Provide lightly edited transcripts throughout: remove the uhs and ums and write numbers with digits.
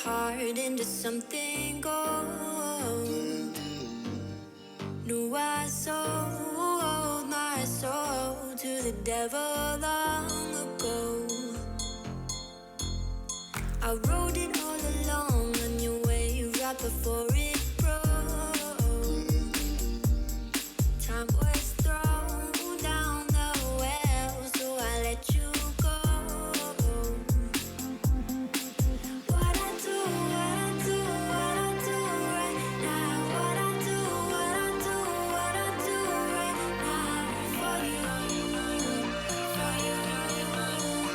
heart into something gold. Knew I sold my soul to the devil long ago. I rode it all along on your wave right before it broke. Time was thrown down the well, so I let you go. What I do, what I do, what I do right now. What I do, what I do, what I do right now. For you, for you, for you.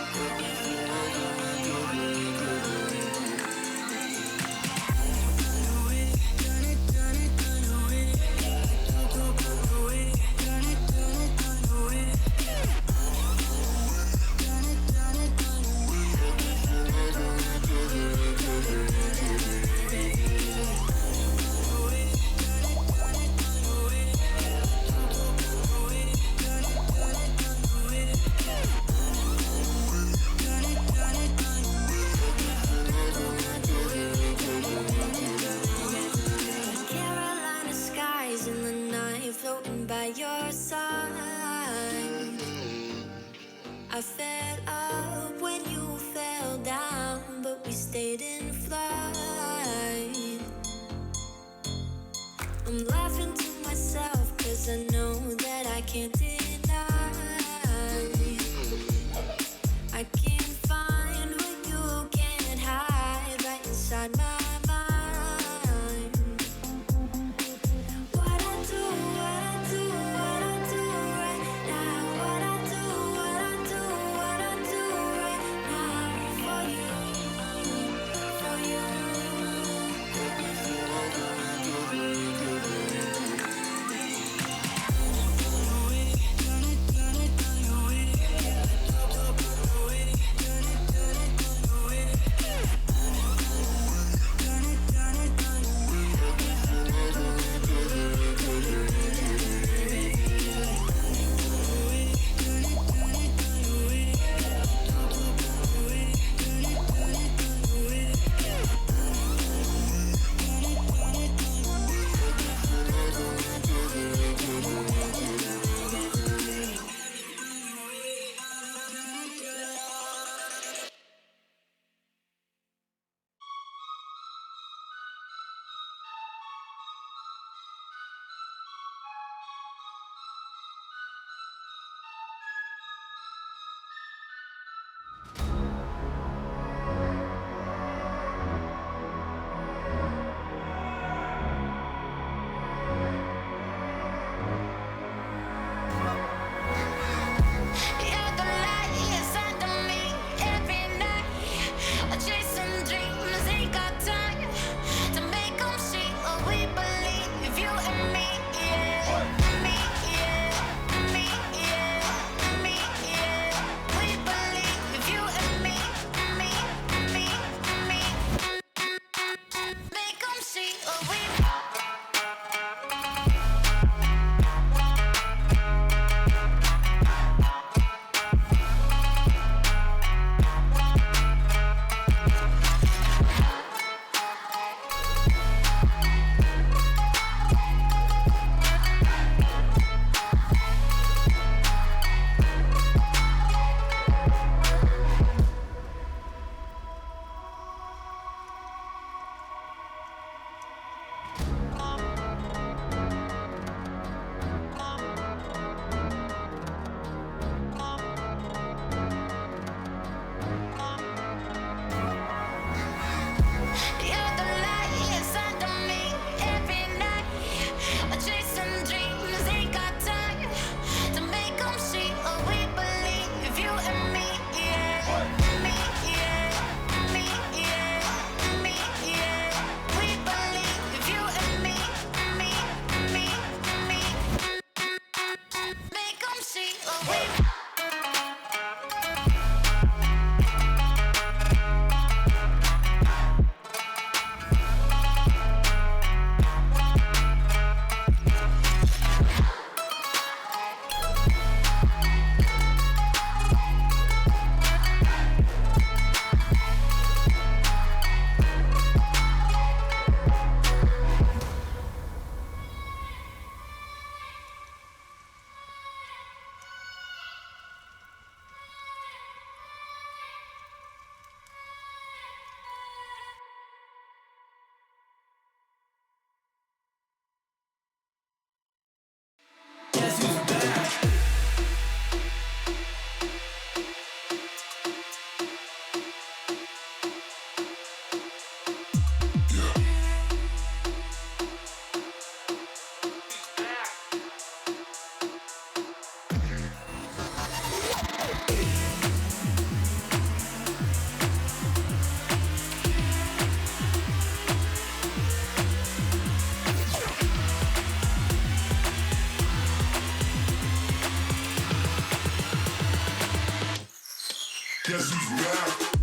Guess who's back?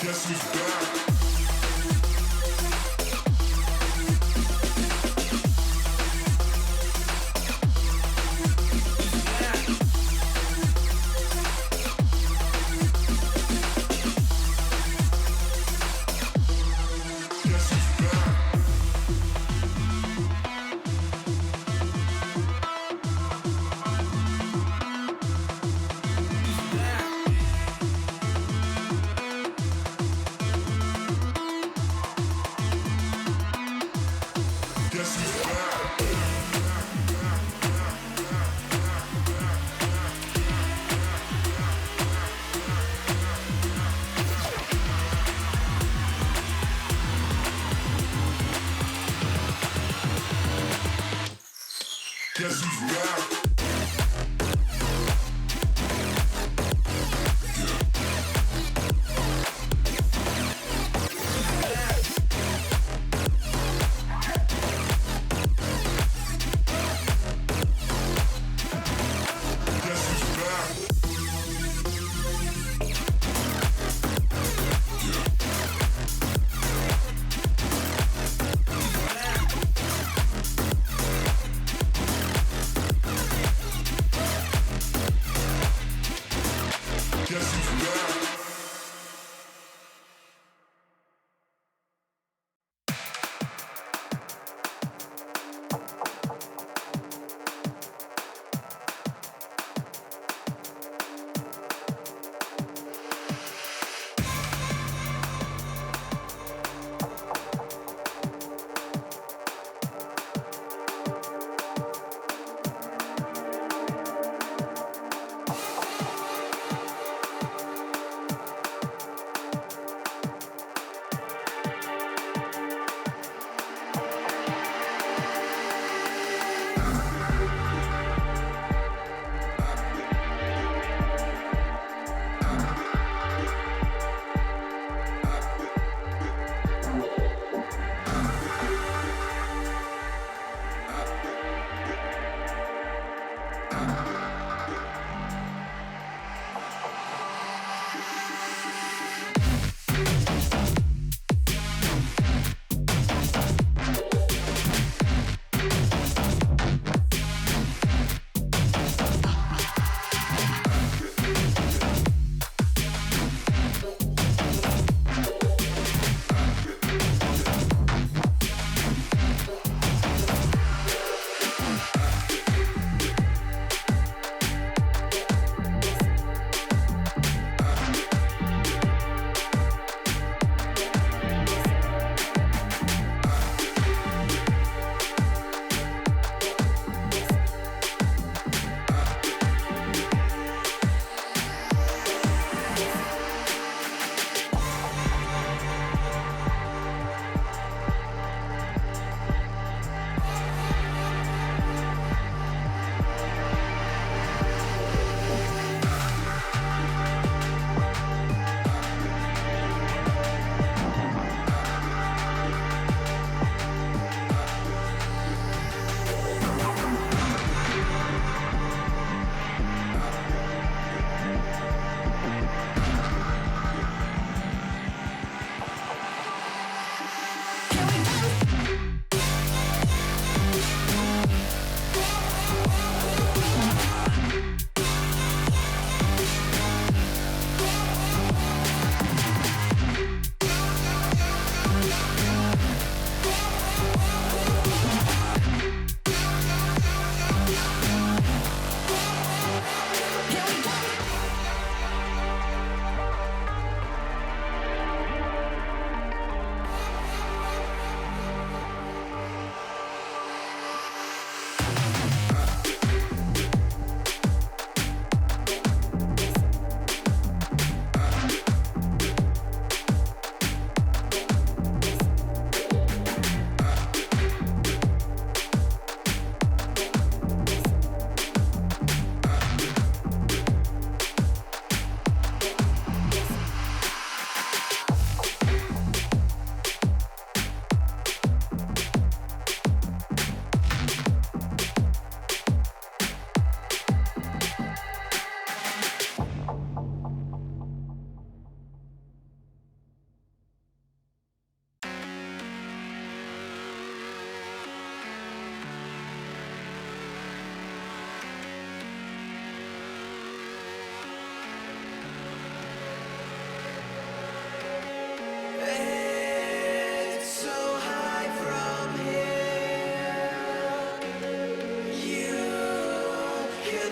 Guess who's back? Guess who's back?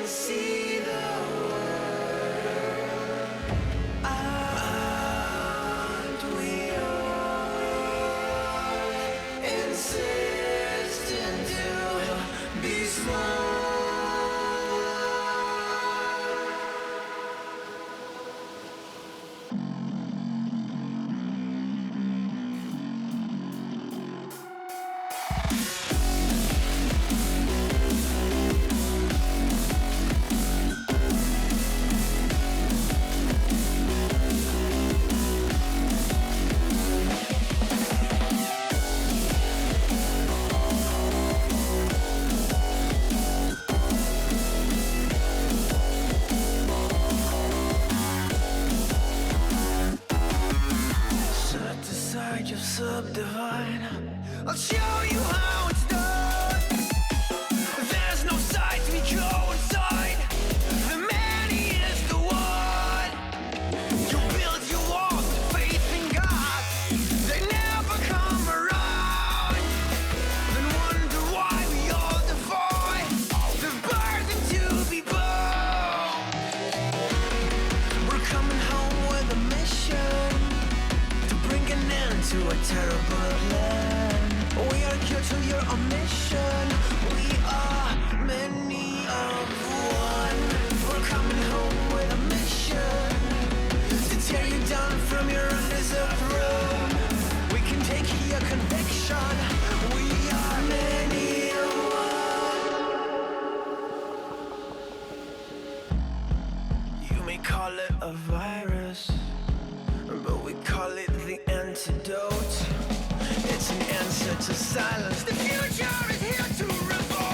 can see the world. Aren't we all insistent to be small? Subdivide. I'll show you how it's done. There's no sight we go inside. The many is the one. You build your walls with faith in God. They never come around. Then wonder why we all defy the burden to be born. We're coming home with a mission to bring an end to a terrible land. We are here to your mission. We are many of one. We're coming home with a mission to tear you down from your undeserved throne. We can take your conviction. We are many of one. You may call it a virus, but we call it the antidote. It's an answer to silence. The future is here to revolt.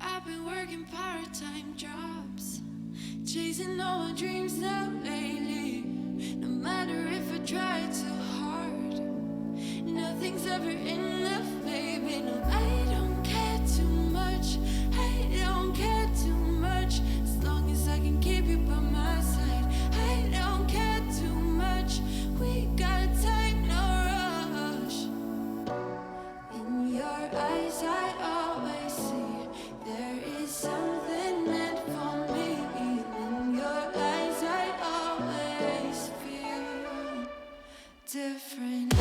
I've been working part-time jobs, chasing all my dreams now lately. No matter if I try too hard, nothing's ever enough, baby. No, I don't care too much. I don't care too much. As long as I can keep you by my side, I don't care too much. We got time, no rush. In your eyes, I always see there is something meant for me. In your eyes, I always feel different.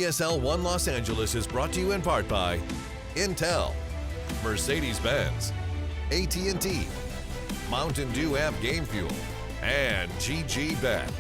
ESL One Los Angeles is brought to you in part by Intel, Mercedes-Benz, AT&T, Mountain Dew Amp Game Fuel, and GG Bet.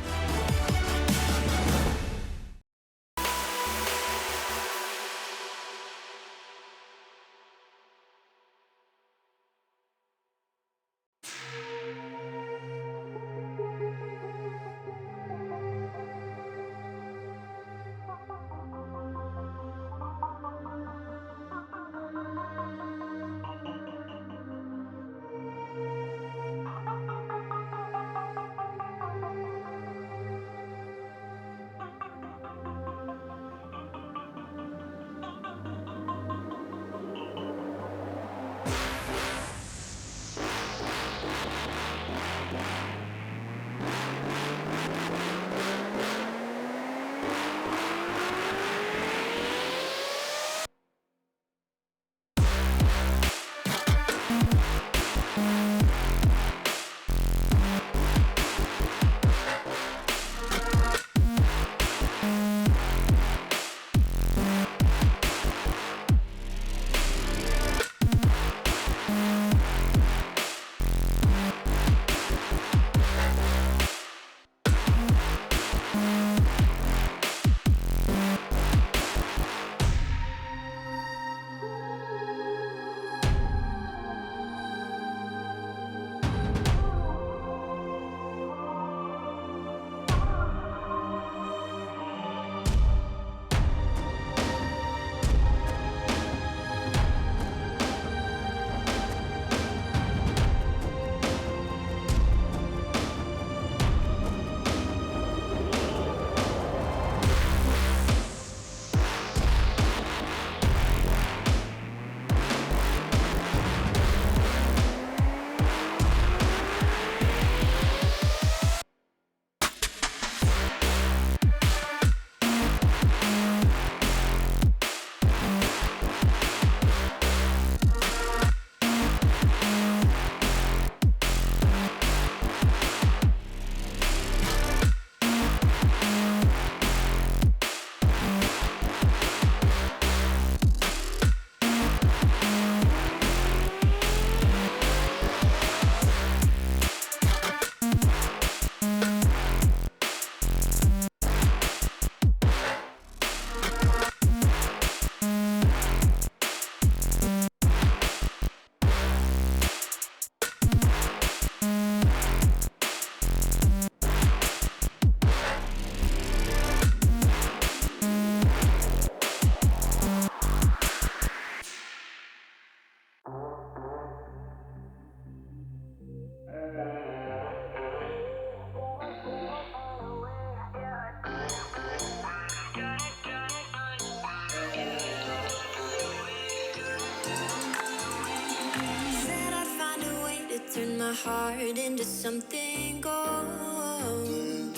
heart into something gold.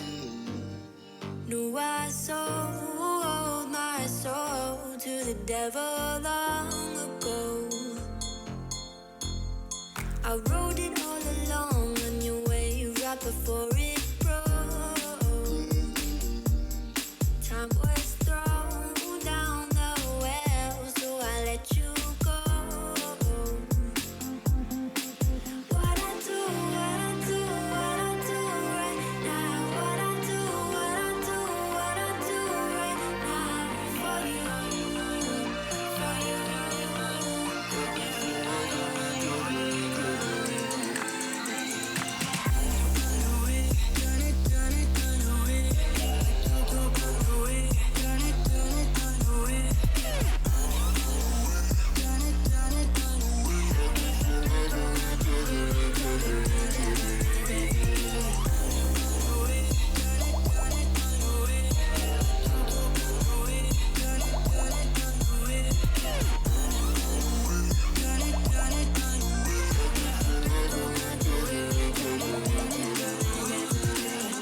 Knew I sold my soul to the devil long ago. I rode it all along on your wave right before it broke. Time was thrown down the well, so I let you go. What I do right now. What I do right now for you, for you.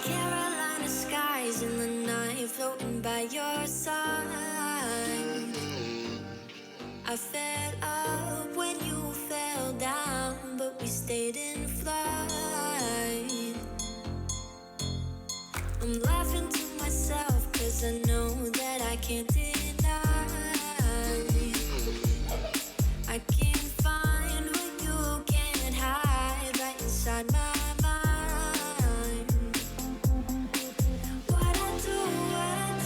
Carolina skies in the night, floating by your side. I fell up when you fell down, but we stayed in flight. I'm laughing to myself, 'cause I know that I can't deny. I can't find what you can't hide right inside my mind. What I do right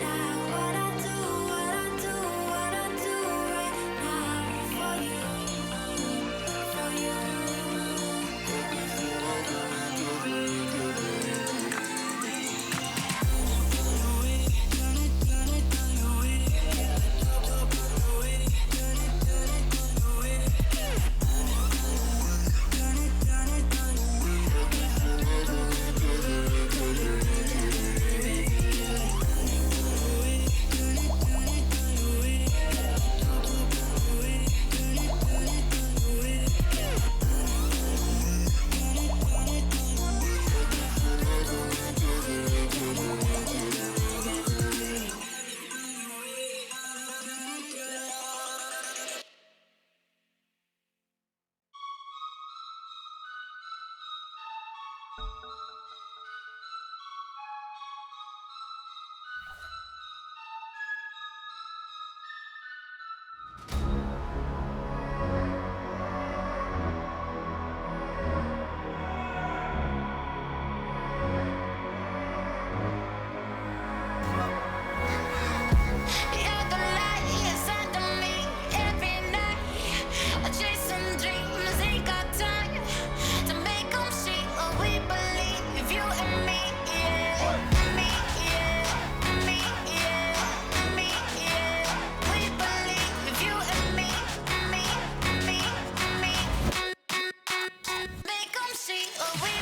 now. What I do right now for you, for you. You're the light inside of me every night. I chase some dreams, ain't got time to make 'em see what we believe. You and me, yeah. Me, yeah. Me, yeah. Me, yeah. We believe. You and me. Me, me, me. Make 'em see what we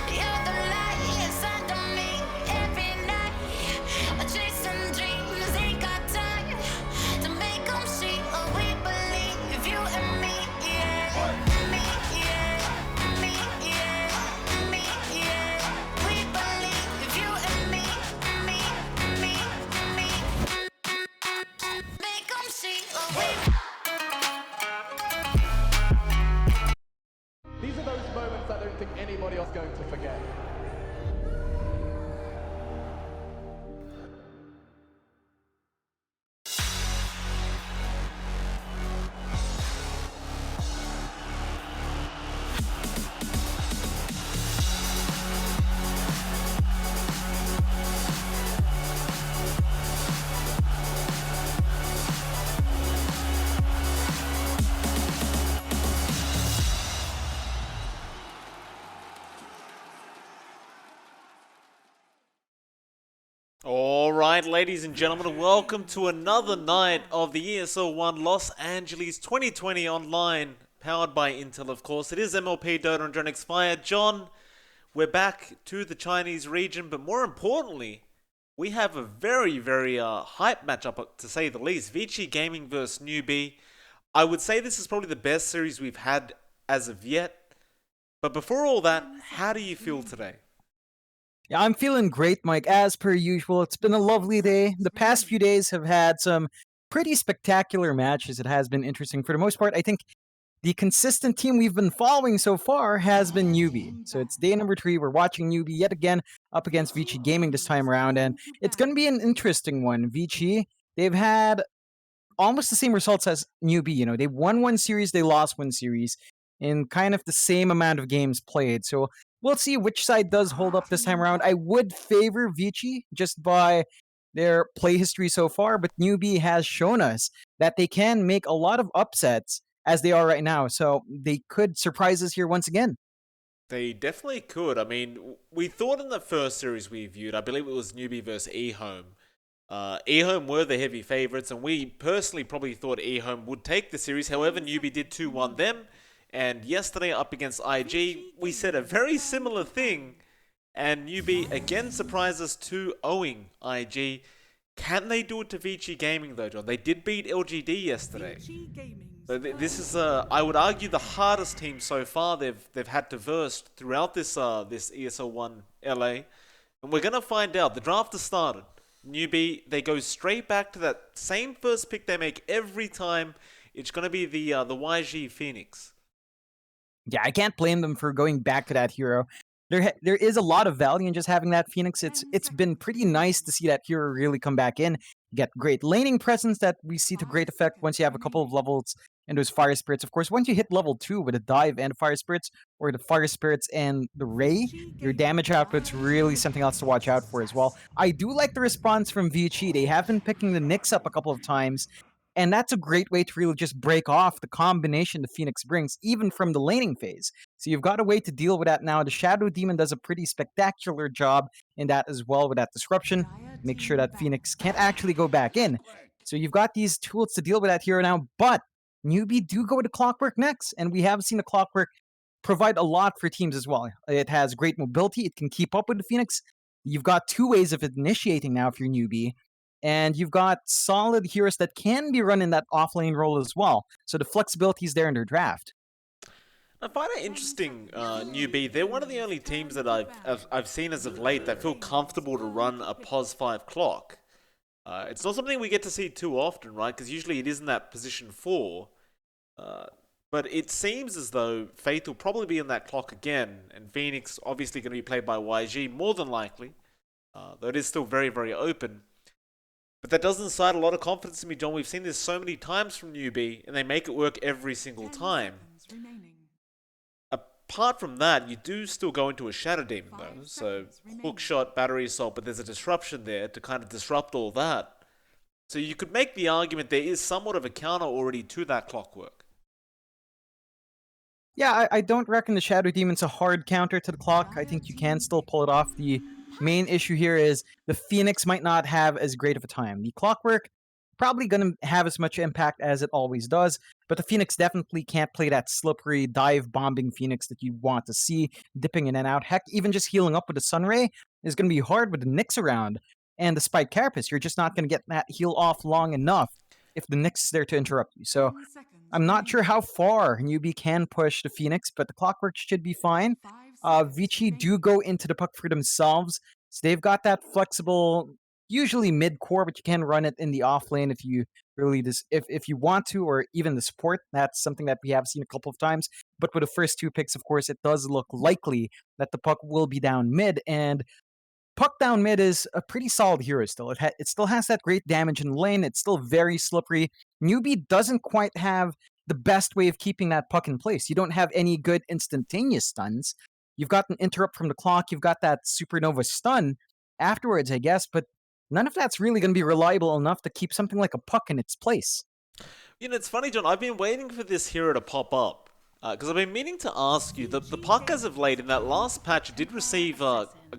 You're the light inside of me every night. I chase some dreams, ain't got time to make 'em see what we believe. You and me, yeah. Me, yeah. Me, yeah. Me, yeah. We believe. You and me. Me, me, me. Make 'em see what we These are those moments I don't think anybody else is going to forget. Alright, ladies and gentlemen, welcome to another night of the ESL 1 Los Angeles 2020 online, powered by Intel, of course. It is MLP Dota and Dronix Fire. John, we're back to the Chinese region, but more importantly, we have a very hype matchup, to say the least. ViCi Gaming versus Newbee. I would say this is probably the best series we've had as of yet. But before all that, how do you feel today? Yeah, I'm feeling great, Mike. As per usual, it's been a lovely day. The past few days have had some pretty spectacular matches. It has been interesting for the most part. I think the consistent team we've been following so far has been Newbee. So it's day number 3. We're watching Newbee yet again up against ViCi Gaming this time around, and it's going to be an interesting one. ViCi, they've had almost the same results as Newbee. You know, they won one series, they lost one series in kind of the same amount of games played. So we'll see which side does hold up this time around. I would favor ViCi just by their play history so far, but Newbee has shown us that they can make a lot of upsets as they are right now. So they could surprise us here once again. They definitely could. I mean, we thought in the first series we viewed, I believe it was Newbee versus eHome. eHome were the heavy favourites, and we personally probably thought eHome would take the series. However, Newbee did 2-1 them. And yesterday up against IG, we said a very similar thing. And Newbee again surprised us 2-0ing IG. Can they do it to ViCi Gaming though, John? They did beat LGD yesterday. So this is, I would argue, the hardest team so far they've had to verse throughout this ESL 1 LA. And we're gonna find out. The draft has started. Newbee, they go straight back to that same first pick they make every time. It's gonna be the YG Phoenix. Yeah, I can't blame them for going back to that hero. There is a lot of value in just having that Phoenix. It's been pretty nice to see that hero really come back in. You get great laning presence that we see to great effect once you have a couple of levels and those Fire Spirits. Of course, once you hit level 2 with a Dive and Fire Spirits, or the Fire Spirits and the Ray, your damage output's really something else to watch out for as well. I do like the response from ViCi. They have been picking the Nyx up a couple of times, and that's a great way to really just break off the combination the Phoenix brings, even from the laning phase. So you've got a way to deal with that now. The Shadow Demon does a pretty spectacular job in that as well with that disruption. Make sure that Phoenix can't actually go back in. So you've got these tools to deal with that hero now, but Newbee do go to Clockwork next, and we have seen the Clockwork provide a lot for teams as well. It has great mobility. It can keep up with the Phoenix. You've got 2 ways of initiating now if you're Newbee. And you've got solid heroes that can be run in that offlane role as well. So the flexibility is there in their draft. I find it interesting, Newbee. They're one of the only teams that I've seen as of late that feel comfortable to run a POS 5 clock. It's not something we get to see too often, right? Because usually it is in that position 4. But it seems as though Faith will probably be in that clock again, and Phoenix obviously going to be played by YG more than likely, though it is still very open. But that doesn't incite a lot of confidence in me, John. We've seen this so many times from Newbee, and they make it work every single time. Apart from that, you do still go into a Shadow Demon, though. So, hook shot, battery assault, but there's a disruption there to kind of disrupt all that. So you could make the argument there is somewhat of a counter already to that clockwork. Yeah, I don't reckon the Shadow Demon's a hard counter to the clock. I think you can still pull it off. The main issue here is the Phoenix might not have as great of a time. The Clockwork probably going to have as much impact as it always does, but the Phoenix definitely can't play that slippery dive bombing Phoenix that you want to see, dipping in and out. Heck, even just healing up with the Sunray is going to be hard with the Nyx around. And the Spike Carapace, you're just not going to get that heal off long enough if the Nyx is there to interrupt you. So I'm not sure how far Newbee can push the Phoenix, but the Clockwork should be fine. ViCi do go into the puck for themselves, so they've got that flexible, usually mid-core, but you can run it in the off lane if you really if you want to, or even the support. That's something that we have seen a couple of times. But with the first 2 picks, of course, it does look likely that the puck will be down mid, and puck down mid is a pretty solid hero still. It still has that great damage in the lane. It's still very slippery. Newbee doesn't quite have the best way of keeping that puck in place. You don't have any good instantaneous stuns. You've got an interrupt from the clock. You've got that supernova stun afterwards, I guess, but none of that's really going to be reliable enough to keep something like a puck in its place. You know, it's funny, John. I've been waiting for this hero to pop up. Because I've been meaning to ask you, the puck as of late in that last patch did receive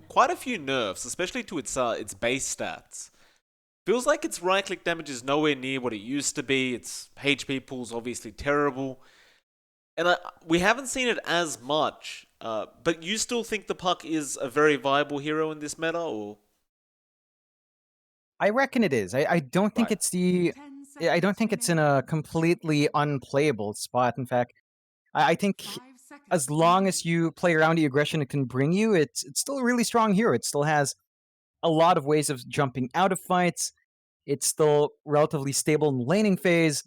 quite a few nerfs, especially to its base stats. Feels like its right click damage is nowhere near what it used to be. Its HP pool's obviously terrible. And we haven't seen it as much. But you still think the Puck is a very viable hero in this meta, or? I reckon it is. I don't think Right. it's the. I don't think it's in a completely unplayable spot. In fact, I think as long as you play around the aggression it can bring you, it's still a really strong hero. It still has a lot of ways of jumping out of fights. It's still relatively stable in the laning phase,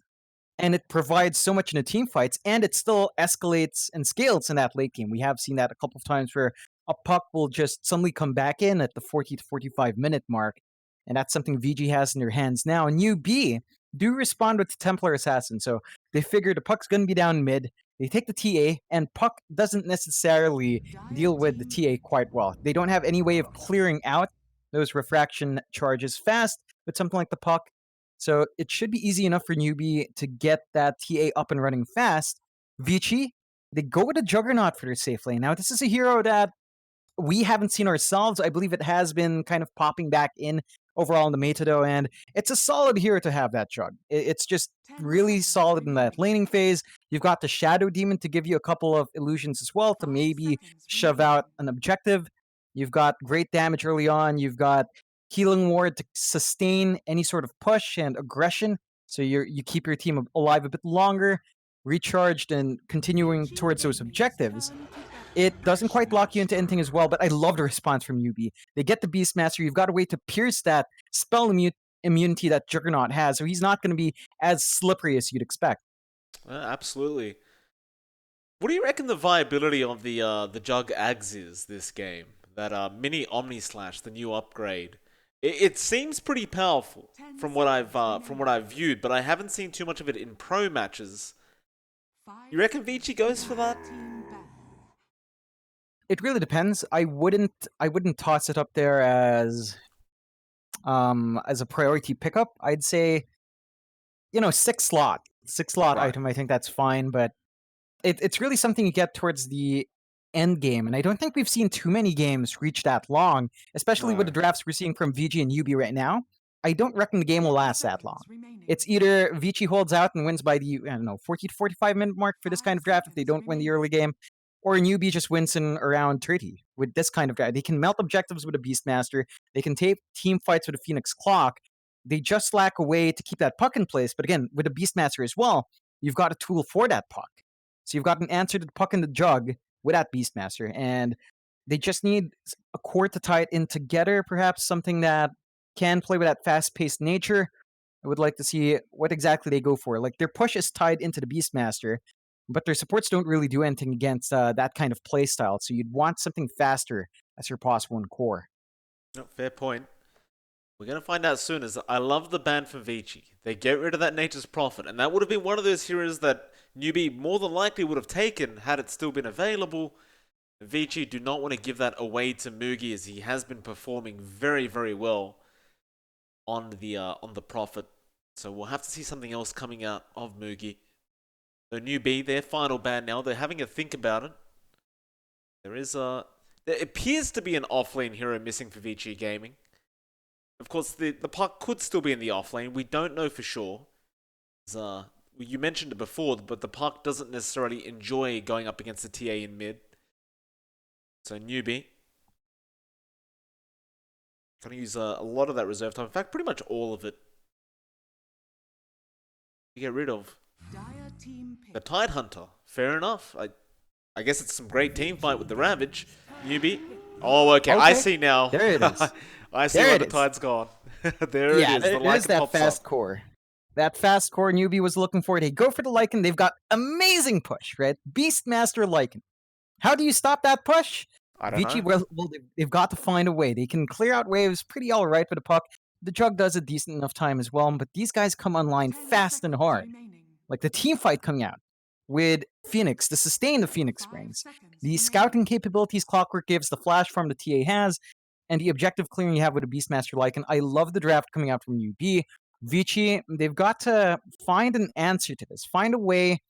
and it provides so much in the team fights, and it still escalates and scales in that late game. We have seen that a couple of times where a Puck will just suddenly come back in at the 40 to 45 minute mark, and that's something VG has in their hands now. And Newbee do respond with the Templar Assassin, so they figure the Puck's going to be down mid. They take the TA, and Puck doesn't necessarily deal with the TA quite well. They don't have any way of clearing out those refraction charges fast with something like the Puck. So it should be easy enough for Newbee to get that TA up and running fast. ViCi, they go with a Juggernaut for their safe lane. Now, this is a hero that we haven't seen ourselves. I believe it has been kind of popping back in overall in the meta though, and it's a solid hero to have that Jug. It's just really solid in that laning phase. You've got the Shadow Demon to give you a couple of illusions as well to maybe shove out an objective. You've got great damage early on. You've got Healing Ward to sustain any sort of push and aggression, so you keep your team alive a bit longer, recharged, and continuing towards those objectives. It doesn't quite lock you into anything as well, but I love the response from Newbee. They get the Beastmaster. You've got a way to pierce that spell immunity that Juggernaut has, so he's not going to be as slippery as you'd expect. Absolutely. What do you reckon the viability of the Jug Ags is this game? That mini Omni Slash, the new upgrade. It seems pretty powerful from what I've viewed, but I haven't seen too much of it in pro matches. You reckon ViCi goes for that? It really depends. I wouldn't toss it up there as a priority pickup. I'd say, 6 slot Right. item. I think that's fine, but it's really something you get towards the end game, and I don't think we've seen too many games reach that long, especially with the No. drafts we're seeing from VG and Newbee right now. I don't reckon the game will last that long. It's either VG holds out and wins by the 40 to 45 minute mark for this kind of draft if they don't win the early game, or Newbee just wins in around 30 with this kind of draft. They can melt objectives with a Beastmaster. They can take team fights with a Phoenix Clock. They just lack a way to keep that Puck in place. But again, with a Beastmaster as well, you've got a tool for that Puck. So you've got an answer to the Puck in the Jug with that Beastmaster, and they just need a core to tie it in together, perhaps something that can play with that fast-paced nature. I would like to see what exactly they go for. Like, their push is tied into the Beastmaster, but their supports don't really do anything against that kind of playstyle, so you'd want something faster as your possible in core. No, fair point. We're going to find out soon. As I love the ban from ViCi. They get rid of that Nature's Prophet, and that would have been one of those heroes that Newbee more than likely would have taken had it still been available. ViCi do not want to give that away to Mugi, as he has been performing very, very well on the Prophet. So we'll have to see something else coming out of Mugi. The Newbee, their final ban now. They're having a think about it. There appears to be an offlane hero missing for ViCi Gaming. Of course, the Puck could still be in the offlane. We don't know for sure. You mentioned it before, but the Puck doesn't necessarily enjoy going up against the TA in mid. So Newbee gonna use a lot of that reserve time. In fact, pretty much all of it. You get rid of the Tidehunter. Fair enough. I guess it's some great team fight with the Ravage. Newbee. Oh, okay. I see now. There it is. I see There where it the is. tide's gone. There it is. The it is Lycan that pops fast up. core. That fast core Newbee was looking for. They go for the Lycan. They've got amazing push, right? Beastmaster Lycan. How do you stop that push? I don't ViCi, know. well, they've got to find a way. They can clear out waves pretty all right with a Puck. The Jug does a decent enough time as well, but these guys come online fast and hard. Like the team fight coming out with Phoenix, the sustain the Phoenix brings, the scouting capabilities Clockwork gives, the flash farm the TA has, and the objective clearing you have with a Beastmaster Lycan. I love the draft coming out from UB. ViCi, they've got to find an answer to this, find a way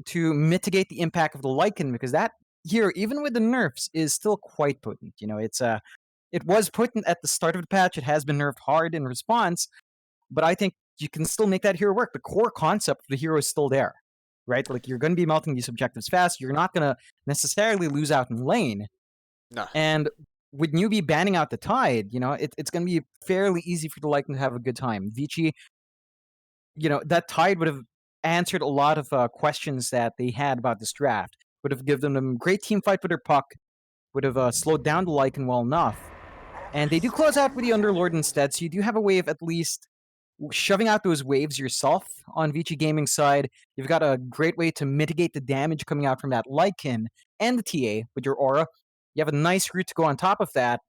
to mitigate the impact of the Lycan, because that here, even with the nerfs, is still quite potent. You know, it was potent at the start of the patch. It has been nerfed hard in response, but I think you can still make that hero work. The core concept of the hero is still there, right? Like you're going to be melting these objectives fast. You're not going to necessarily lose out in lane. No. And with Newbie banning out the Tide, you know, it's going to be fairly easy for the Lycan to have a good time. ViCi, you know, that Tide would have answered a lot of questions that they had about this draft. Would have given them great team fight with their puck. Would have slowed down the Lycan well enough. And they do close out with the Underlord instead, so you do have a way of at least shoving out those waves yourself on ViCi Gaming's side. You've got a great way to mitigate the damage coming out from that Lycan and the TA with your aura. You have a nice route to go on top of that,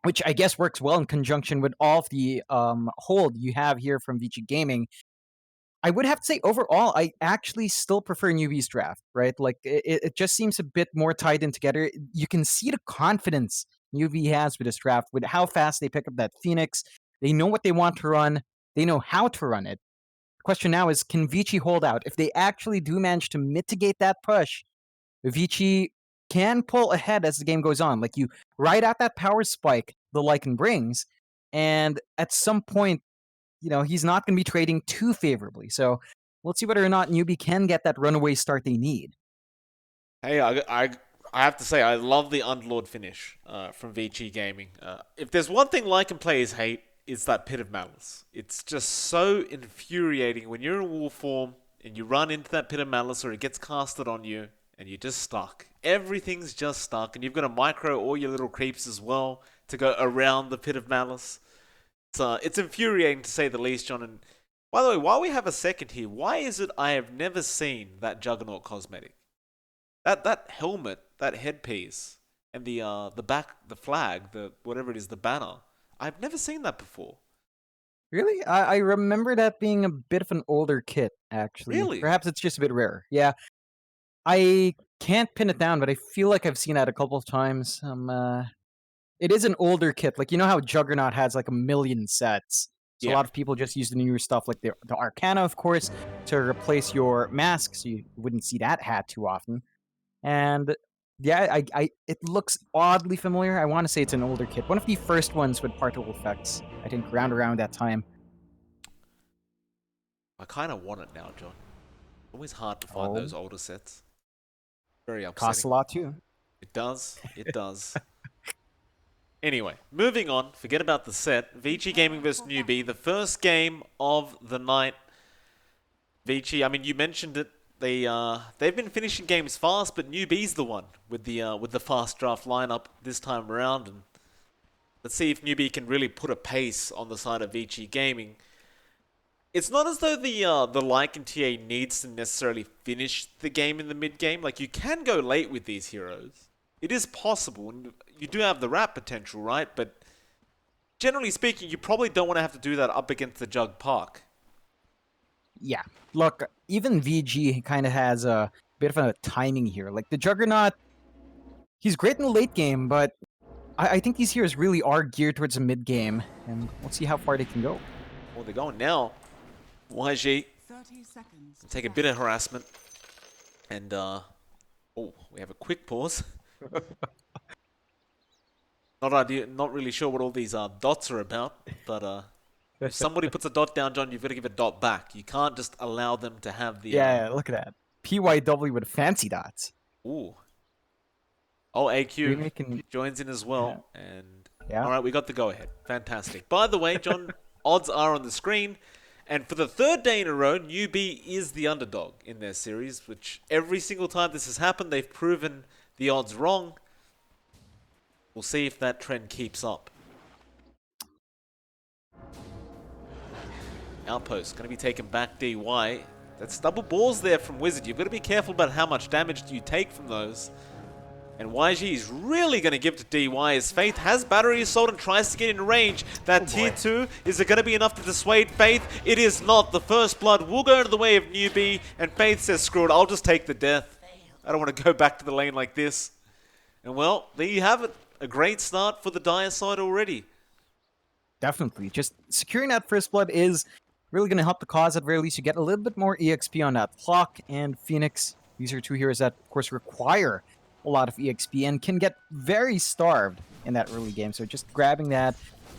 which I guess works well in conjunction with all of the hold you have here from ViCi Gaming. I would have to say overall, I actually still prefer Newbee's draft, right? Like it just seems a bit more tied in together. You can see the confidence Newbee has with this draft, with how fast they pick up that Phoenix. They know what they want to run. They know how to run it. The question now is, can ViCi hold out? If they actually do manage to mitigate that push, ViCi can pull ahead as the game goes on. Like you ride out that power spike the Lycan brings, and at some point, you know, he's not going to be trading too favorably. So let's see whether or not Newbee can get that runaway start they need. Hey, I have to say, I love the Underlord finish from ViCi Gaming. If there's one thing Lycan players hate, it's that Pit of Malice. It's just so infuriating when you're in war form and you run into that Pit of Malice or it gets casted on you and you're just stuck. Everything's just stuck, and you've got to micro all your little creeps as well to go around the Pit of Malice. It's infuriating to say the least, John. And by the way, while we have a second here, why is it I have never seen that Juggernaut cosmetic? That helmet, that headpiece, and the back, the flag, the whatever it is, the banner. I've never seen that before. Really? I remember that being a bit of an older kit, actually. Really? Perhaps it's just a bit rare. Yeah. I can't pin it down, but I feel like I've seen that a couple of times. It is an older kit. Like, you know how Juggernaut has like a million sets? So a Yeah. lot of people just use the newer stuff, like the Arcana, of course, to replace your mask, so you wouldn't see that hat too often. And yeah, it looks oddly familiar. I want to say it's an older kit. One of the first ones with particle effects, I think, around that time. I kind of want it now, John. Always hard to find Oh. those older sets. Very upsetting. Costs a lot too. It does. It does. Anyway, moving on. Forget about the set. ViCi Gaming vs Newbee, the first game of the night. ViCi, I mean, you mentioned it. They've been finishing games fast, but Newbee's the one with the fast draft lineup this time around. And let's see if Newbee can really put a pace on the side of ViCi Gaming. It's not as though the Lycan TA needs to necessarily finish the game in the mid game. Like, you can go late with these heroes. It is possible, and you do have the wrap potential, right? But generally speaking, you probably don't want to have to do that up against the Jug Park. Yeah. Look, even VG kind of has a bit of a timing here. Like, the Juggernaut, he's great in the late game, but I think these heroes really are geared towards the mid game, and we'll see how far they can go. Well, they're going now. YG, 30 seconds. take a bit of harassment. And, oh, we have a quick pause. Not really sure what all these dots are about, but if somebody puts a dot down, John, you've got to give a dot back. You can't just allow them to have the... Yeah, look at that. PYW with fancy dots. Ooh. Oh, AQ Remaking- joins in as well. And Yeah. all right, we got the go-ahead. Fantastic. By the way, John, odds are on the screen. And for the third day in a row, Newbee is the underdog in their series, which every single time this has happened, they've proven the odds wrong. We'll see if that trend keeps up. Outpost, going to be taken back DY. That's double balls there from Wizard. You've got to be careful about how much damage you take from those. And YG is really going to give to DY as Faith has Battery Assault and tries to get in range. That tier 2, is it going to be enough to dissuade Faith? It is not. The first blood will go into the way of Newbee, and Faith says, screw it, I'll just take the death. I don't want to go back to the lane like this. And well, there you have it. A great start for the Dire side already. Definitely. Just securing that first blood is really going to help the cause. At very least, you get a little bit more EXP on that clock, and Phoenix These are two heroes that, of course, require a lot of EXP and can get very starved in that early game. So just grabbing that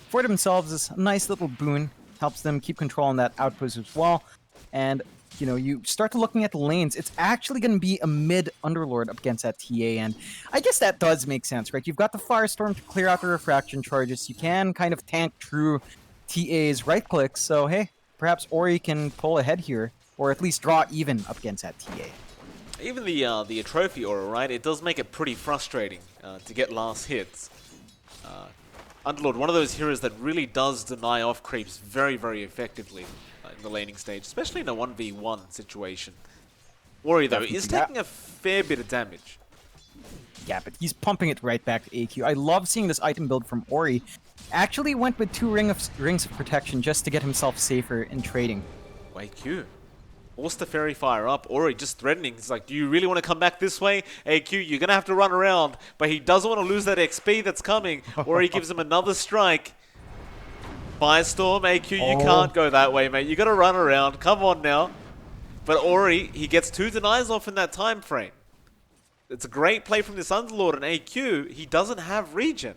for themselves is a nice little boon. Helps them keep control on that outpost as well. And, you know, you start to looking at the lanes. It's actually going to be a mid Underlord up against that TA. And I guess that does make sense, right? You've got the Firestorm to clear out the refraction charges. You can kind of tank through TA's right clicks. So, hey, perhaps Ori can pull ahead here, or at least draw even up against that TA. Even the trophy aura, right? It does make it pretty frustrating to get last hits. Underlord, one of those heroes that really does deny off creeps very, very effectively in the laning stage, especially in a 1v1 situation. Ori, though, is taking a fair bit of damage. Yeah, but he's pumping it right back to AQ. I love seeing this item build from Ori. Actually went with 2 rings of protection just to get himself safer in trading. AQ. Forced the Fairy Fire up. Ori just threatening. He's like, do you really want to come back this way? AQ, you're going to have to run around. But he doesn't want to lose that XP that's coming. Ori gives him another strike. Firestorm, AQ, you can't go that way, mate. You got to run around. Come on now. But Ori, he gets 2 denies off in that time frame. It's a great play from this Underlord, and AQ, he doesn't have regen.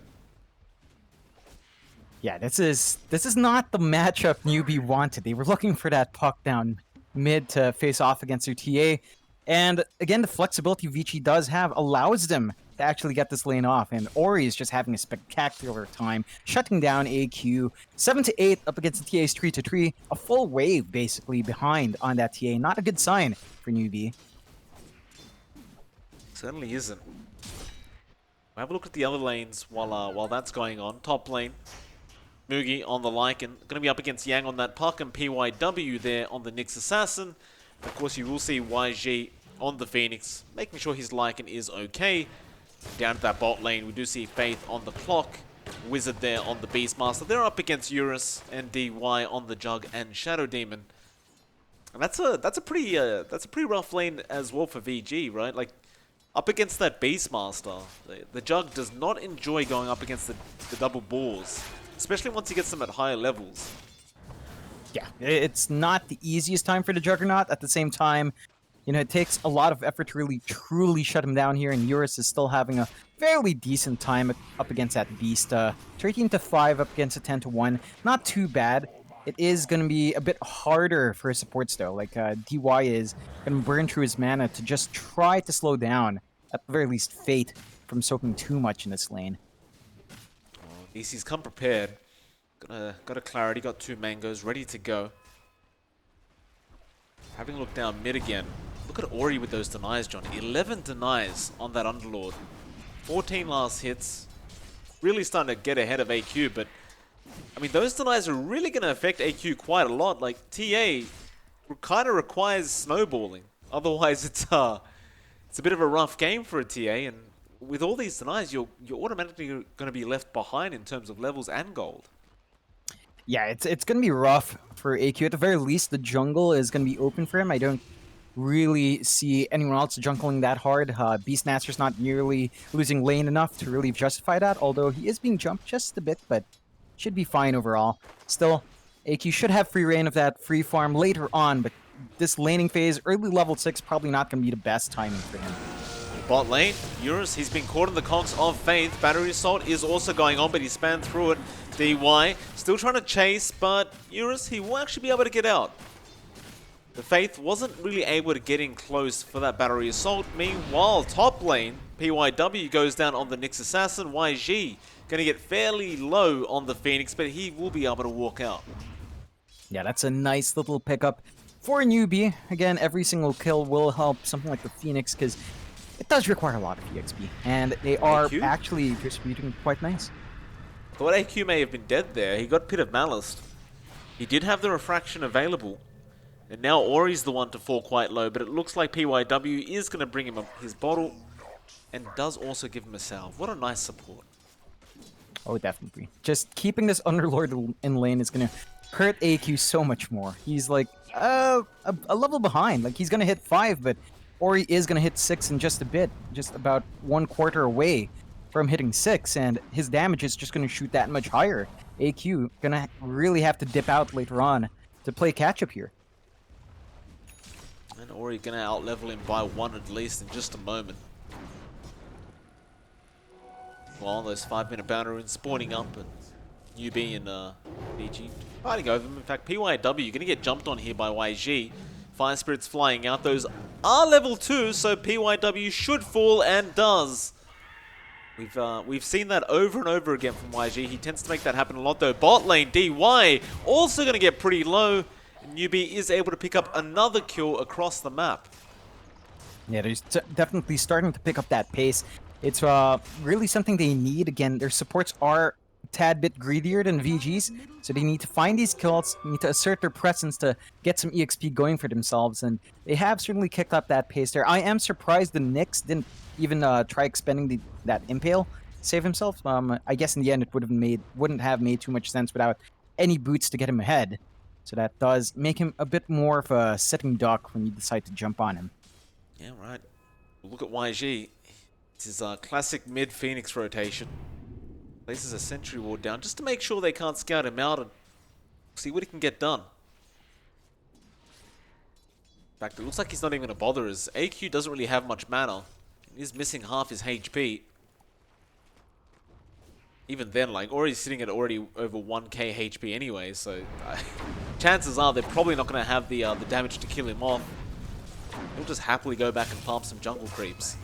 Yeah, this is not the matchup Newbee wanted. They were looking for that puck down mid to face off against their TA. And again, the flexibility ViCi does have allows them to actually get this lane off. And Ori is just having a spectacular time shutting down AQ. 7-8 up against the TA's 3-3. A full wave basically behind on that TA. Not a good sign for Newbee. Certainly isn't. We'll have a look at the other lanes while that's going on. Top lane. Mugi on the Lycan, going to be up against Yang on that puck, and PYW there on the Nyx Assassin. Of course, you will see YG on the Phoenix, making sure his Lycan is okay. Down at that bot lane, we do see Faith on the clock, Wizard there on the Beastmaster. They're up against Eurus and DY on the Jug and Shadow Demon. And that's a pretty rough lane as well for VG, right? Like, up against that Beastmaster, the Jug does not enjoy going up against the double balls. Especially once he gets them at higher levels. Yeah, it's not the easiest time for the Juggernaut. At the same time, you know, it takes a lot of effort to really, truly shut him down here, and Eurus is still having a fairly decent time up against that Beast. 13-5 up against a 10-1. Not too bad. It is going to be a bit harder for his supports, though. Like, DY is going to burn through his mana to just try to slow down, at the very least, Fate from soaking too much in this lane. ViCi's come prepared. Got a Clarity, got 2 Mangoes, ready to go. Having a look down mid again. Look at Ori with those denies, John. 11 denies on that Underlord. 14 last hits. Really starting to get ahead of AQ, but I mean, those denies are really going to affect AQ quite a lot. Like, TA kind of requires snowballing. Otherwise, it's a bit of a rough game for a TA, and with all these denies, you're automatically going to be left behind in terms of levels and gold. Yeah, it's going to be rough for AQ. At the very least, the jungle is going to be open for him. I don't really see anyone else jungling that hard. Beastmaster's not nearly losing lane enough to really justify that, although he is being jumped just a bit, but should be fine overall. Still, AQ should have free reign of that free farm later on, but this laning phase, early level 6, probably not going to be the best timing for him. Bot lane, Eurus, he's been caught in the cogs of Faith. Battery Assault is also going on, but he spanned through it. DY still trying to chase, but Eurus, he will actually be able to get out. The Faith wasn't really able to get in close for that Battery Assault. Meanwhile, top lane, PYW goes down on the Nyx Assassin. YG going to get fairly low on the Phoenix, but he will be able to walk out. Yeah, that's a nice little pickup for a Newbee. Again, every single kill will help something like the Phoenix, because it does require a lot of EXP, and they are AQ? actually distributing quite nice. Thought AQ may have been dead there. He got Pit of Malice. He did have the Refraction available. And now Ori's the one to fall quite low, but it looks like PYW is going to bring him his bottle and does also give him a salve. What a nice support. Oh, definitely. Just keeping this Underlord in lane is going to hurt AQ so much more. He's like a level behind. Like, he's going to hit 5, but Ori is going to hit 6 in just a bit. Just about 1/4 away from hitting 6, and his damage is just going to shoot that much higher. AQ going to really have to dip out later on to play catch-up here. And Ori gonna out-level him by 1 at least in just a moment. Well, those 5-minute bounty runes spawning up, and Newbee and ViCi fighting over them. In fact, PYW gonna get jumped on here by YG. Fire Spirit's flying out. Those are level 2, so PYW should fall and does. We've seen that over and over again from YG. He tends to make that happen a lot though. Bot lane DY also gonna get pretty low. Newbee is able to pick up another kill across the map. Yeah, they're definitely starting to pick up that pace. It's really something they need. Again, their supports are a tad bit greedier than VG's, so they need to find these kills, need to assert their presence to get some EXP going for themselves, and they have certainly kicked up that pace there. I am surprised the Nyx didn't even try expending that Impale to save himself. I guess in the end it wouldn't have made too much sense without any boots to get him ahead. So that does make him a bit more of a sitting duck when you decide to jump on him. Yeah, right. Look at YG. It's his classic mid-Phoenix rotation. Places a sentry ward down just to make sure they can't scout him out and see what he can get done. In fact, it looks like he's not even going to bother, as AQ doesn't really have much mana. He's missing half his HP. Even then, like, Ori's sitting at already over 1k HP anyway, so chances are they're probably not going to have the damage to kill him off. He'll just happily go back and farm some jungle creeps.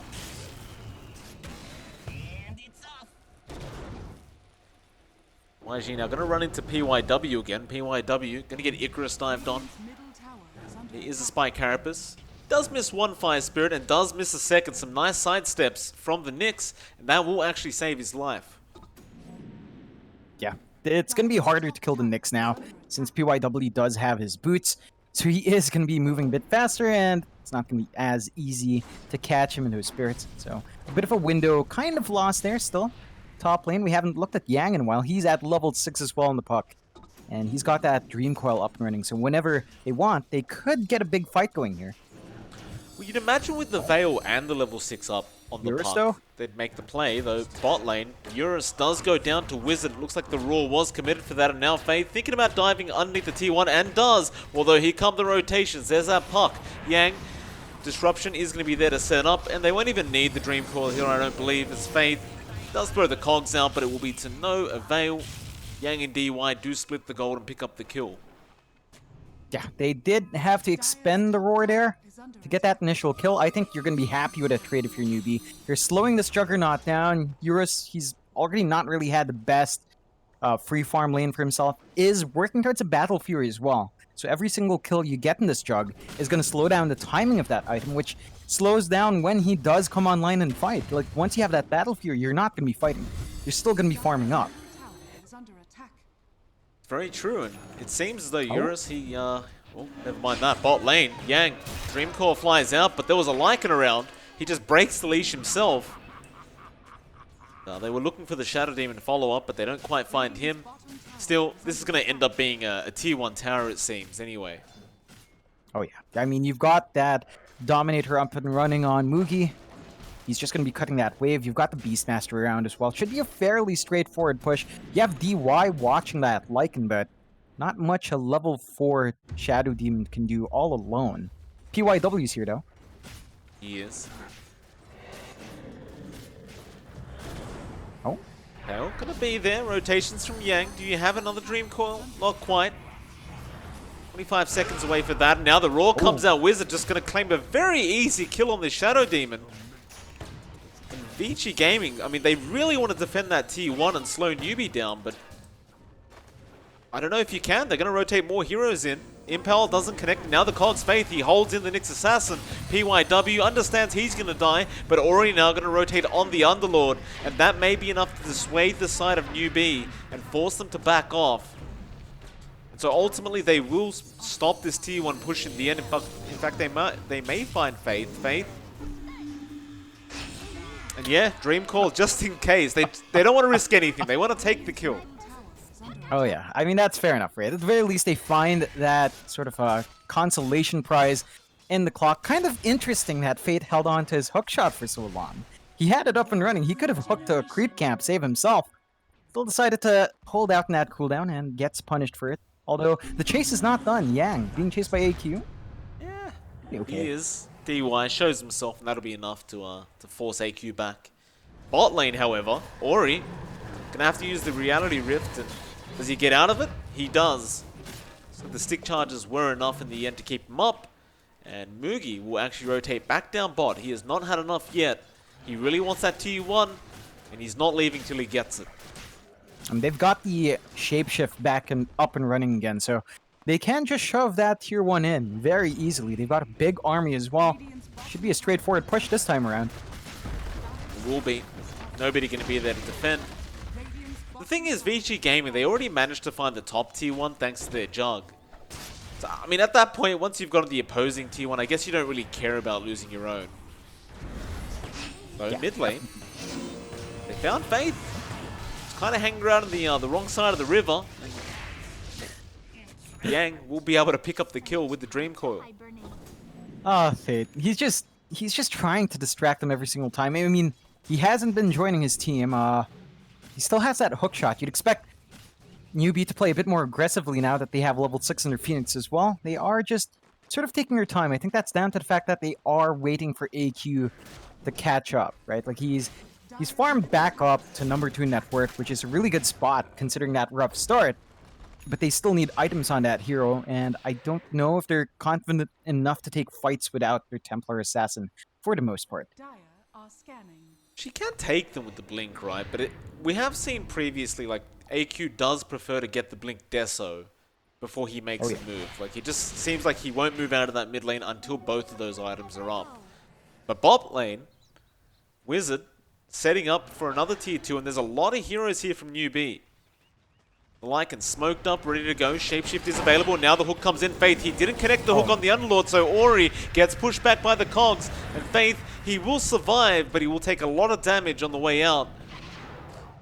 YG now going to run into PYW again. PYW going to get Icarus dived on. He is a Spike Carapace. Does miss one Fire Spirit and does miss a second. Some nice sidesteps from the Nyx, and that will actually save his life. Yeah, it's going to be harder to kill the Nyx now, since PYW does have his boots, so he is going to be moving a bit faster, and it's not going to be as easy to catch him in those spirits. So, a bit of a window kind of lost there still. Top lane, we haven't looked at Yang in a while. He's at level 6 as well in the puck. And he's got that Dream Coil up and running, so whenever they want, they could get a big fight going here. Well, you'd imagine with the Veil and the level 6 up on the Eurus, puck, though? they'd make the play, though bot lane, Eurus does go down to Wizard. It looks like the Roar was committed for that, and now Faith thinking about diving underneath the T1, and does. Although here come the rotations, there's that puck. Yang, Disruption is going to be there to set up, and they won't even need the Dream Coil here, I don't believe, as Faith does throw the cogs out, but it will be to no avail. Yang and DY do split the gold and pick up the kill. Yeah, they did have to expend the Roar there to get that initial kill. I think you're going to be happy with a trade if you're Newbee. You're slowing this Juggernaut down. Eurus, he's already not really had the best free farm lane for himself, is working towards a Battle Fury as well. So every single kill you get in this Jug is going to slow down the timing of that item, which slows down when he does come online and fight. Like, once you have that Battle Fury, you're not going to be fighting. You're still going to be farming up. Very true, and it seems as though Eurus, he, well, never mind that, bot lane, Yang, Dream Core flies out, but there was a Lycan around. He just breaks the leash himself. They were looking for the Shadow Demon follow-up, but they don't quite find him. Still, this is going to end up being a tier 1 tower, it seems, anyway. Oh yeah, I mean, you've got that Dominator up and running on Mugi. He's just going to be cutting that wave. You've got the Beastmaster around as well. Should be a fairly straightforward push. You have DY watching that Lycan, but not much a level 4 Shadow Demon can do all alone. PYW's here, though. He is. Oh. Hell, gonna be there. Rotations from Yang. Do you have another Dream Coil? Not quite. 25 seconds away for that. Now the Roar comes out. Wizard just gonna claim a very easy kill on the Shadow Demon. ViCi Gaming, I mean, they really want to defend that T1 and slow Newbee down, but I don't know if you can. They're going to rotate more heroes in. Impel doesn't connect. Now the Cog's Faith, he holds in the Nyx Assassin. PYW understands he's going to die, but already now going to rotate on the Underlord, and that may be enough to dissuade the side of Newbee and force them to back off. And so ultimately they will stop this T1 push in the end. In fact, they may find Faith. And yeah, Dream Call just in case. They don't want to risk anything. They want to take the kill. Oh yeah, I mean, that's fair enough, right? At the very least, they find that sort of a consolation prize in the clock. Kind of interesting that Fate held on to his hookshot for so long. He had it up and running. He could have hooked to a creep camp, save himself. Still decided to hold out in that cooldown and gets punished for it. Although, the chase is not done. Yang being chased by AQ. Yeah, He Okay. is. DY shows himself, and that'll be enough to force AQ back. Bot lane, however, Ori gonna have to use the reality rift, and does he get out of it? He does. So the stick charges were enough in the end to keep him up, and Mugi will actually rotate back down bot. He has not had enough yet. He really wants that T1, and he's not leaving till he gets it. They've got the shapeshift back and up and running again, so they can just shove that tier 1 in very easily. They've got a big army as well. Should be a straightforward push this time around. It will be. Nobody going to be there to defend. The thing is, ViCi Gaming, they already managed to find the top T1 thanks to their jug. So, I mean, at that point, once you've got the opposing T1, I guess you don't really care about losing your own. So, mid lane, they found Faith. It's kind of hanging around on the wrong side of the river. And Yang will be able to pick up the kill with the Dream Coil. Ah, Fate. He's just trying to distract them every single time. I mean, he hasn't been joining his team. He still has that hook shot. You'd expect Newbee to play a bit more aggressively now that they have level 6 in their Phoenix as well. They are just sort of taking their time. I think that's down to the fact that they are waiting for AQ to catch up, right? Like he's farmed back up to number 2 net worth, which is a really good spot considering that rough start. But they still need items on that hero, and I don't know if they're confident enough to take fights without their Templar Assassin for the most part. She can take them with the blink, right? But we have seen previously, like, AQ does prefer to get the blink Deso before he makes a move. Like, it just seems like he won't move out of that mid lane until both of those items are up. But bot lane, Wizard, setting up for another tier 2, and there's a lot of heroes here from Newbee. The Lycan smoked up, ready to go. Shapeshift is available. Now the hook comes in. Faith, he didn't connect the hook on the Underlord, so Ori gets pushed back by the cogs. And Faith, he will survive, but he will take a lot of damage on the way out.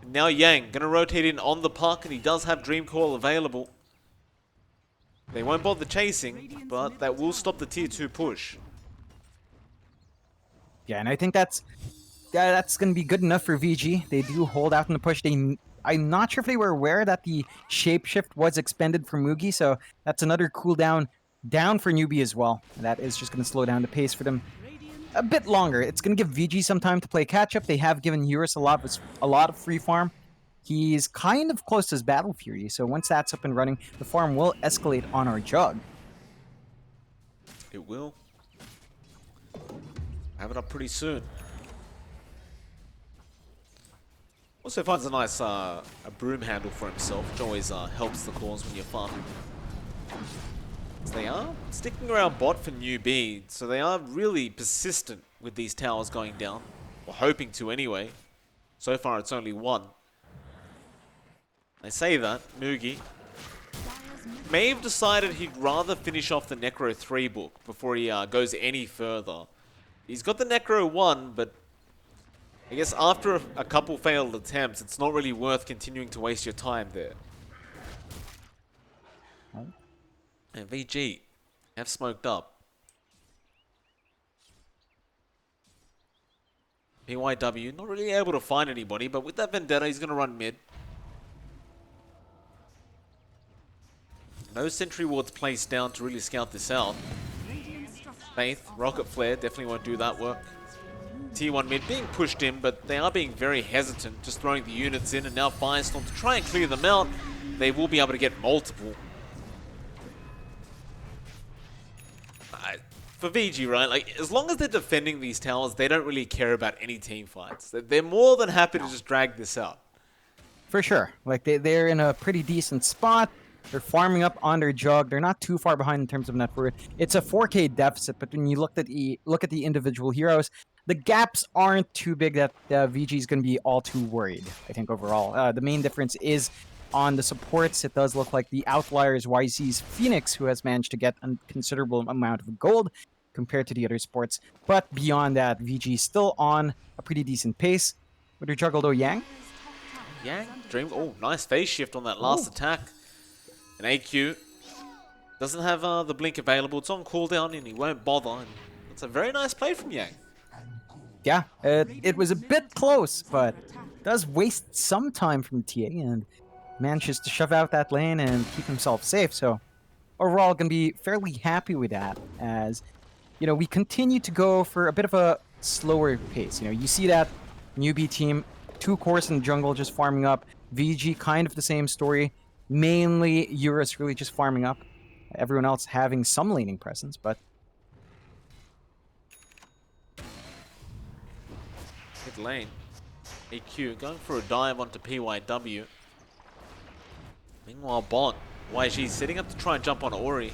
And now Yang, gonna rotate in on the puck, and he does have Dream Coil available. They won't bother chasing, but that will stop the tier 2 push. Yeah, and I think that's going to be good enough for VG. They do hold out in the push. I'm not sure if they were aware that the shapeshift was expended for Mugi, so that's another cooldown down for Newbee as well. That is just going to slow down the pace for them a bit longer. It's going to give VG some time to play catch-up. They have given Eurus a lot of free farm. He's kind of close to his Battle Fury, so once that's up and running, the farm will escalate on our Jug. It will. Have it up pretty soon. Also finds a nice a broom handle for himself, which always helps the cause when you're farming. So they are sticking around bot for Newbee, so they are really persistent with these towers going down. Or hoping to anyway. So far it's only one. I say that, Mugi may have decided he'd rather finish off the Necro 3 book before he goes any further. He's got the Necro 1, but I guess after a couple failed attempts, it's not really worth continuing to waste your time there. And VG have smoked up. PYW not really able to find anybody, but with that Vendetta, he's going to run mid. No sentry wards placed down to really scout this out. Faith, Rocket Flare definitely won't do that work. T1 mid being pushed in, but they are being very hesitant, just throwing the units in, and now Firestorm to try and clear them out. They will be able to get multiple. For VG, right, like, as long as they're defending these towers, they don't really care about any team fights. They're more than happy to just drag this out. For sure. Like, they're in a pretty decent spot. They're farming up on their Jug. They're not too far behind in terms of net worth. It's a 4K deficit, but when you look at the individual heroes, the gaps aren't too big that VG is going to be all too worried, I think, overall. The main difference is on the supports. It does look like the outlier is YC's Phoenix, who has managed to get a considerable amount of gold compared to the other sports. But beyond that, VG is still on a pretty decent pace. With their juggle, though, Yang? Yang, Dream, oh, nice phase shift on that last attack. And AQ doesn't have the blink available. It's on cooldown and he won't bother. And it's a very nice play from Yang. Yeah, it was a bit close, but does waste some time from TA and manages to shove out that lane and keep himself safe. So overall, going to be fairly happy with that, as you know, we continue to go for a bit of a slower pace. You know, you see that Newbee team, 2 cores in the jungle just farming up. VG kind of the same story. Mainly Eurus really just farming up. Everyone else having some laning presence, but Mid lane. AQ going for a dive onto PYW. Meanwhile, bot, YG setting up to try and jump on Ori.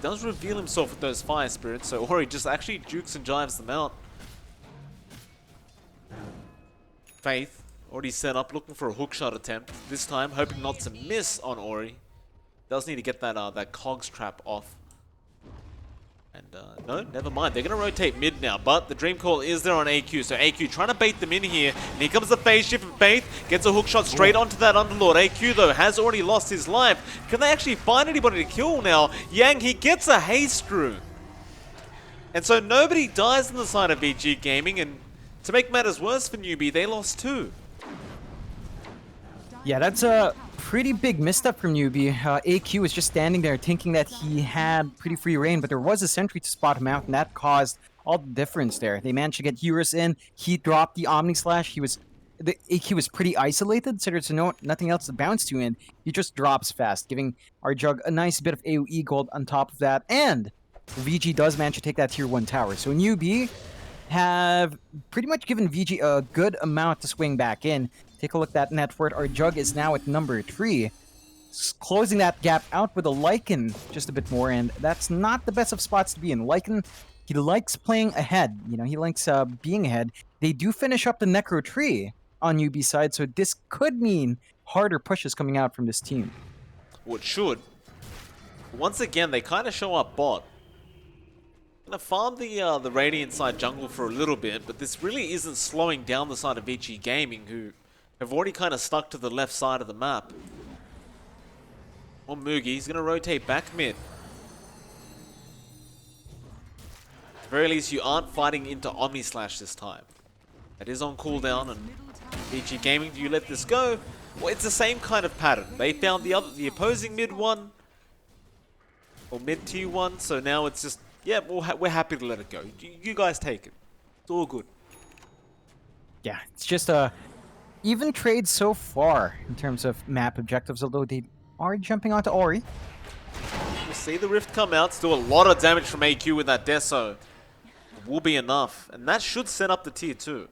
Does reveal himself with those fire spirits, so Ori just actually jukes and jives them out. Faith already set up, looking for a hookshot attempt. This time, hoping not to miss on Ori. Does need to get that that cogs trap off. And no, never mind. They're going to rotate mid now, but the Dream Call is there on AQ. So AQ trying to bait them in here. And here comes the phase shift of Faith. Gets a hookshot straight onto that Underlord. AQ, though, has already lost his life. Can they actually find anybody to kill now? Yang, he gets a haste screw. And so nobody dies on the side of VG Gaming. And to make matters worse for Newbee, they lost 2. yeah, that's a pretty big misstep from Newbee. AQ was just standing there thinking that he had pretty free reign, but there was a sentry to spot him out, and that caused all the difference there. They managed to get Eurus in. He dropped the Omni Slash. The AQ was pretty isolated, so there's nothing else to bounce to, and he just drops fast, giving our Jug a nice bit of AoE gold on top of that. And VG does manage to take that tier 1 tower. So Newbee have pretty much given VG a good amount to swing back in. Take a look at that net worth. Our Jug is now at number 3. Closing that gap out with a Lycan just a bit more, and that's not the best of spots to be in. Lycan, he likes playing ahead. You know, he likes being ahead. They do finish up the Necro tree on Newbee side, so this could mean harder pushes coming out from this team. Well, it should. Once again, they kind of show up bot. Gonna farm the Radiant side jungle for a little bit, but this really isn't slowing down the side of VG Gaming, who have already kind of stuck to the left side of the map. Or Mugi, he's going to rotate back mid. At the very least, you aren't fighting into Omni Slash this time. That is on cooldown, and VG Gaming, do you let this go? Well, it's the same kind of pattern. They found the opposing mid one, or mid tier 1, so now it's just, yeah, we're happy to let it go. You guys take it. It's all good. Yeah, it's just a even trade so far in terms of map objectives, although they are jumping onto Ori. We'll see the Rift come out. Still a lot of damage from AQ with that Deso. It will be enough. And that should set up the tier 2.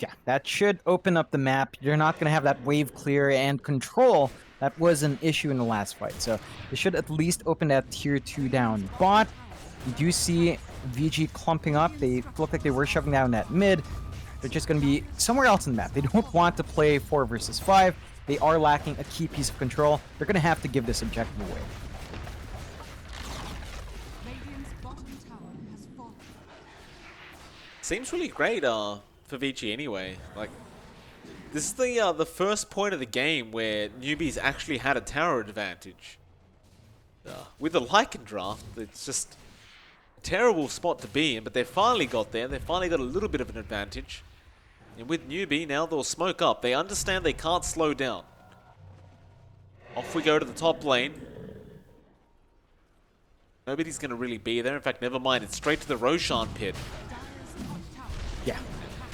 Yeah, that should open up the map. You're not going to have that wave clear and control. That was an issue in the last fight. So they should at least open that tier 2 down. But you do see VG clumping up. They look like they were shoving down that mid. They're just going to be somewhere else in the map. They don't want to play 4 versus 5. They are lacking a key piece of control. They're going to have to give this objective away. Seems really great for VG anyway. Like, this is the first point of the game where Newbee's actually had a tower advantage. With the Lycan draft, it's just a terrible spot to be in, but they finally got there. They finally got a little bit of an advantage. And with Newbee, now they'll smoke up. They understand they can't slow down. Off we go to the top lane. Nobody's going to really be there. In fact, never mind. It's straight to the Roshan pit. Yeah,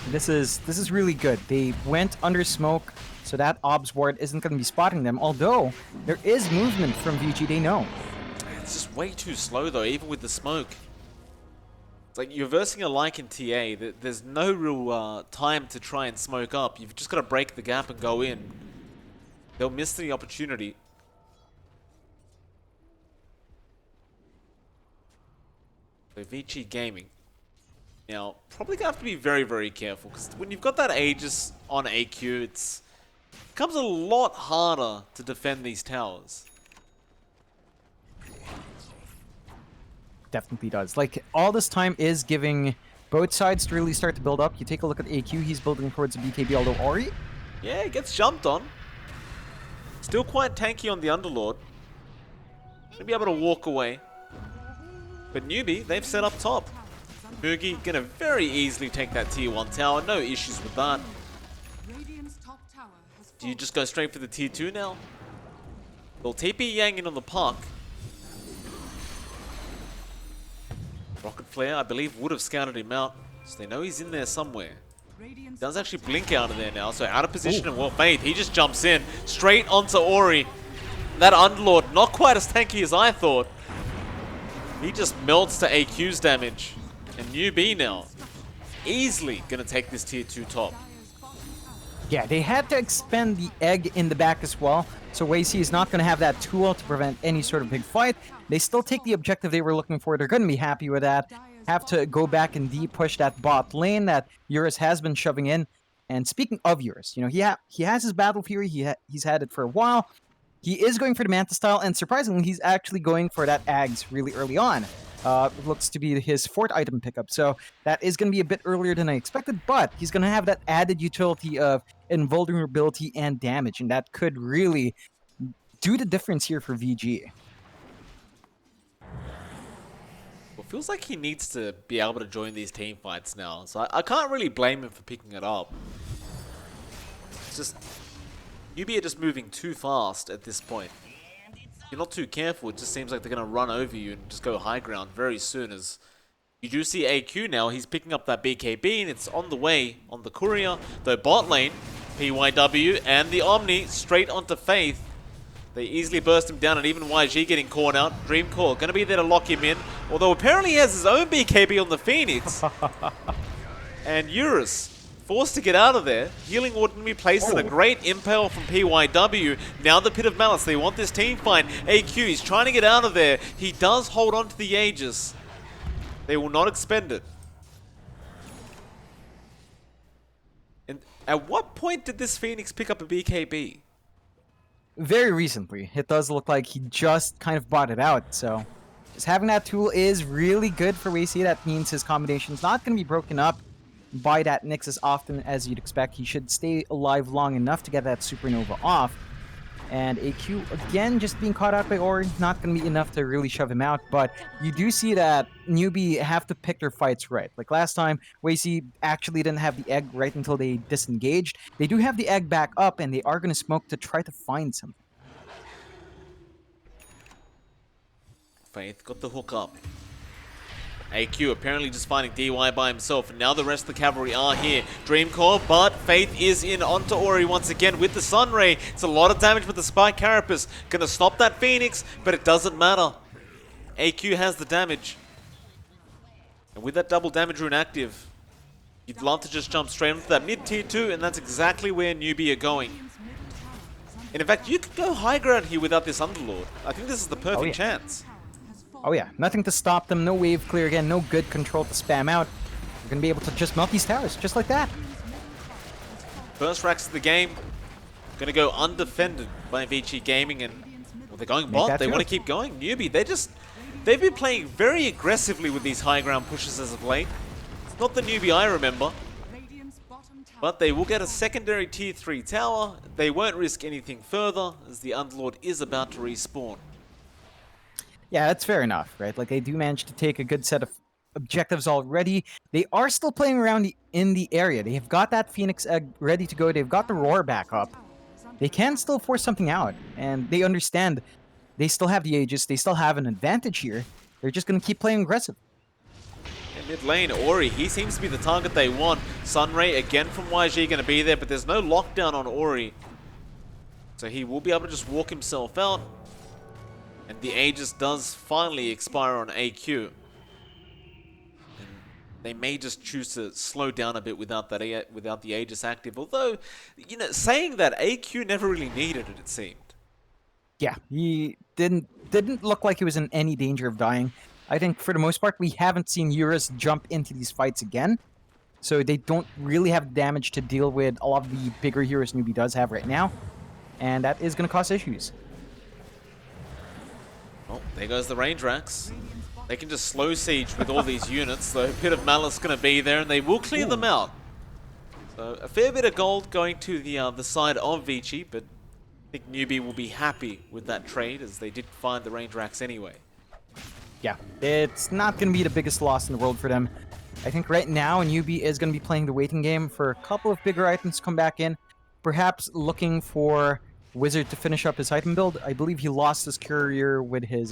this is really good. They went under smoke, so that Obs ward isn't going to be spotting them. Although, there is movement from VG, they know. It's just way too slow though, even with the smoke. It's like you're versing a Lycan TA. There's no real time to try and smoke up. You've just got to break the gap and go in. They'll miss the opportunity. So ViCi Gaming. Now, probably gonna have to be very, very careful, because when you've got that Aegis on AQ, it becomes a lot harder to defend these towers. Definitely does. Like, all this time is giving both sides to really start to build up. You take a look at AQ, he's building towards the BKB, although Ori? Yeah, it gets jumped on. Still quite tanky on the Underlord. Gonna be able to walk away. But Newbee, they've set up top. Mugi gonna very easily take that tier 1 tower, no issues with that. Do you just go straight for the tier 2 now? They'll TP Yang in on the puck. Rocket Flare, I believe, would have scouted him out, so they know he's in there somewhere. Does actually blink out of there now, so out of position and well, Faith, he just jumps in, straight onto Ori. That Underlord, not quite as tanky as I thought. He just melts to AQ's damage. And Newbee now, easily gonna take this tier 2 top. Yeah, they had to expend the egg in the back as well, so ViCi is not going to have that tool to prevent any sort of big fight. They still take the objective they were looking for. They're going to be happy with that. Have to go back and de-push that bot lane that Eurus has been shoving in. And speaking of Eurus, you know, he has his Battle Fury. He's had it for a while. He is going for the Manta style, and surprisingly, he's actually going for that Ags really early on. Looks to be his 4th item pickup, so that is going to be a bit earlier than I expected, but he's going to have that added utility of invulnerability and damage, and that could really do the difference here for VG. Well, feels like he needs to be able to join these team fights now, so I can't really blame him for picking it up. It's just, Newbee are just moving too fast at this point. If you're not too careful, it just seems like they're going to run over you and just go high ground very soon. As you do see AQ now, he's picking up that BKB and it's on the way on the courier. Though bot lane, PYW and the Omni straight onto Faith. They easily burst him down, and even YG getting caught out. Dreamcore going to be there to lock him in. Although apparently he has his own BKB on the Phoenix. And Eurus forced to get out of there. Healing Ward can be placed in a great impale from PYW. Now the Pit of Malice. They want this team fight. AQ, he's trying to get out of there. He does hold on to the Aegis. They will not expend it. And at what point did this Phoenix pick up a BKB? Very recently. It does look like he just kind of bought it out, so just having that tool is really good for ViCi. That means his combination's not going to be broken up by that Nyx as often as you'd expect. He should stay alive long enough to get that Supernova off. And AQ, again, just being caught out by Ori, not going to be enough to really shove him out. But you do see that Newbee have to pick their fights right. Like last time, ViCi actually didn't have the egg right until they disengaged. They do have the egg back up, and they are going to smoke to try to find something. Faith got the hook up. AQ apparently just finding DY by himself, and now the rest of the cavalry are here. Dreamcore, but Faith is in onto Ori once again with the Sunray. It's a lot of damage with the Spike Carapace. Gonna stop that Phoenix, but it doesn't matter. AQ has the damage. And with that double damage rune active, you'd love to just jump straight into that mid tier 2, and that's exactly where Newbee are going. And in fact, you could go high ground here without this Underlord. I think this is the perfect chance. Oh yeah, nothing to stop them, no wave clear again, no good control to spam out. You're gonna be able to just melt these towers, just like that. First racks of the game, gonna go undefended by ViCi Gaming, and well, they're going bot, they want to keep going. Newbee, they've been playing very aggressively with these high ground pushes as of late. It's not the Newbee I remember. But they will get a secondary tier 3 tower. They won't risk anything further, as the Underlord is about to respawn. Yeah, that's fair enough, right? Like, they do manage to take a good set of objectives already. They are still playing around in the area. They have got that Phoenix Egg ready to go. They've got the Roar back up. They can still force something out, and they understand they still have the Aegis. They still have an advantage here. They're just going to keep playing aggressive. In mid lane, Ori, he seems to be the target they want. Sunray again from YG going to be there, but there's no lockdown on Ori. So he will be able to just walk himself out. And the Aegis does finally expire on AQ. And they may just choose to slow down a bit without the Aegis active. Although, you know, saying that, AQ never really needed it, it seemed. Yeah, he didn't look like he was in any danger of dying. I think for the most part, we haven't seen Eurus jump into these fights again. So they don't really have damage to deal with a lot of the bigger heroes Newbee does have right now. And that is going to cause issues. Well, there goes the range racks. They can just slow siege with all these units. The Pit of Malice going to be there, and they will clear them out. So a fair bit of gold going to the side of ViCi, but I think Newbee will be happy with that trade, as they did find the range racks anyway. Yeah, it's not going to be the biggest loss in the world for them. I think right now Newbee is going to be playing the waiting game for a couple of bigger items to come back in. Perhaps looking for Wizard to finish up his item build. I believe he lost his courier with his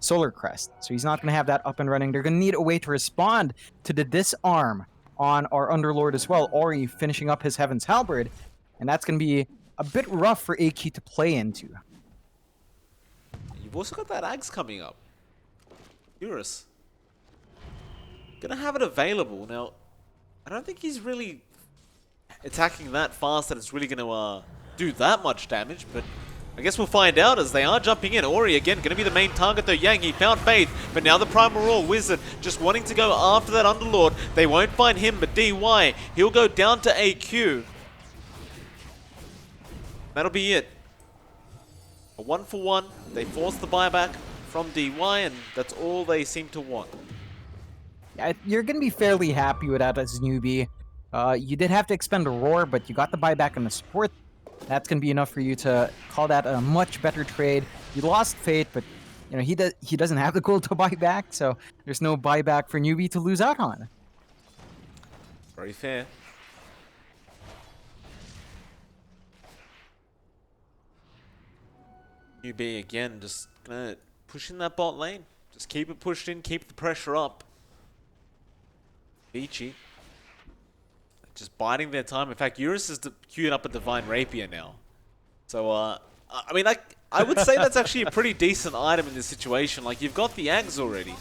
Solar Crest. So he's not going to have that up and running. They're going to need a way to respond to the disarm on our Underlord as well, Ori finishing up his Heaven's Halberd, and that's going to be a bit rough for AQ to play into. You've also got that Axe coming up. Eurus. Gonna have it available. Now, I don't think he's really attacking that fast that it's really gonna do that much damage, but I guess we'll find out as they are jumping in. Ori again, going to be the main target though. Yang, he found Faith, but now the Primal Roar Wizard just wanting to go after that Underlord. They won't find him, but DY, he'll go down to AQ. That'll be it. A 1-for-1. They force the buyback from DY, and that's all they seem to want. Yeah, you're going to be fairly happy with that as Newbee. You did have to expend a Roar, but you got the buyback on the support. That's going to be enough for you to call that a much better trade. You lost Fate, but you know he doesn't have the gold to buy back, so there's no buyback for Newbee to lose out on. Very fair. Newbee again, just gonna push in that bot lane. Just keep it pushed in, keep the pressure up. ViCi. Just biding their time. In fact, Eurus is queuing up a Divine Rapier now. So, I mean, I would say that's actually a pretty decent item in this situation. Like, you've got the Ags already.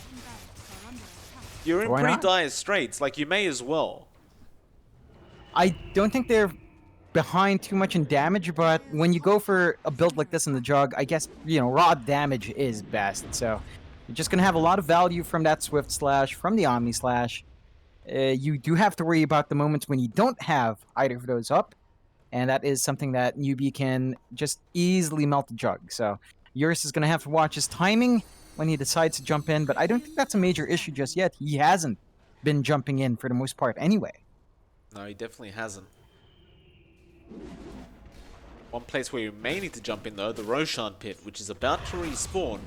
You're in pretty dire straits. Like, you may as well. I don't think they're behind too much in damage, but when you go for a build like this in the jug, I guess, you know, raw damage is best. So, you're just going to have a lot of value from that Swift Slash, from the Omni Slash. You do have to worry about the moments when you don't have either of those up, and that is something that Newbee can just easily melt the jug. So Eurus is going to have to watch his timing when he decides to jump in, but I don't think that's a major issue just yet. He hasn't been jumping in for the most part anyway. No, he definitely hasn't. One place where you may need to jump in though, the Roshan Pit, which is about to respawn.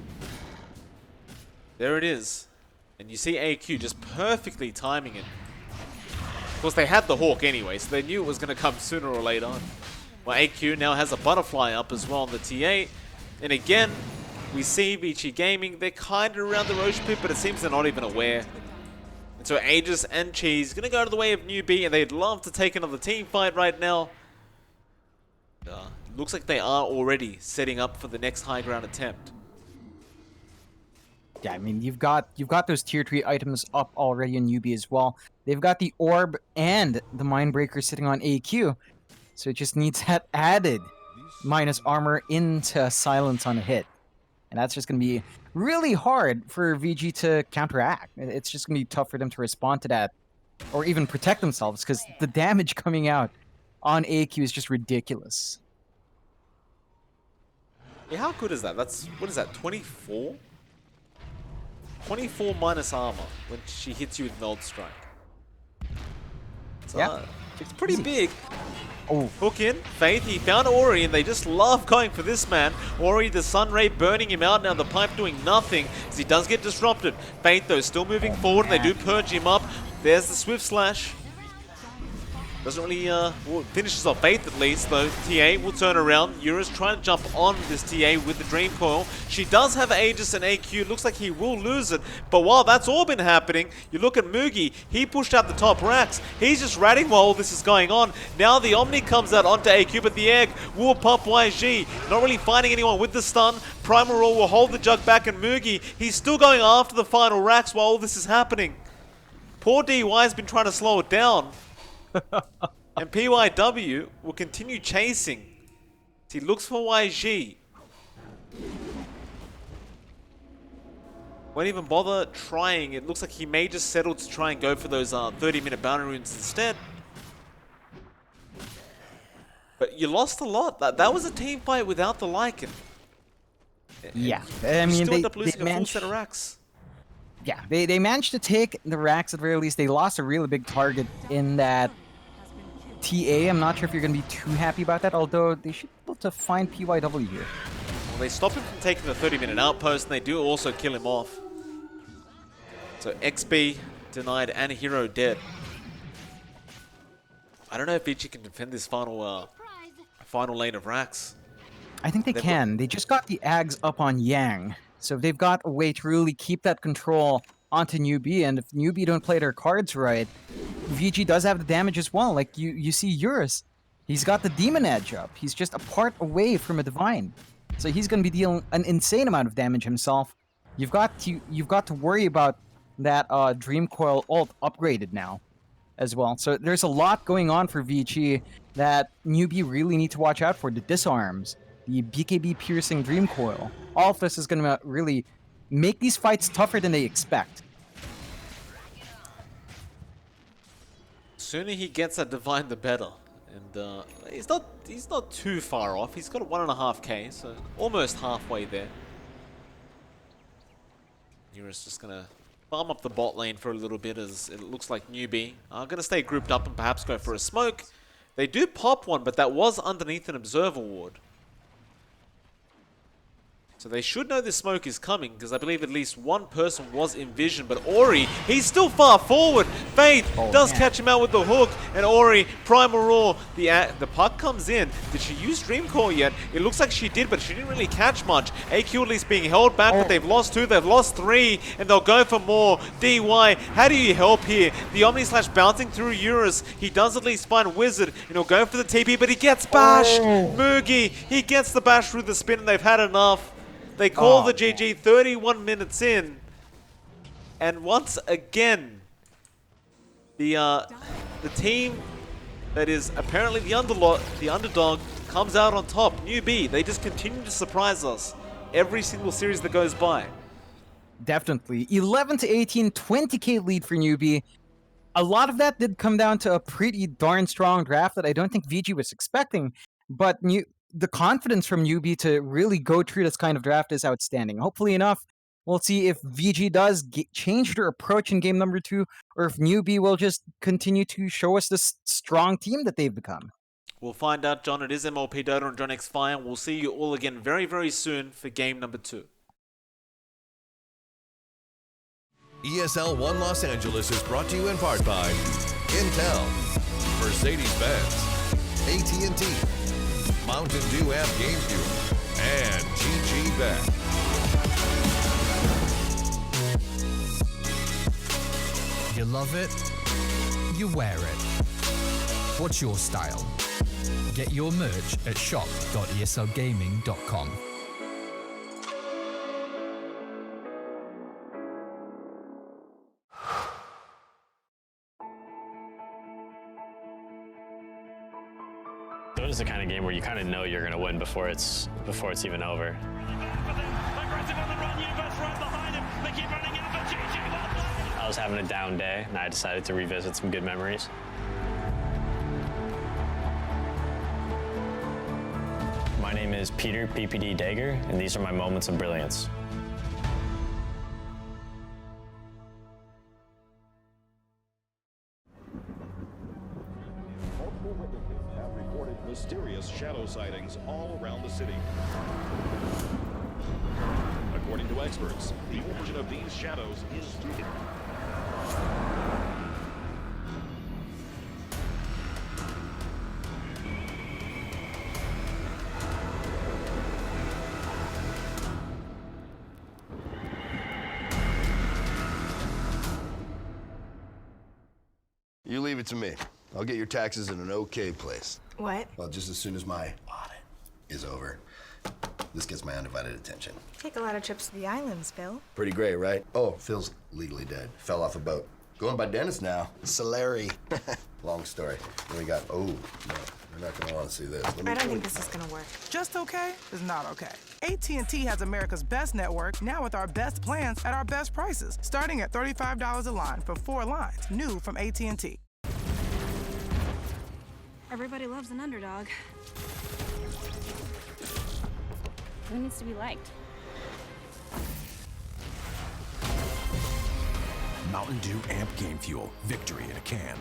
There it is. And you see AQ just perfectly timing it. Of course, they had the Hawk anyway, so they knew it was going to come sooner or later. Well, AQ now has a Butterfly up as well on the T8. And again, we see ViCi Gaming, they're kind of around the Roche Pit, but it seems they're not even aware. And so Aegis and Cheese going to go to the way of Newbee, and they'd love to take another team fight right now. Looks like they are already setting up for the next high ground attempt. Yeah, I mean, you've got those tier 3 items up already in Newbee as well. They've got the Orb and the Mindbreaker sitting on AQ, so it just needs that added minus armor into silence on a hit. And that's just going to be really hard for VG to counteract. It's just going to be tough for them to respond to that, or even protect themselves, because the damage coming out on AQ is just ridiculous. Yeah, how good is that? That's, what is that, 24? 24 minus armor when she hits you with Node Strike. So, yeah. It's pretty big. Oh. Hook in, Faith, he found Ori, and they just love going for this man. Ori, the Sun Ray burning him out now, the pipe doing nothing as he does get disrupted. Faith, though, still moving forward, and they do purge him up. There's the Swift Slash. Doesn't really, well, finishes off Faith at least, though. TA will turn around. Eurus trying to jump on this TA with the Dream Coil. She does have Aegis and AQ. Looks like he will lose it. But while that's all been happening, you look at Mugi. He pushed out the top racks. He's just ratting while all this is going on. Now the Omni comes out onto AQ, but the egg will pop YG. Not really finding anyone with the stun. Primal Roar will hold the jug back, and Mugi, he's still going after the final racks while all this is happening. Poor DY has been trying to slow it down. And PYW will continue chasing. He looks for YG. Won't even bother trying. It looks like he may just settle to try and go for those 30-minute bounty runes instead. But you lost a lot. That was a team fight without the Lycan. Yeah, I mean, still end up they losing a full managed... set of racks. Yeah, they managed to take the racks at the very least. They lost a really big target in that TA. I'm not sure if you're going to be too happy about that, although they should be able to find PYW here. Well, they stop him from taking the 30-minute outpost, and they do also kill him off. So XB denied and Hero dead. I don't know if ViCi can defend this final lane of racks. I think they can. They just got the Ags up on Yang. So they've got a way to really keep that control onto Newbee, and if Newbee don't play their cards right, VG does have the damage as well. Like you see Eurus, he's got the Demon Edge up. He's just a part away from a Divine. So he's going to be dealing an insane amount of damage himself. You've got to worry about that Dream Coil ult upgraded now as well. So there's a lot going on for ViCi that Newbee really need to watch out for. The disarms, the BKB piercing Dream Coil. All of this is going to really make these fights tougher than they expect. Sooner he gets a Divine, the better. And he's not too far off. He's got a 1.5k, so almost halfway there. Eurus just gonna farm up the bot lane for a little bit, as it looks like Newbee are gonna stay grouped up and perhaps go for a smoke. They do pop one, but that was underneath an observer ward. So they should know the smoke is coming, because I believe at least one person was in vision. But Ori, he's still far forward. Faith does catch him out with the hook. And Ori, Primal Roar, the puck comes in. Did she use Dream Core yet? It looks like she did, but she didn't really catch much. AQ at least being held back, but they've lost 2, they've lost 3, and they'll go for more. DY, how do you help here? The Omni Slash bouncing through Eurus. He does at least find Wizard, and he'll go for the TP, but he gets bashed. Mugi, he gets the bash through the spin, and they've had enough. They call the GG 31 minutes in, and once again, the team that is apparently the underdog comes out on top. Newbee, they just continue to surprise us every single series that goes by. Definitely. 11 to 18, 20k lead for Newbee. A lot of that did come down to a pretty darn strong draft that I don't think VG was expecting, but the confidence from Newbee to really go through this kind of draft is outstanding. Hopefully enough, we'll see if VG does change their approach in game number 2, or if Newbee will just continue to show us this strong team that they've become. We'll find out, John. It is MLP Dota and John X Fire. We'll see you all again very, very soon for game number 2. ESL 1 Los Angeles is brought to you in part by Intel, Mercedes-Benz, AT&T, Mountain Dew Amp Game Fuel, and GG Bet. You love it, you wear it. What's your style? Get your merch at shop.eslgaming.com. Dota's the kind of game where you kind of know you're going to win before it's even over. I was having a down day, and I decided to revisit some good memories. My name is Peter PPD Dagger, and these are my moments of brilliance. Mysterious shadow sightings all around the city. According to experts, the origin of these shadows is due. You leave it to me. I'll get your taxes in an okay place. What? Well, just as soon as my audit is over, this gets my undivided attention. Take a lot of trips to the islands, Phil. Pretty great, right? Oh, Phil's legally dead. Fell off a boat. Going by Dennis now. Solari. Long story. Then we got, oh, no, you're not gonna wanna see this. I don't think this is gonna work. Just okay is not okay. AT&T has America's best network, now with our best plans at our best prices, starting at $35 a line for 4 lines, new from AT&T. Everybody loves an underdog. Who needs to be liked? Mountain Dew Amp Game Fuel. Victory in a can.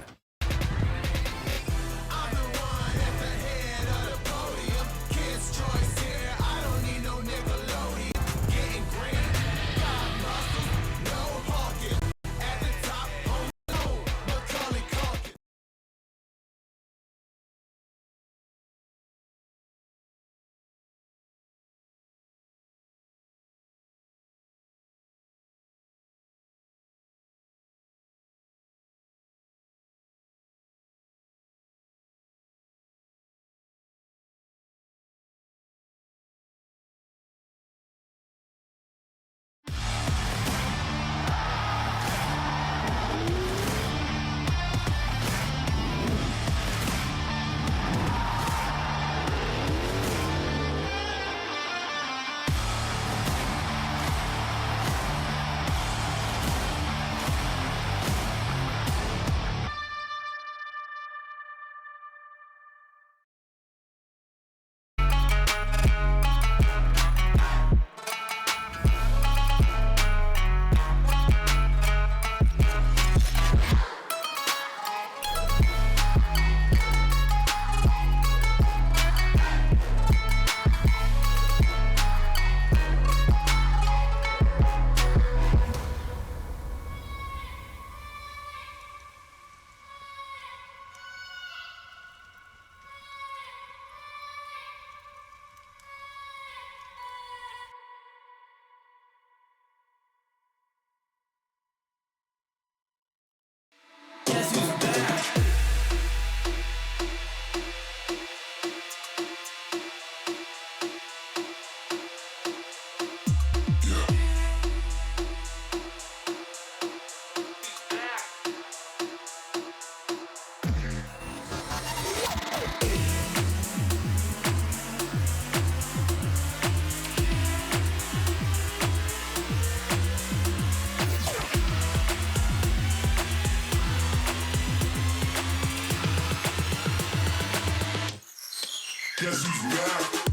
Guess who's back?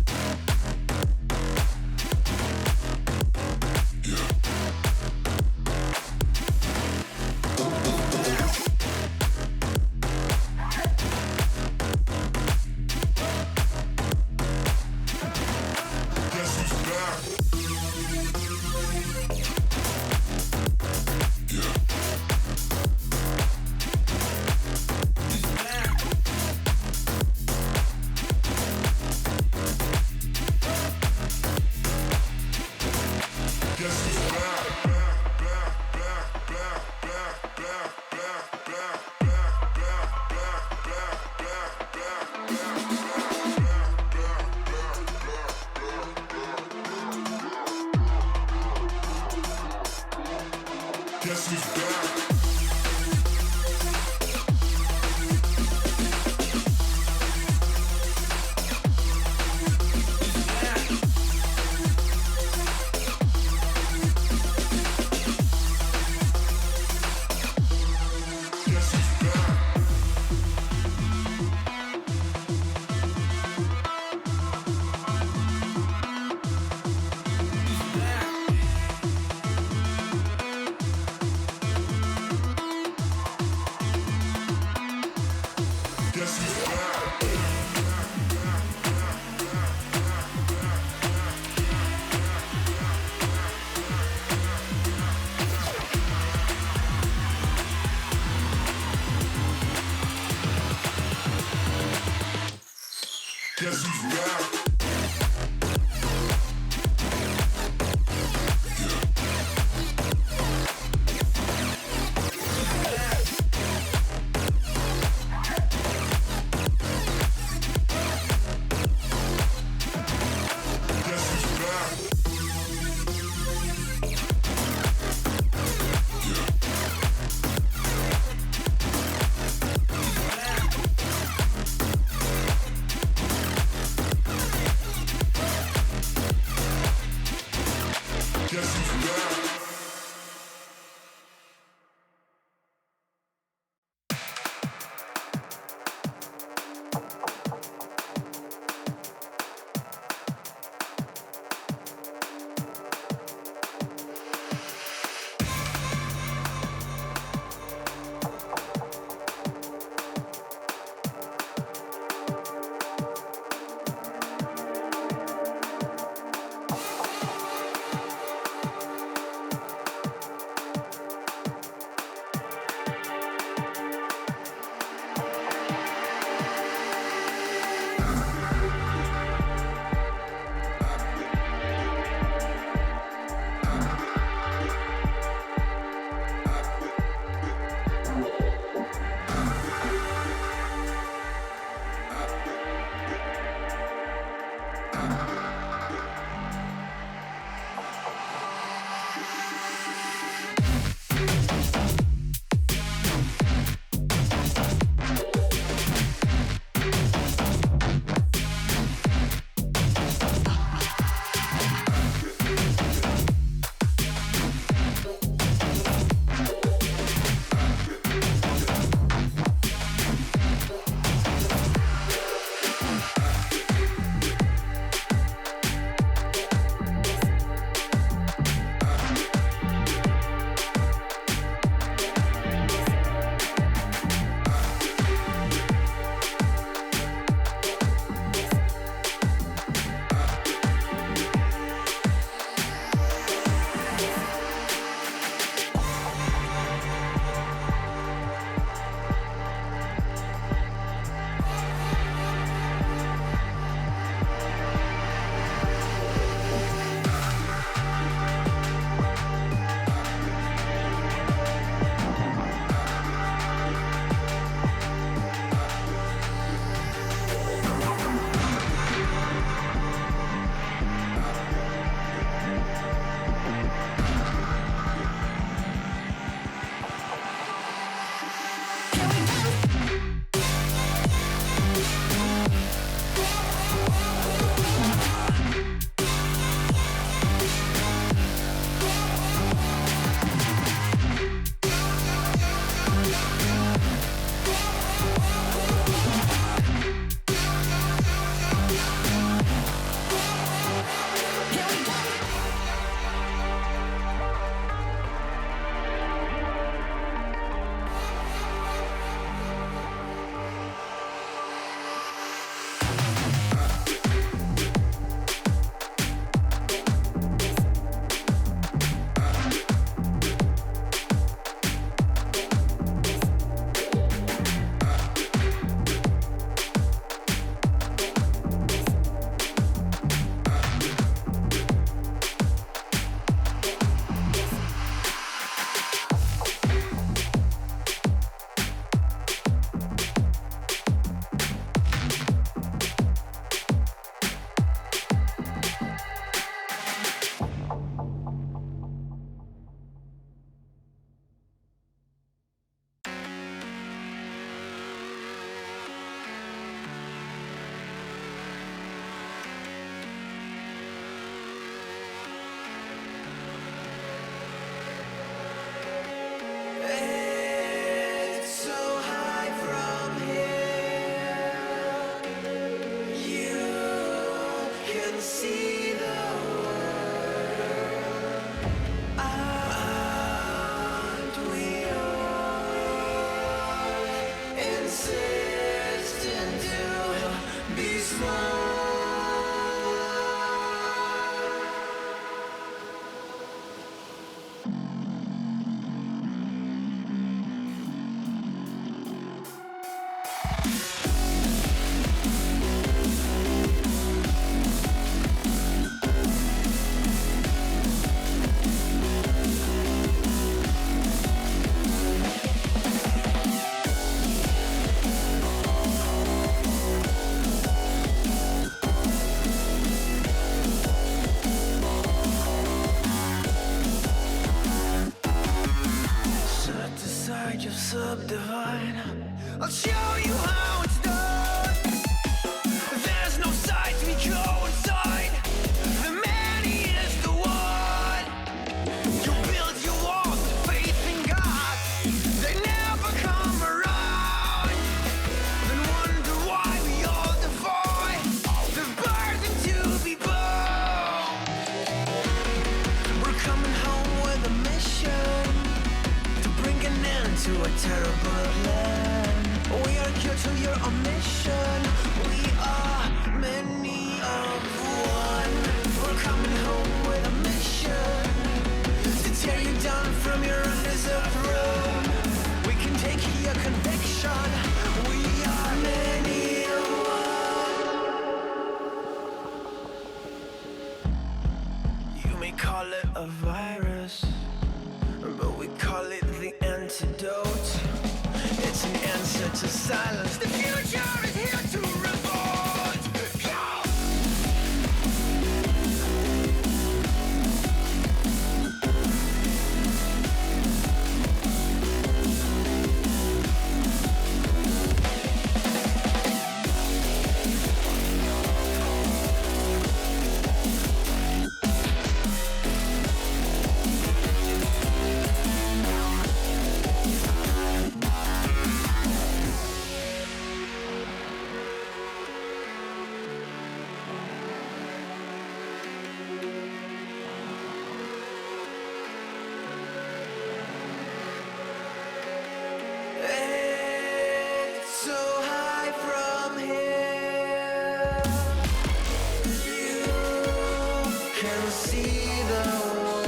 Guess who's back? Guess who's back? can see the world. Aren't we all insistent to be small? Set aside your subdivine. I'll show you how it's done. There's no sight to be inside. The man is the one. You build your walls with faith in God. They never come around. Then wonder why we all defy the burden to be born. We're coming home with a mission to bring an end to a terrible land. We are here to your mission. We are many of one. We're coming home with a mission to tear you down from your undeserved throne. We can take your conviction. We are many of one. You may call it a virus, but we call it the antidote. It's an answer to silence. The future is here to revolt. It's so high from here. You can see the world.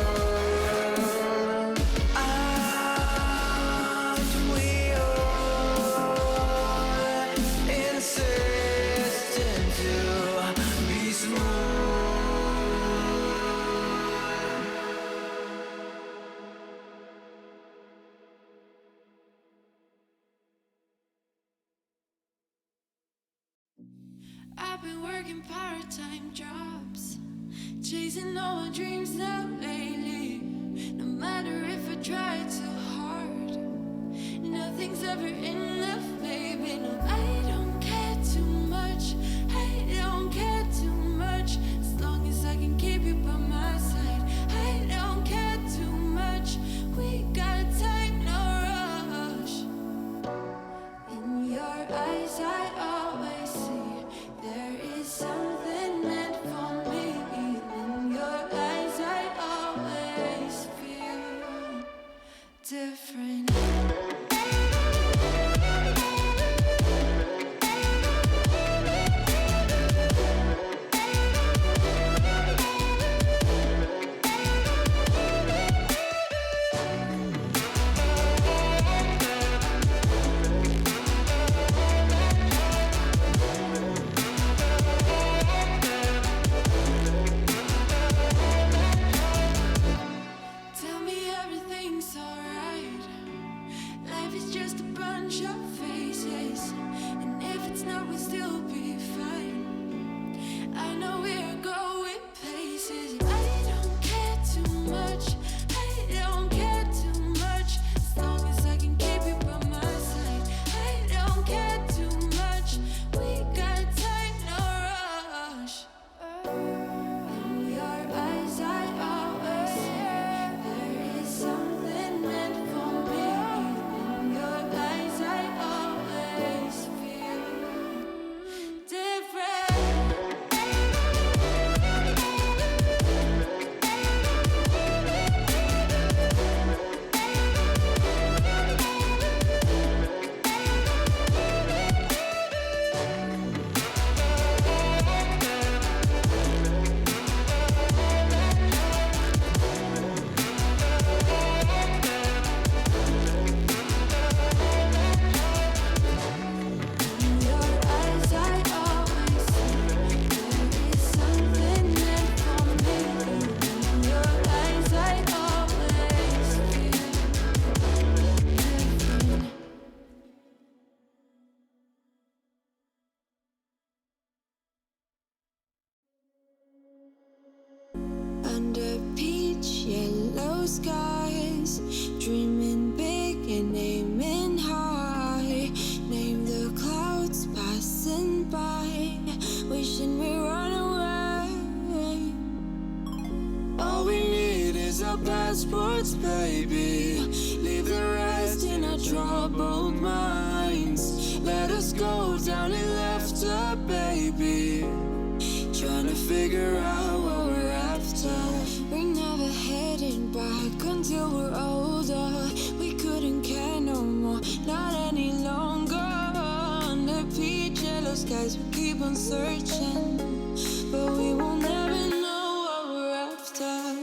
Aren't we all insistent to be small? I've been working part-time jobs, chasing all my dreams now lately. No matter if I try too hard, nothing's ever enough, baby. No, I don't care too much. I don't care too much. As long as I can keep you by my side, I don't care too much. We got time, no rush. In your eyes, I always see there is something meant for me. In your eyes, I always feel different. our passports, baby. Leave the rest in our troubled minds. Let us go down in laughter, baby. Trying to figure out what we're after. We're never heading back until we're older. We couldn't care no more, not any longer. Under peach yellow skies, we keep on searching, but we will never know what we're after.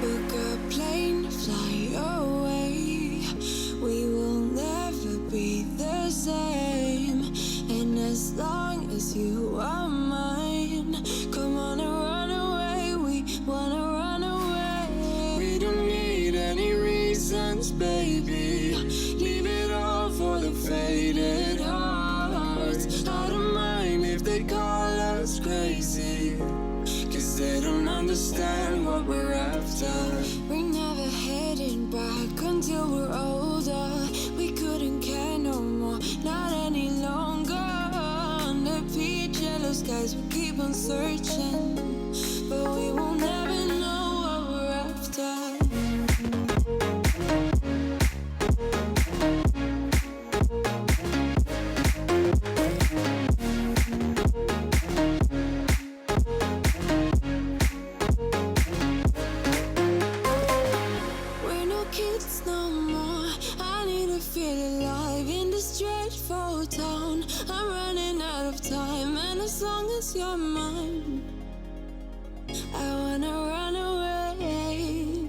Book a plane, fly away. We will never be the same. And as long as you are mine, come on and run away. We wanna run away. We don't need any reasons, baby. Leave it all for the faded hearts. I don't mind if they call us crazy, 'cause they don't understand what we're after. We're never heading back until we're older. We couldn't care no more, not any longer. Under peach yellow skies, we keep on searching, but we will never know what we're after. We're no kids no more. I need to feel alive in this dreadful town. I'm running out of time, and as long as you're mine, I wanna run away.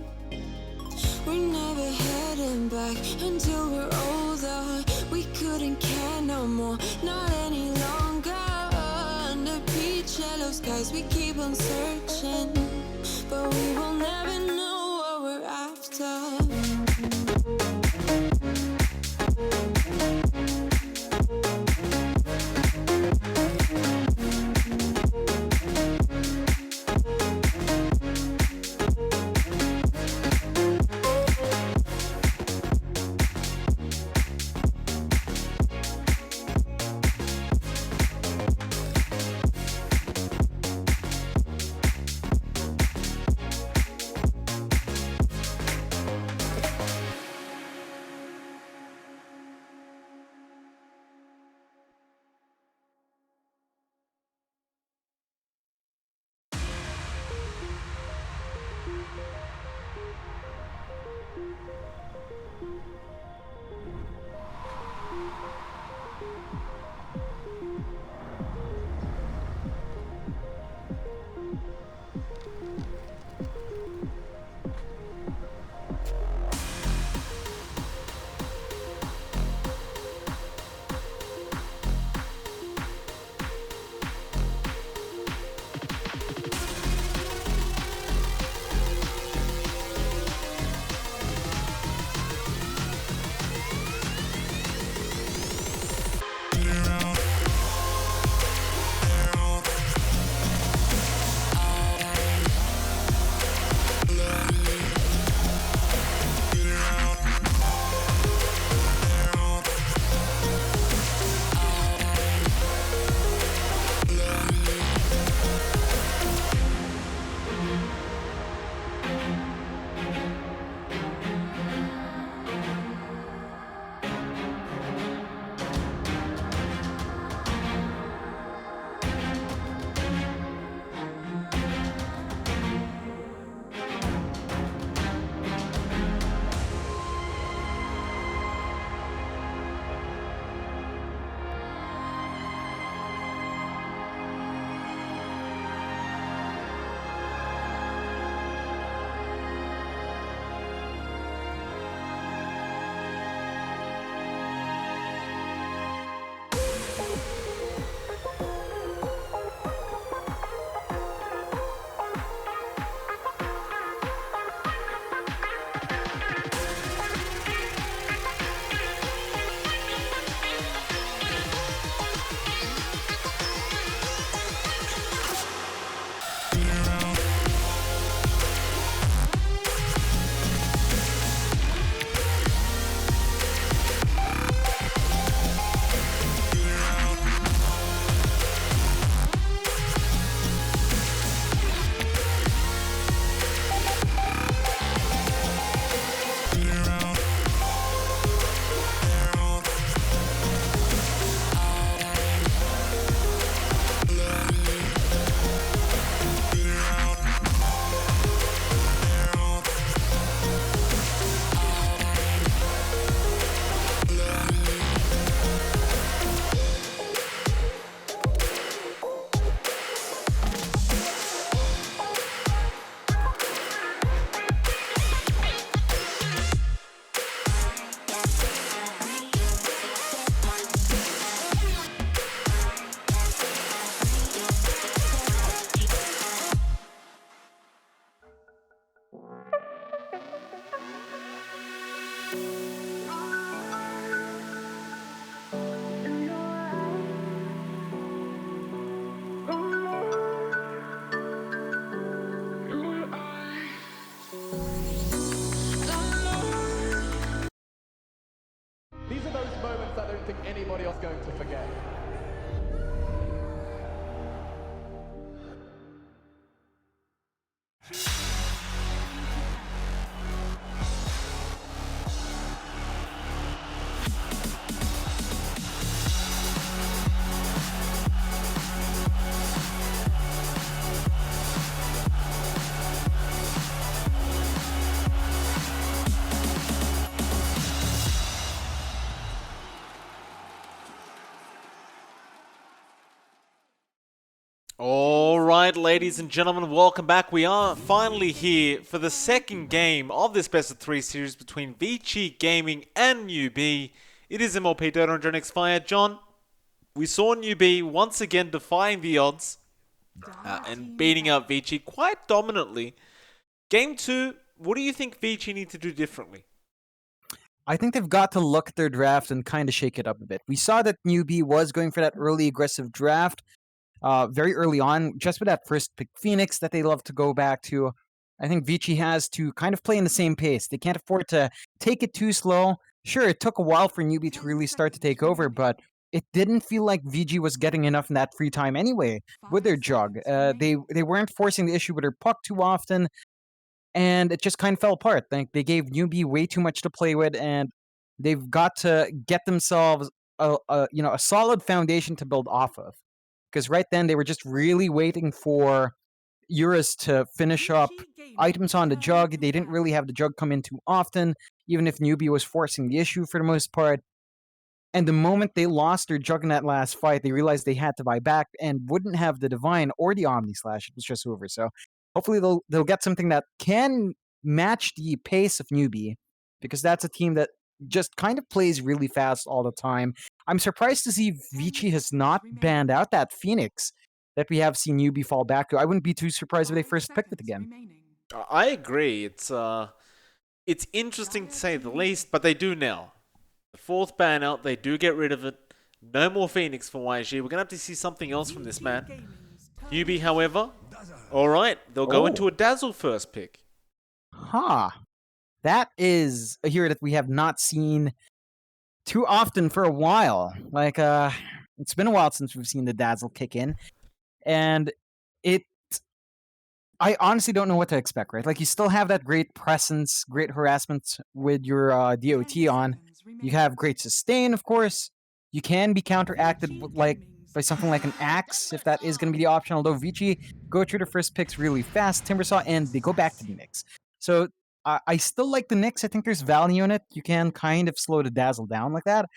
We're never heading back until we're older. We couldn't care no more, not any longer. Under peach yellow skies, we keep on searching, but we will never know what we're after. Alright, ladies and gentlemen, welcome back. We are finally here for the second game of this best of 3 series between ViCi Gaming and Newbee. It is MLP Dota and Dronix Fire. John, we saw Newbee once again defying the odds and beating out ViCi quite dominantly. Game 2, what do you think ViCi need to do differently? I think they've got to look at their draft and kind of shake it up a bit. We saw that Newbee was going for that early aggressive draft. Very early on, just with that first pick Phoenix that they love to go back to. I think ViCi has to kind of play in the same pace. They can't afford to take it too slow. Sure, it took a while for Newbee to really start to take over, but it didn't feel like VG was getting enough in that free time anyway with their jug. They weren't forcing the issue with their puck too often, and it just kind of fell apart. Like they gave Newbee way too much to play with, and they've got to get themselves a solid foundation to build off of. Because right then they were just really waiting for Eurus to finish up items on the jug. They didn't really have the jug come in too often, even if Newbee was forcing the issue for the most part. And the moment they lost their jug in that last fight, they realized they had to buy back and wouldn't have the Divine or the Omni Slash. It was just over. So hopefully they'll get something that can match the pace of Newbee, because that's a team that just kind of plays really fast all the time. I'm surprised to see ViCi has not banned out that Phoenix that we have seen Newbee fall back to. I wouldn't be too surprised if they first picked it again. I agree. It's interesting to say the least, but they do now. The fourth ban out, they do get rid of it. No more Phoenix for YG. We're going to have to see something else from this man. Newbee, however, alright, they'll go into a Dazzle first pick. That is a hero that we have not seen too often for a while. Like, it's been a while since we've seen the Dazzle kick in. And I honestly don't know what to expect, right? Like, you still have that great presence, great harassment with your DOT on. You have great sustain, of course. You can be counteracted with, by something like an axe, if that is going to be the option. Although ViCi go through the first picks really fast, Timbersaw, and they go back to the Nyx. So I still like the Nyx. I think there's value in it. You can kind of slow the Dazzle down like that.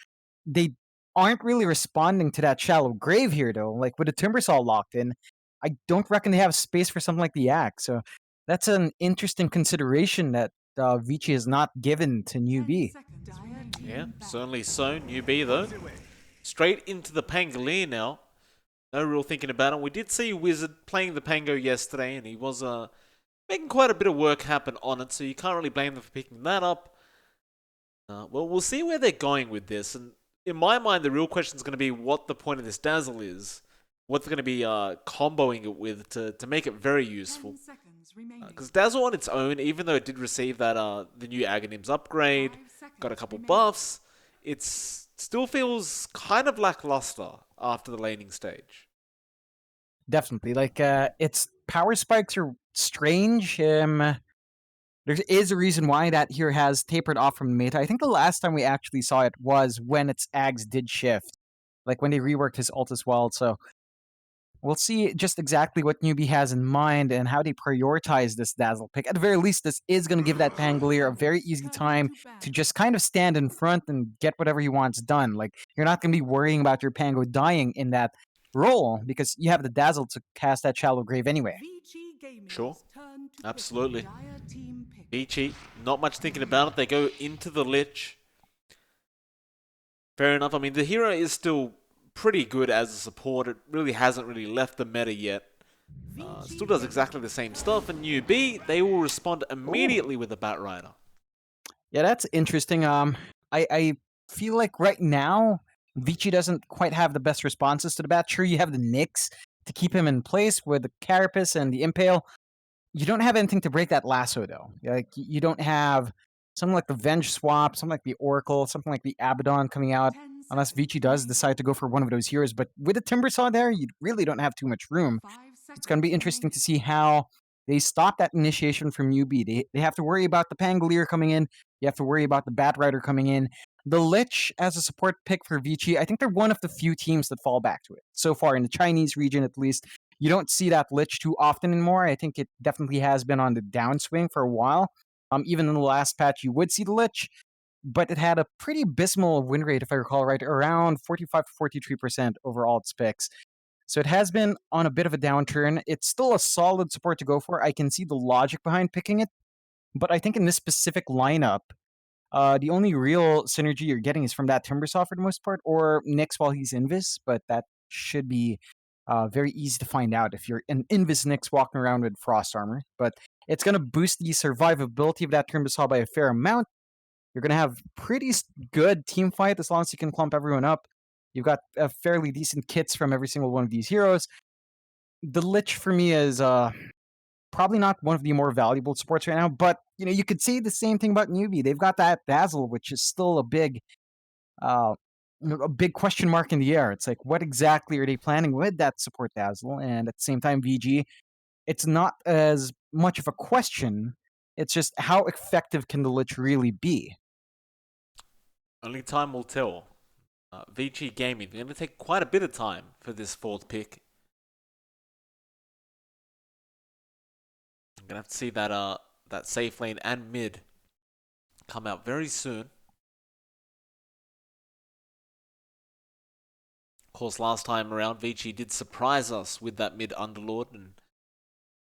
They aren't really responding to that shallow grave here, though. Like, with the Timbersaw locked in, I don't reckon they have space for something like the axe. So that's an interesting consideration that ViCi has not given to Newbee. Yeah, certainly so. Newbee, though. Straight into the Pangolier now. No real thinking about it. We did see Wizard playing the Pango yesterday, and he was making quite a bit of work happen on it, so you can't really blame them for picking that up. Well, we'll see where they're going with this, and in my mind, the real question is going to be what the point of this Dazzle is. What they're going to be comboing it with to make it very useful. Because Dazzle on its own, even though it did receive that the new Aghanims upgrade, got a couple buffs, it still feels kind of lackluster after the laning stage. Definitely. Like, its power spikes are strange. There is a reason why that here has tapered off from the meta. I think the last time we actually saw it was when its Ags did shift. Like, when they reworked his ult as well, so we'll see just exactly what Newbee has in mind and how they prioritize this Dazzle pick. At the very least, this is going to give that Pangolier a very easy time to just kind of stand in front and get whatever he wants done. Like, you're not going to be worrying about your Pango dying in that role because you have the Dazzle to cast that Shallow Grave anyway. Sure, absolutely. ViCi, not much thinking about it. They go into the Lich. Fair enough. I mean, the hero is still pretty good as a support. It really hasn't really left the meta yet. Still does exactly the same stuff. And Newbee, they will respond immediately with a Batrider. Yeah, that's interesting. I feel like right now, ViCi doesn't quite have the best responses to the Bat. Sure, you have the Nyx to keep him in place with the Carapace and the Impale. You don't have anything to break that lasso, though. Like, you don't have something like the Venge swap, something like the Oracle, something like the Abaddon coming out, unless ViCi does decide to go for one of those heroes. But with the Timbersaw there, you really don't have too much room. It's going to be interesting to see how they stop that initiation from Newbee. They have to worry about the Pangolier coming in. You have to worry about the Batrider coming in. The Lich as a support pick for ViCi, I think they're one of the few teams that fall back to it. So far, in the Chinese region at least, you don't see that Lich too often anymore. I think it definitely has been on the downswing for a while. Even in the last patch, you would see the Lich, but it had a pretty abysmal win rate, if I recall right, around 45 to 43% over all its picks. So it has been on a bit of a downturn. It's still a solid support to go for. I can see the logic behind picking it, but I think in this specific lineup, the only real synergy you're getting is from that Timbersaw for the most part, or Nyx while he's Invis, but that should be very easy to find out if you're an Invis Nyx walking around with Frost Armor. But it's going to boost the survivability of that Timbersaw by a fair amount. You're going to have pretty good team fight as long as you can clump everyone up. You've got fairly decent kits from every single one of these heroes. The Lich for me is probably not one of the more valuable supports right now, but you could say the same thing about Newbee. They've got that Dazzle, which is still a big question mark in the air. It's like, what exactly are they planning with that support Dazzle? And at the same time, VG, it's not as much of a question. It's just how effective can the Lich really be? Only time will tell. ViCi Gaming, they're going to take quite a bit of time for this fourth pick. I'm going to have to see that safe lane and mid come out very soon. Of course, last time around, ViCi did surprise us with that mid Underlord, and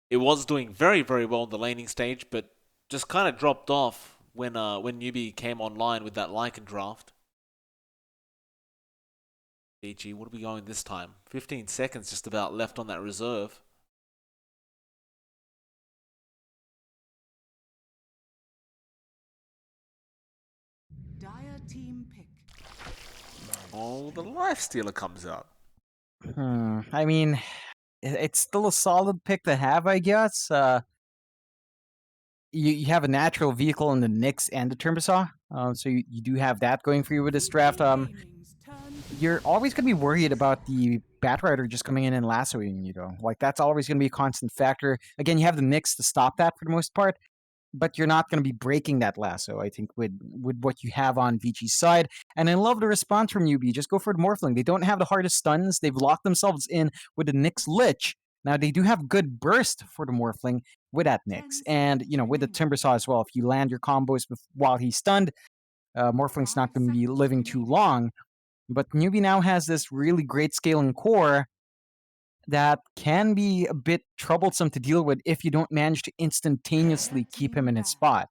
it was doing very, very well in the laning stage, but just kind of dropped off when Newbee came online with that Lycan draft. VG, what are we going this time? 15 seconds just about left on that reserve. Dire team pick. Oh, the Lifestealer comes out. I mean, it's still a solid pick to have, I guess. You have a natural vehicle in the Nyx and the Timbersaw, so you do have that going for you with this draft. You're always going to be worried about the Batrider just coming in and lassoing you, though. Like, that's always going to be a constant factor. Again, you have the Nyx to stop that for the most part, but you're not going to be breaking that lasso, I think, with what you have on VG's side. And I love the response from Newbee. Just go for the Morphling. They don't have the hardest stuns. They've locked themselves in with the Nyx Lich. Now, they do have good burst for the Morphling with that Nyx. And, with the Timbersaw as well. If you land your combos while he's stunned, Morphling's not going to be living too long. But Newbee now has this really great scaling core that can be a bit troublesome to deal with if you don't manage to instantaneously keep him in his spot.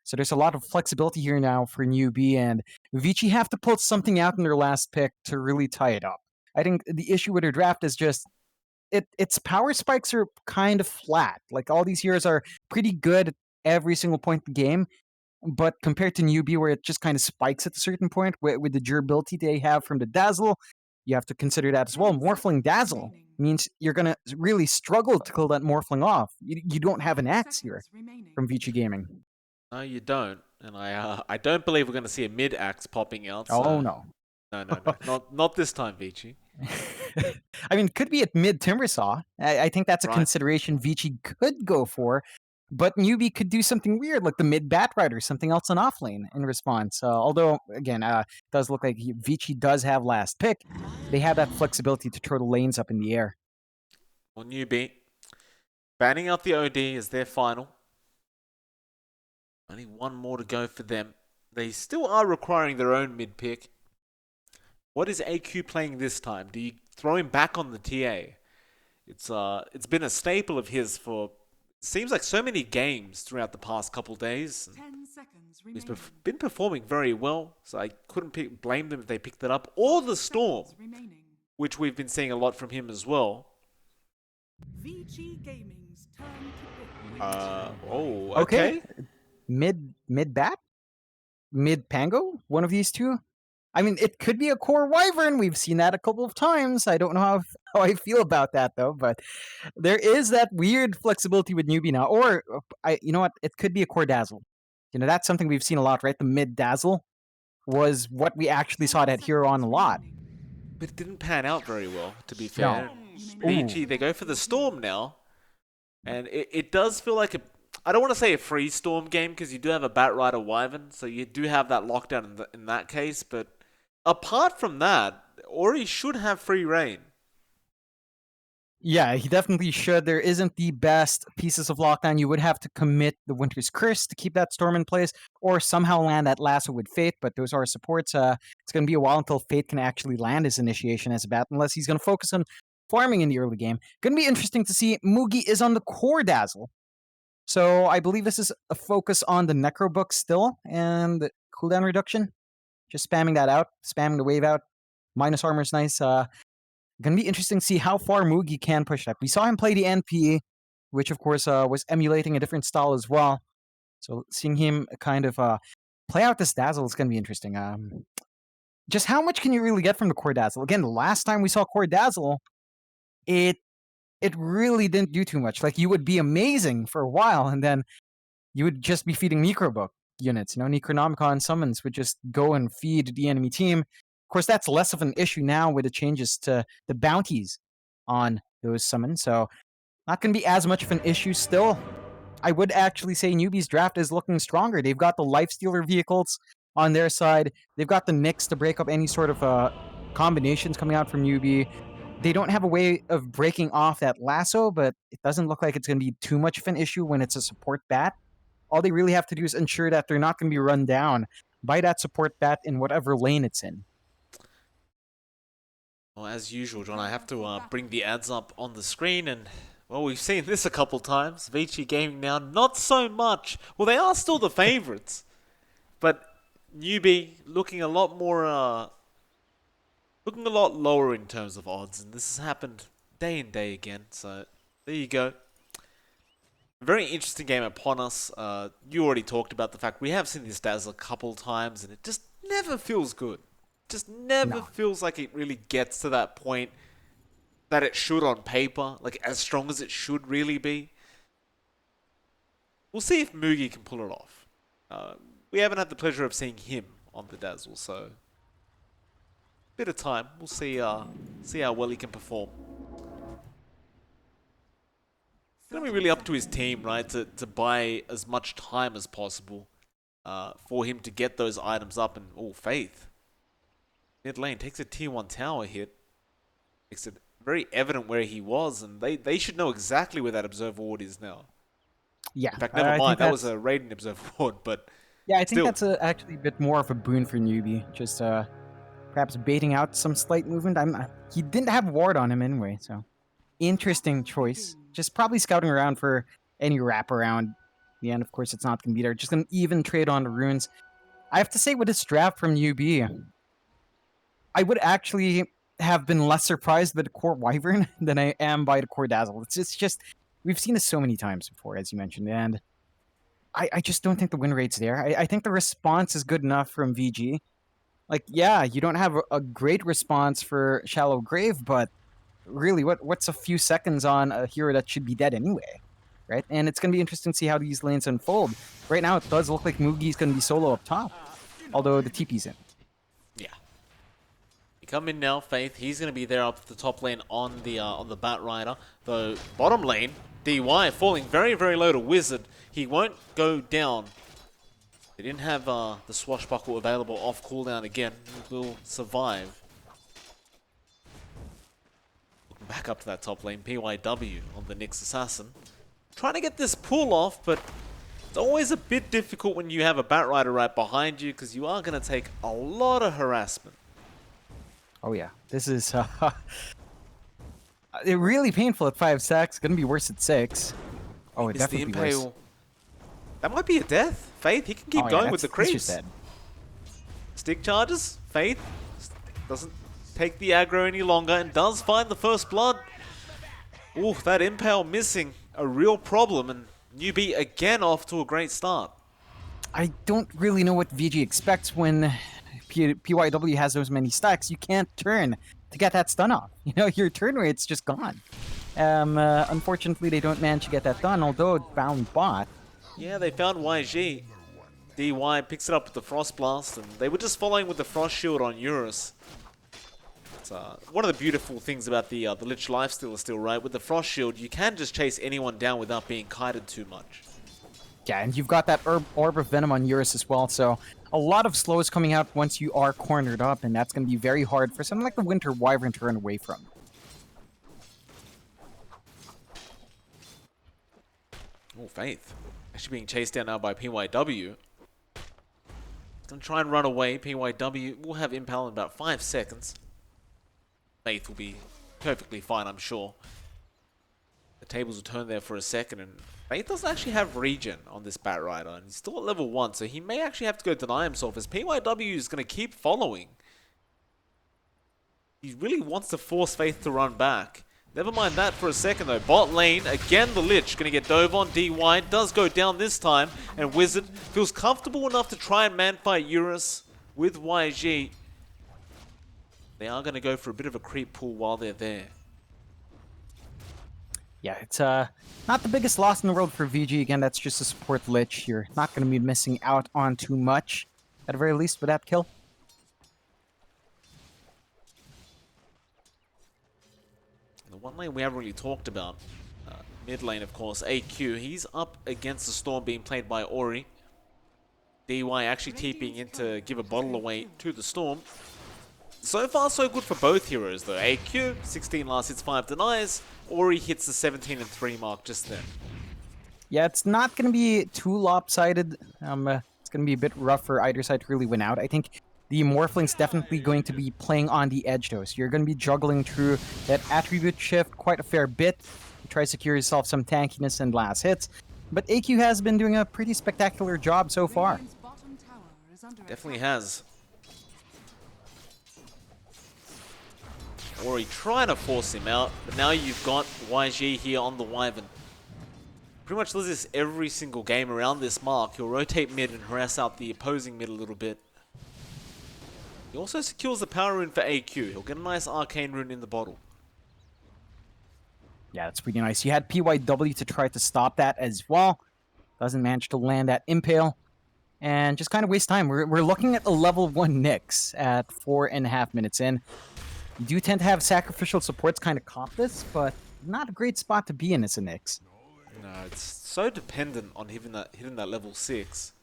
So there's a lot of flexibility here now for Newbee, and ViCi have to pull something out in their last pick to really tie it up. I think the issue with their draft is just its power spikes are kind of flat. Like, all these heroes are pretty good at every single point in the game, but compared to Newbee, where it just kind of spikes at a certain point with the durability they have from the Dazzle, you have to consider that as well. Morphling Dazzle means you're going to really struggle to kill that Morphling off. You don't have an axe here from ViCi Gaming. No, you don't. And I don't believe we're going to see a mid-axe popping out. So... Oh, no. No. not this time, ViCi. I mean, it could be at mid Timbersaw. I think that's a consideration ViCi could go for. But Newbee could do something weird, like the mid Batrider, something else on offlane in response. Although, again, it does look like ViCi does have last pick. They have that flexibility to throw the lanes up in the air. Well, Newbee, banning out the OD is their final. Only one more to go for them. They still are requiring their own mid pick. What is AQ playing this time? Do you throw him back on the TA? It's been a staple of his for... Seems like so many games throughout the past couple days. He's been performing very well, so I couldn't blame them if they picked it up. Or the Storm, which we've been seeing a lot from him as well. Okay. Mid Bat? Mid Pango? One of these two? I mean, it could be a core Wyvern. We've seen that a couple of times. I don't know how I feel about that, though. But there is that weird flexibility with Newbee now. Or, you know what? It could be a core Dazzle. That's something we've seen a lot, right? The mid Dazzle was what we actually saw that hero on a lot. But it didn't pan out very well, to be fair. ViCi, they go for the Storm now. And it does feel like I don't want to say a free Storm game, because you do have a Batrider Wyvern. So you do have that lockdown in that case. But apart from that, Ori should have free reign. Yeah, he definitely should. There isn't the best pieces of lockdown. You would have to commit the Winter's Curse to keep that Storm in place, or somehow land that Lasso with Fate, but those are supports. It's going to be a while until Fate can actually land his initiation as a bat, unless he's going to focus on farming in the early game. Gonna be interesting to see. Mugi is on the core dazzle. So I believe this is a focus on the Necro Book still, and the cooldown reduction. Just spamming that out, spamming the wave out. Minus armor is nice. Gonna be interesting to see how far Mugi can push that. We saw him play the NP, which of course was emulating a different style as well. So seeing him kind of play out this dazzle is gonna be interesting. Just how much can you really get from the core dazzle? Again, the last time we saw core dazzle, it really didn't do too much. Like, you would be amazing for a while, and then you would just be feeding Necrobook units. You know, Necronomicon summons would just go and feed the enemy team. Of course, that's less of an issue now with the changes to the bounties on those summons, so not going to be as much of an issue still. I would actually say Newbee's draft is looking stronger. They've got the Lifestealer vehicles on their side. They've got the Nyx to break up any sort of combinations coming out from Newbee. They don't have a way of breaking off that lasso, but it doesn't look like it's going to be too much of an issue when it's a support bat. All they really have to do is ensure that they're not going to be run down by that support bat in whatever lane it's in. Well, as usual, John, I have to bring the ads up on the screen, and well, we've seen this a couple times. ViCi Gaming now, not so much. Well, they are still the favorites, but Newbee looking a lot more, looking a lot lower in terms of odds, and this has happened day and day again. So there you go. Very interesting game upon us. You already talked about the fact we have seen this dazzle a couple times, and it just never feels good. Just never feels like it really gets to that point that it should on paper, like as strong as it should really be. We'll see if Mugi can pull it off. We haven't had the pleasure of seeing him on the dazzle, so bit of time. We'll see how well he can perform. It's going to be really up to his team, right, to buy as much time as possible for him to get those items up. And, oh, Faith. Mid lane takes a tier 1 tower hit. Makes it very evident where he was, and they should know exactly where that observer ward is now. Yeah. In fact, never mind. That was a Raiden observer ward, but yeah, I think that's actually a bit more of a boon for Newbee. Just perhaps baiting out some slight movement. He didn't have ward on him anyway, so interesting choice. Just probably scouting around for any wraparound. In the end, of course, it's not going to be there. Just an even trade on the runes. I have to say, with this draft from Newbee, I would actually have been less surprised by the core Wyvern than I am by the core Dazzle. It's just, we've seen this so many times before, as you mentioned, and I just don't think the win rate's there. I think the response is good enough from VG. Like, yeah, you don't have a great response for Shallow Grave, but really, what's a few seconds on a hero that should be dead anyway, right? And it's going to be interesting to see how these lanes unfold. Right now, it does look like Mugi's going to be solo up top, although the TP's in. Yeah. You come in now, Faith. He's going to be there up the top lane on the Bat Rider. The bottom lane, DY falling very, very low to Wizard. He won't go down. They didn't have the Swashbuckle available off cooldown again. He will survive. Looking back up to that top lane, PYW on the Nyx Assassin. Trying to get this pull off, but it's always a bit difficult when you have a Bat Rider right behind you, because you are going to take a lot of harassment. Oh yeah, this is really painful at 5 stacks. Going to be worse at 6. Oh, it definitely be worse. That might be a death. Faith, he can keep going with the creeps. Stick charges. Faith doesn't take the aggro any longer and does find the first blood. Ooh, that impale missing. A real problem, and Newbee again off to a great start. I don't really know what VG expects when PYW has those many stacks. You can't turn to get that stun off. You know, your turn rate's just gone. Unfortunately, they don't manage to get that done, although it found bot. Yeah, they found YG. DY picks it up with the Frost Blast, and they were just following with the Frost Shield on Eurus. It's, one of the beautiful things about the Lich Lifesteal is still, right? With the Frost Shield, you can just chase anyone down without being kited too much. Yeah, and you've got that Orb of Venom on Eurus as well, so a lot of slows coming out once you are cornered up, and that's going to be very hard for something like the Winter Wyvern to run away from. Oh, Faith. Actually being chased down now by PYW. Gonna try and run away. PYW will have Impale in about 5 seconds. Faith will be perfectly fine, I'm sure. The tables will turn there for a second, and Faith doesn't actually have regen on this Bat Rider, and he's still at level 1, so he may actually have to go deny himself, as PYW is going to keep following. He really wants to force Faith to run back. Never mind that for a second though. Bot lane, again the Lich, going to get dove on. DY does go down this time, and Wizard feels comfortable enough to try and man-fight Eurus with YG. They are going to go for a bit of a creep pull while they're there. Yeah, it's not the biggest loss in the world for VG. Again, that's just a support Lich. You're not going to be missing out on too much, at the very least, with that kill. The one lane we haven't really talked about, mid lane of course, AQ, he's up against the Storm being played by Ori. DY actually TPing in to give a bottle away to the Storm. So far so good for both heroes though. AQ, 16 last hits, 5 denies. Ori hits the 17 and 3 mark just then. Yeah, it's not going to be too lopsided. It's going to be a bit rough for either side to really win out. I think the Morphling's definitely going to be playing on the edge though, so you're going to be juggling through that attribute shift quite a fair bit. Try to secure yourself some tankiness and last hits. But AQ has been doing a pretty spectacular job so far. Definitely has. Ori trying to force him out, but now you've got YG here on the Wyvern. Pretty much does this every single game around this mark. He'll rotate mid and harass out the opposing mid a little bit. He also secures the power rune for AQ. He'll get a nice arcane rune in the bottle. Yeah, that's pretty nice. You had PYW to try to stop that as well. Doesn't manage to land that impale. And just kind of waste time. We're looking at a level 1 Nyx at 4.5 minutes in. You do tend to have sacrificial supports kind of comp this, but not a great spot to be in as a Nyx. No, it's so dependent on hitting that level 6.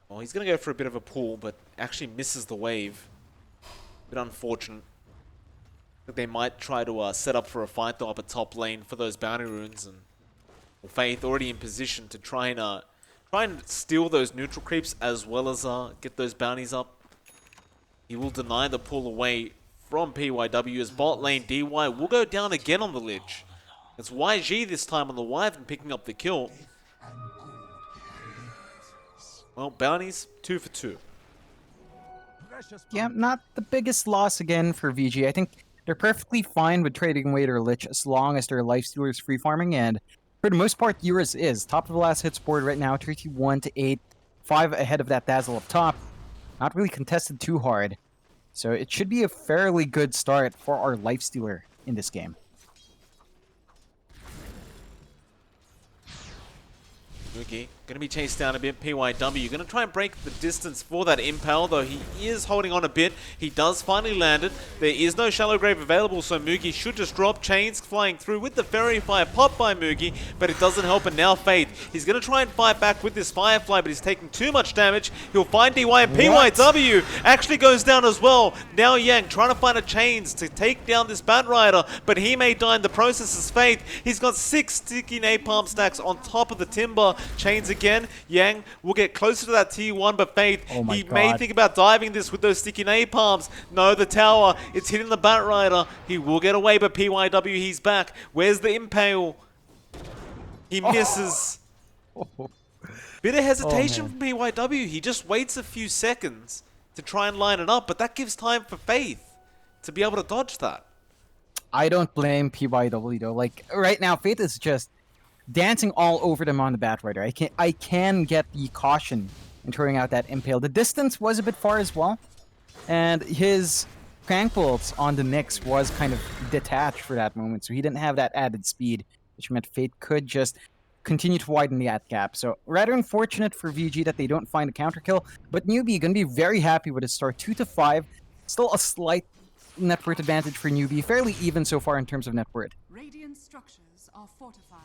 Well, he's going to go for a bit of a pull, but actually misses the wave. Bit unfortunate. They might try to set up for a fight though up at top lane for those bounty runes, and Faith already in position to try and steal those neutral creeps as well as get those bounties up. He will deny the pull away from PYW as bot lane DY will go down again on the Lich. It's YG this time on the Wyvern picking up the kill. Well, bounties 2 for 2. Yeah, not the biggest loss again for VG. I think they're perfectly fine with trading away their Lich as long as their lifestealer is free farming, and for the most part, Eurus is. Top of the last hits board right now, 31 to 8, 5 ahead of that Dazzle up top. Not really contested too hard. So it should be a fairly good start for our lifestealer in this game. Newbee going to be chased down a bit. PYW going to try and break the distance for that impale, though he is holding on a bit. He does finally land it. There is no shallow grave available, so Mugi should just drop. Chains flying through with the fairy fire popped by Mugi, but it doesn't help. And now Faith, he's going to try and fight back with this firefly, but he's taking too much damage. He'll find DY, and PYW actually goes down as well. Now Yang trying to find a Chains to take down this Bat Rider, but he may die in the process as Faith. He's got 6 sticky napalm stacks on top of the timber. Chains again. Yang will get closer to that T1, but Faith, he may think about diving this with those sticky napalms. No, the tower, it's hitting the Bat Rider. He will get away, but PYW, he's back. Where's the impale? He misses. Bit of hesitation from PYW. He just waits a few seconds to try and line it up, but that gives time for Faith to be able to dodge that. I don't blame PYW though. Like, right now, Faith is just dancing all over them on the Bat Rider. I can get the caution in throwing out that impale. The distance was a bit far as well, and his crank bolts on the Nyx was kind of detached for that moment, so he didn't have that added speed, which meant Fate could just continue to widen the gap. So rather unfortunate for VG that they don't find a counter kill, but Newbee gonna be very happy with his start. 2 to 5, still a slight net worth advantage for Newbee, fairly even so far in terms of net worth. Radiant structures are fortified.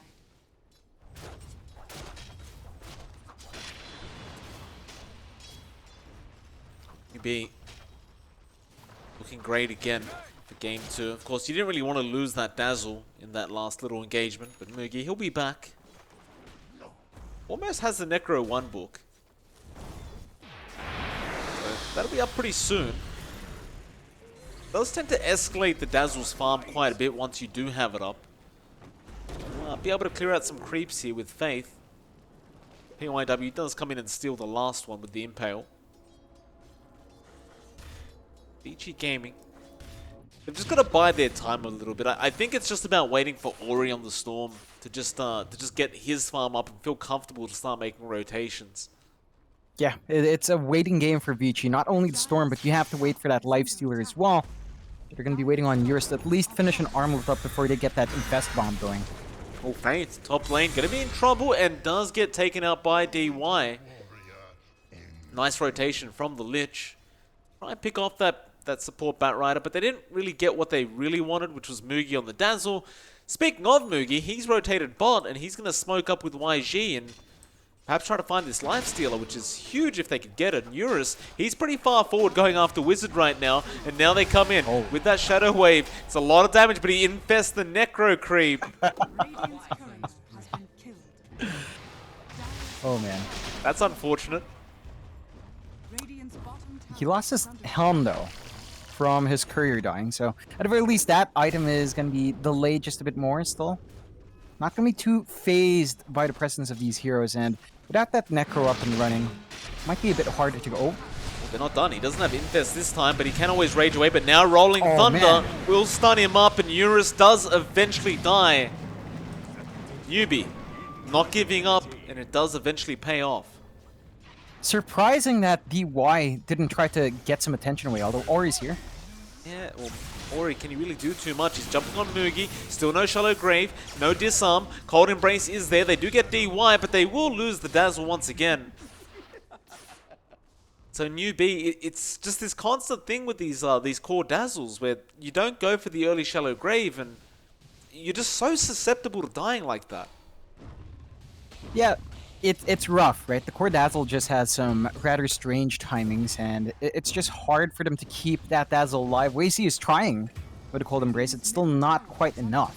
Newbee looking great again for game 2. Of course, you didn't really want to lose that Dazzle in that last little engagement, but Mugi, he'll be back. Almost has the Necro 1 book. So that'll be up pretty soon. does tend to escalate the Dazzle's farm quite a bit once you do have it up. Be able to clear out some creeps here with Faith. PYW does come in and steal the last one with the Impale. ViCi Gaming. They've just got to bide their time a little bit. I think it's just about waiting for Ori on the Storm to just get his farm up and feel comfortable to start making rotations. Yeah, it's a waiting game for ViCi. Not only the Storm, but you have to wait for that Lifestealer as well. They're going to be waiting on Eurus to at least finish an Armlet up before they get that Infest Bomb going. Oh, Faith, top lane, going to be in trouble and does get taken out by DY. Nice rotation from the Lich. Try and pick off that support Batrider, but they didn't really get what they really wanted, which was Mugi on the Dazzle. Speaking of Mugi, he's rotated bot, and he's going to smoke up with YG and perhaps try to find this Lifestealer, which is huge if they could get it. And Eurus, he's pretty far forward going after Wizard right now, and now they come in with that Shadow Wave. It's a lot of damage, but he infests the Necro Creep. Oh, man. That's unfortunate. He lost his helm, though, from his courier dying, so at the very least, that item is going to be delayed just a bit more still. Not going to be too phased by the presence of these heroes, and without that Necro up and running, might be a bit harder to go. Oh. They're not done. He doesn't have Infest this time, but he can always rage away. But now Rolling Thunder will stun him up, and Eurus does eventually die. Newbee not giving up, and it does eventually pay off. Surprising that DY didn't try to get some attention away, although Ori's here. Yeah, well, Ori, can he really do too much? He's jumping on Mugi. Still no Shallow Grave, no Disarm. Cold Embrace is there. They do get DY, but they will lose the Dazzle once again. So Newbee, it's just this constant thing with these core Dazzles where you don't go for the early Shallow Grave, and you're just so susceptible to dying like that. Yeah. It's rough, right? The core Dazzle just has some rather strange timings, and it's just hard for them to keep that Dazzle alive. ViCi is trying with a Cold Embrace. It's still not quite enough.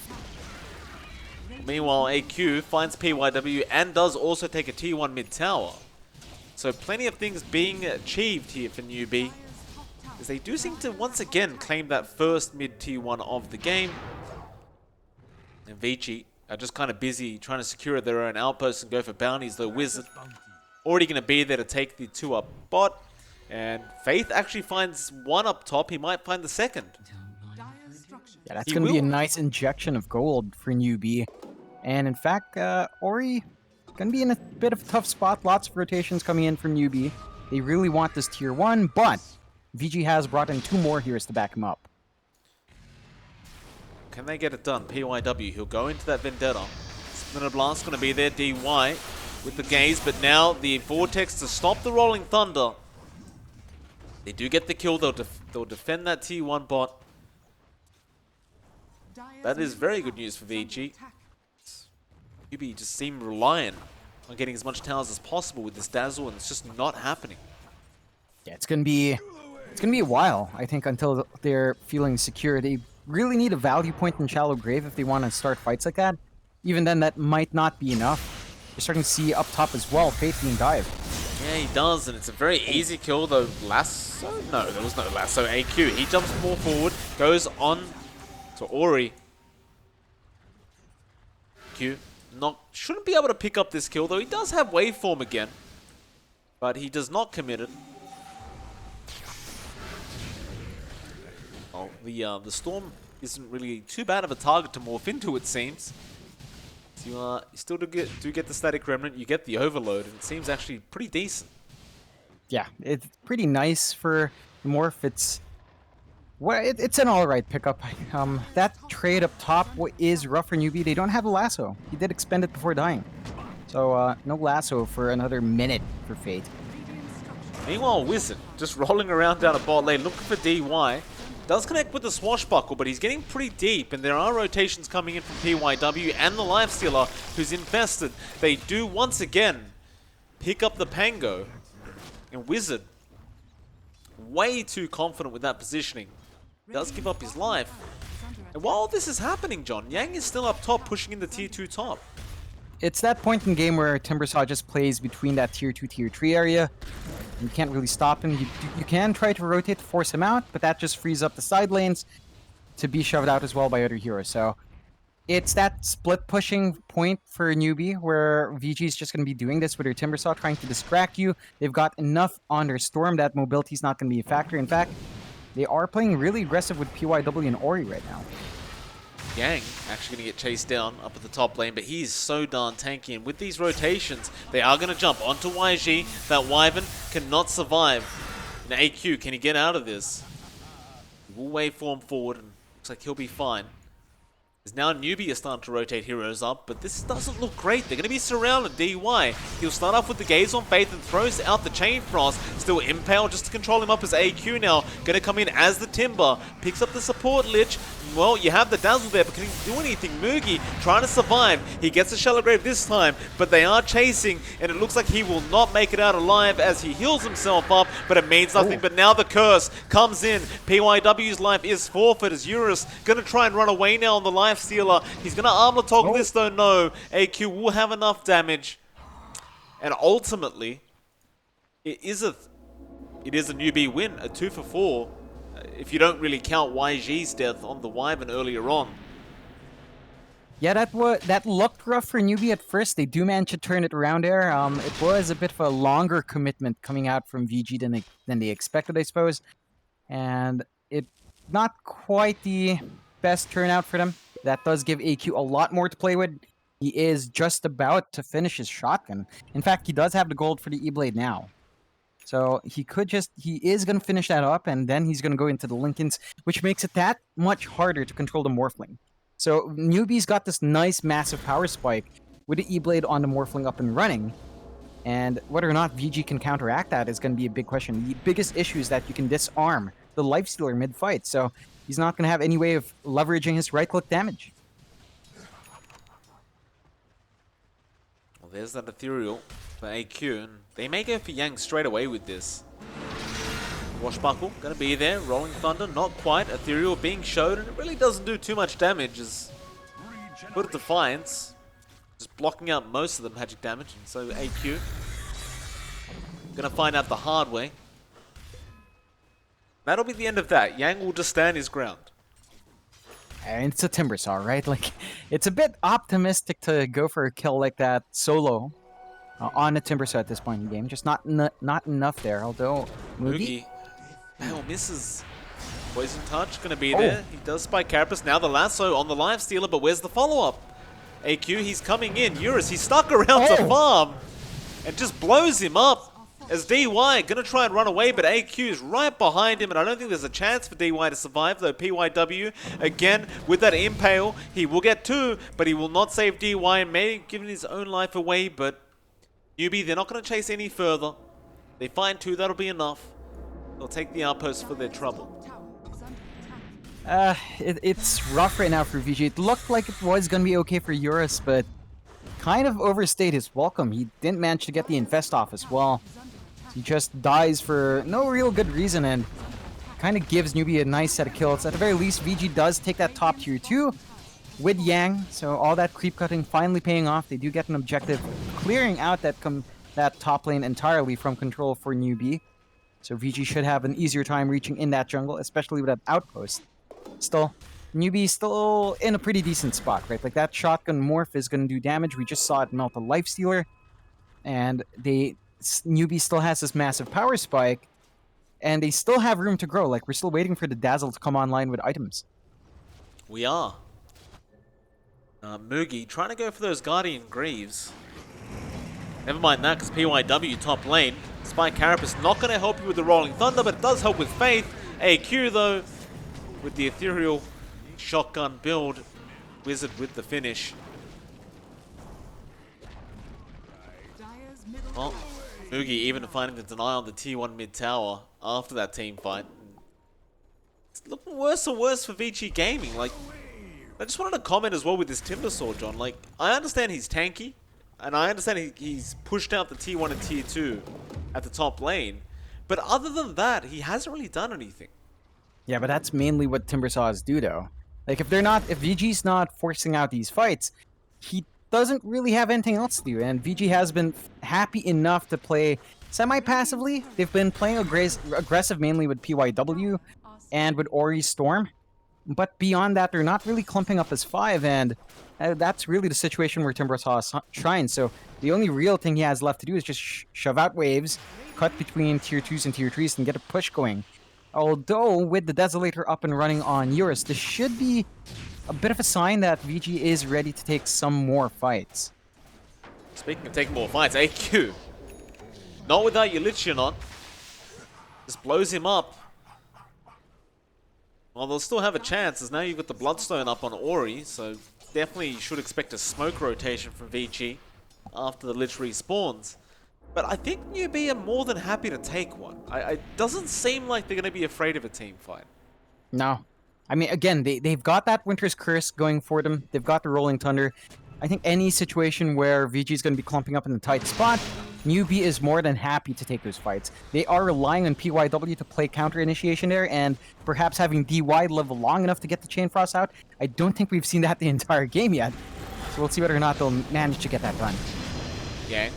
Meanwhile, AQ finds PYW and does also take a T1 mid tower. So plenty of things being achieved here for Newbee, as they do seem to once again claim that first mid T1 of the game. And ViCi are just kind of busy trying to secure their own outposts and go for bounties, though Wizard already going to be there to take the 2 up bot. And Faith actually finds 1 up top. He might find the 2nd. Yeah, that's going to be a nice injection of gold for Newbee. And in fact, Ori going to be in a bit of a tough spot. Lots of rotations coming in from Newbee. They really want this tier 1, but ViCi has brought in 2 more heroes to back him up. Can they get it done? PYW, he'll go into that Vendetta. Splinter Blast going to be there. DY with the gaze, but now the Vortex to stop the Rolling Thunder. They do get the kill. They'll defend that T1 bot. That is very good news for ViCi. Newbee just seem reliant on getting as much towers as possible with this Dazzle, and it's just not happening. Yeah, it's gonna be a while, I think, until they're feeling secure. They really need a value point in Shallow Grave if they want to start fights like that. Even then, that might not be enough. You're starting to see up top as well, Faith being dived. Yeah, he does, and it's a very easy kill, though. Lasso? No, there was no Lasso. AQ, he jumps more forward, goes on to Ori. Q shouldn't be able to pick up this kill, though. He does have Waveform again, but he does not commit it. Oh, the Storm isn't really too bad of a target to morph into, it seems. So you still do get the Static Remnant, you get the Overload, and it seems actually pretty decent. Yeah, it's pretty nice for the morph. It's an alright pickup. That trade up top is rough for Newbee. They don't have a lasso. He did expend it before dying. So no lasso for another minute for Fate. Meanwhile, Wizard just rolling around down a bot lane looking for DY. Does connect with the Swashbuckle, but he's getting pretty deep, and there are rotations coming in from PYW and the Lifestealer, who's infested. They do once again pick up the Pango, and Wizard, way too confident with that positioning, does give up his life. And while this is happening, John, Yang is still up top, pushing in the tier 2 top. It's that point in game where Timbersaw just plays between that tier 2, tier 3 area. You can't really stop him. You can try to rotate to force him out, but that just frees up the side lanes to be shoved out as well by other heroes. So it's that split pushing point for Newbee where VG is just going to be doing this with their Timbersaw, trying to distract you. They've got enough on their Storm that mobility is not going to be a factor. In fact, they are playing really aggressive with PYW and Ori right now. Yang actually going to get chased down up at the top lane, but he's so darn tanky, and with these rotations, they are going to jump onto YG. That Wyvern cannot survive. And AQ, can he get out of this? He will waveform forward, and looks like he'll be fine. As now Newbee is starting to rotate heroes up, but this doesn't look great. They're going to be surrounded. DY, he'll start off with the Gaze on Faith and throws out the Chain Frost. Still Impale just to control him up as AQ now. Going to come in as the Timber. Picks up the support Lich. Well, you have the Dazzle there, but can he do anything? Moogie trying to survive. He gets the Shallow Grave this time, but they are chasing, and it looks like he will not make it out alive as he heals himself up, but it means nothing. But now the curse comes in. PYW's life is forfeit as Eurus going to try and run away now on the Life Stealer. He's going to armor toggle this though. No, AQ will have enough damage, and ultimately, it is a Newbee win, a 2 for 4. If you don't really count YG's death on the Wyvern earlier on. Yeah, that looked rough for Newbee at first. They do manage to turn it around there. It was a bit of a longer commitment coming out from VG than they expected, I suppose. And it not quite the best turnout for them. That does give AQ a lot more to play with. He is just about to finish his shotgun. In fact, he does have the gold for the E-Blade now. So he is going to finish that up, and then he's going to go into the Lincolns, which makes it that much harder to control the Morphling. So Newbee's got this nice, massive power spike with the E-Blade on the Morphling up and running. And whether or not VG can counteract that is going to be a big question. The biggest issue is that you can disarm the Lifestealer mid-fight, so he's not going to have any way of leveraging his right-click damage. Well, there's that Ethereal for AQ, and they may go for Yang straight away with this. Washbuckle going to be there. Rolling Thunder, not quite. Ethereal being showed, and it really doesn't do too much damage. As Put of Defiance just blocking out most of the magic damage, and so AQ going to find out the hard way. That'll be the end of that. Yang will just stand his ground. And it's a Timbersaw, right? Like, it's a bit optimistic to go for a kill like that solo on a Timbersaw at this point in the game. Just not enough there, although Moogie misses. Poison Touch going to be there. He does spike Carapace. Now the lasso on the Life Stealer, but where's the follow-up? AQ, he's coming in. Eurus, he's stuck around to farm and just blows him up. As DY going to try and run away, but AQ is right behind him, and I don't think there's a chance for DY to survive, though PYW, again, with that Impale, he will get 2, but he will not save DY, and may have given his own life away, but Newbee, they're not going to chase any further. They find 2, that'll be enough. They'll take the outpost for their trouble. It's rough right now for VG. It looked like it was going to be okay for Eurus, but kind of overstayed his welcome. He didn't manage to get the Infest off as well. He just dies for no real good reason and kind of gives Newbee a nice set of kills. At the very least, VG does take that top tier 2 with Yang, so all that creep cutting finally paying off. They do get an objective, clearing out that top lane entirely from control for Newbee. So VG should have an easier time reaching in that jungle, especially with that outpost. Still, Newbee's still in a pretty decent spot, right? Like, that shotgun morph is going to do damage. We just saw it melt a Lifestealer, and Newbee still has this massive power spike, and they still have room to grow. Like, we're still waiting for the Dazzle to come online with items. We are. Moogie trying to go for those Guardian Greaves. Never mind that, because PYW top lane. Spike Carapace not going to help you with the Rolling Thunder, but it does help with Faith. AQ, though, with the Ethereal shotgun build. Wizard with the finish. Oh. Moogie even finding the deny on the T1 mid tower after that team fight. It's looking worse and worse for ViCi Gaming. Like, I just wanted to comment as well with this Timbersaw, John. Like, I understand he's tanky, and I understand he's pushed out the T1 and Tier 2 at the top lane, but other than that, he hasn't really done anything. Yeah, but that's mainly what Timbersaws do, though. Like, if VG's not forcing out these fights, he doesn't really have anything else to do, and VG has been happy enough to play semi-passively. They've been playing aggressive mainly with PYW and with Ori Storm. But beyond that, they're not really clumping up as 5, and that's really the situation where Timbersaw shines. So the only real thing he has left to do is just shove out waves, cut between tier 2s and tier 3s, and get a push going. Although, with the Desolator up and running on Eurus, this should be a bit of a sign that VG is ready to take some more fights. Speaking of taking more fights, AQ. Not without your Lich on. Just blows him up. Well, they'll still have a chance, as now you've got the Bloodstone up on Ori, so definitely you should expect a smoke rotation from VG after the Lich respawns. But I think Newbee are more than happy to take one. It doesn't seem like they're going to be afraid of a team fight. No. I mean, again, they've got that Winter's Curse going for them. They've got the Rolling Thunder. I think any situation where VG is going to be clumping up in the tight spot, Newbee is more than happy to take those fights. They are relying on PYW to play counter initiation there, and perhaps having DY live long enough to get the Chain Frost out. I don't think we've seen that the entire game yet. So we'll see whether or not they'll manage to get that done. Yang.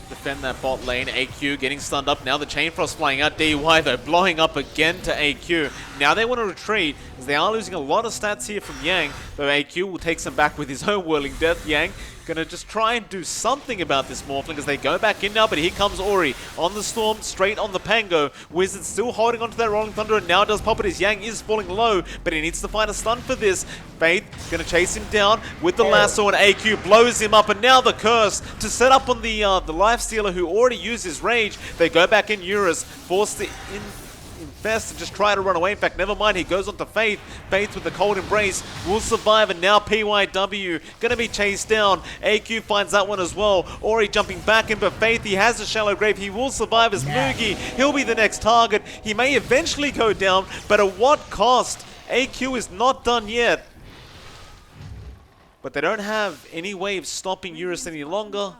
Defend that bot lane. AQ getting stunned up. Now the Chain Frost flying out. DY though blowing up again to AQ. Now they want to retreat as they are losing a lot of stats here from Yang. Though AQ will take some back with his own Whirling Death. Yang gonna just try and do something about this Morphling as they go back in now, but here comes Ori on the Storm, straight on the Pango. Wizard still holding onto that Rolling Thunder and now does pop it as Yang is falling low, but he needs to find a stun for this. Faith gonna chase him down with the lasso and AQ blows him up, and now the curse to set up on the Lifestealer who already used his rage. They go back in Eurus, forced to Infest and just try to run away. In fact, never mind, he goes on to Faith. Faith with the cold embrace will survive, and now PYW gonna be chased down. AQ finds that one as well. Ori jumping back in, but Faith, he has a shallow grave. He will survive as Mugi. He'll be the next target. He may eventually go down, but at what cost? AQ is not done yet. But they don't have any way of stopping Eurus any longer.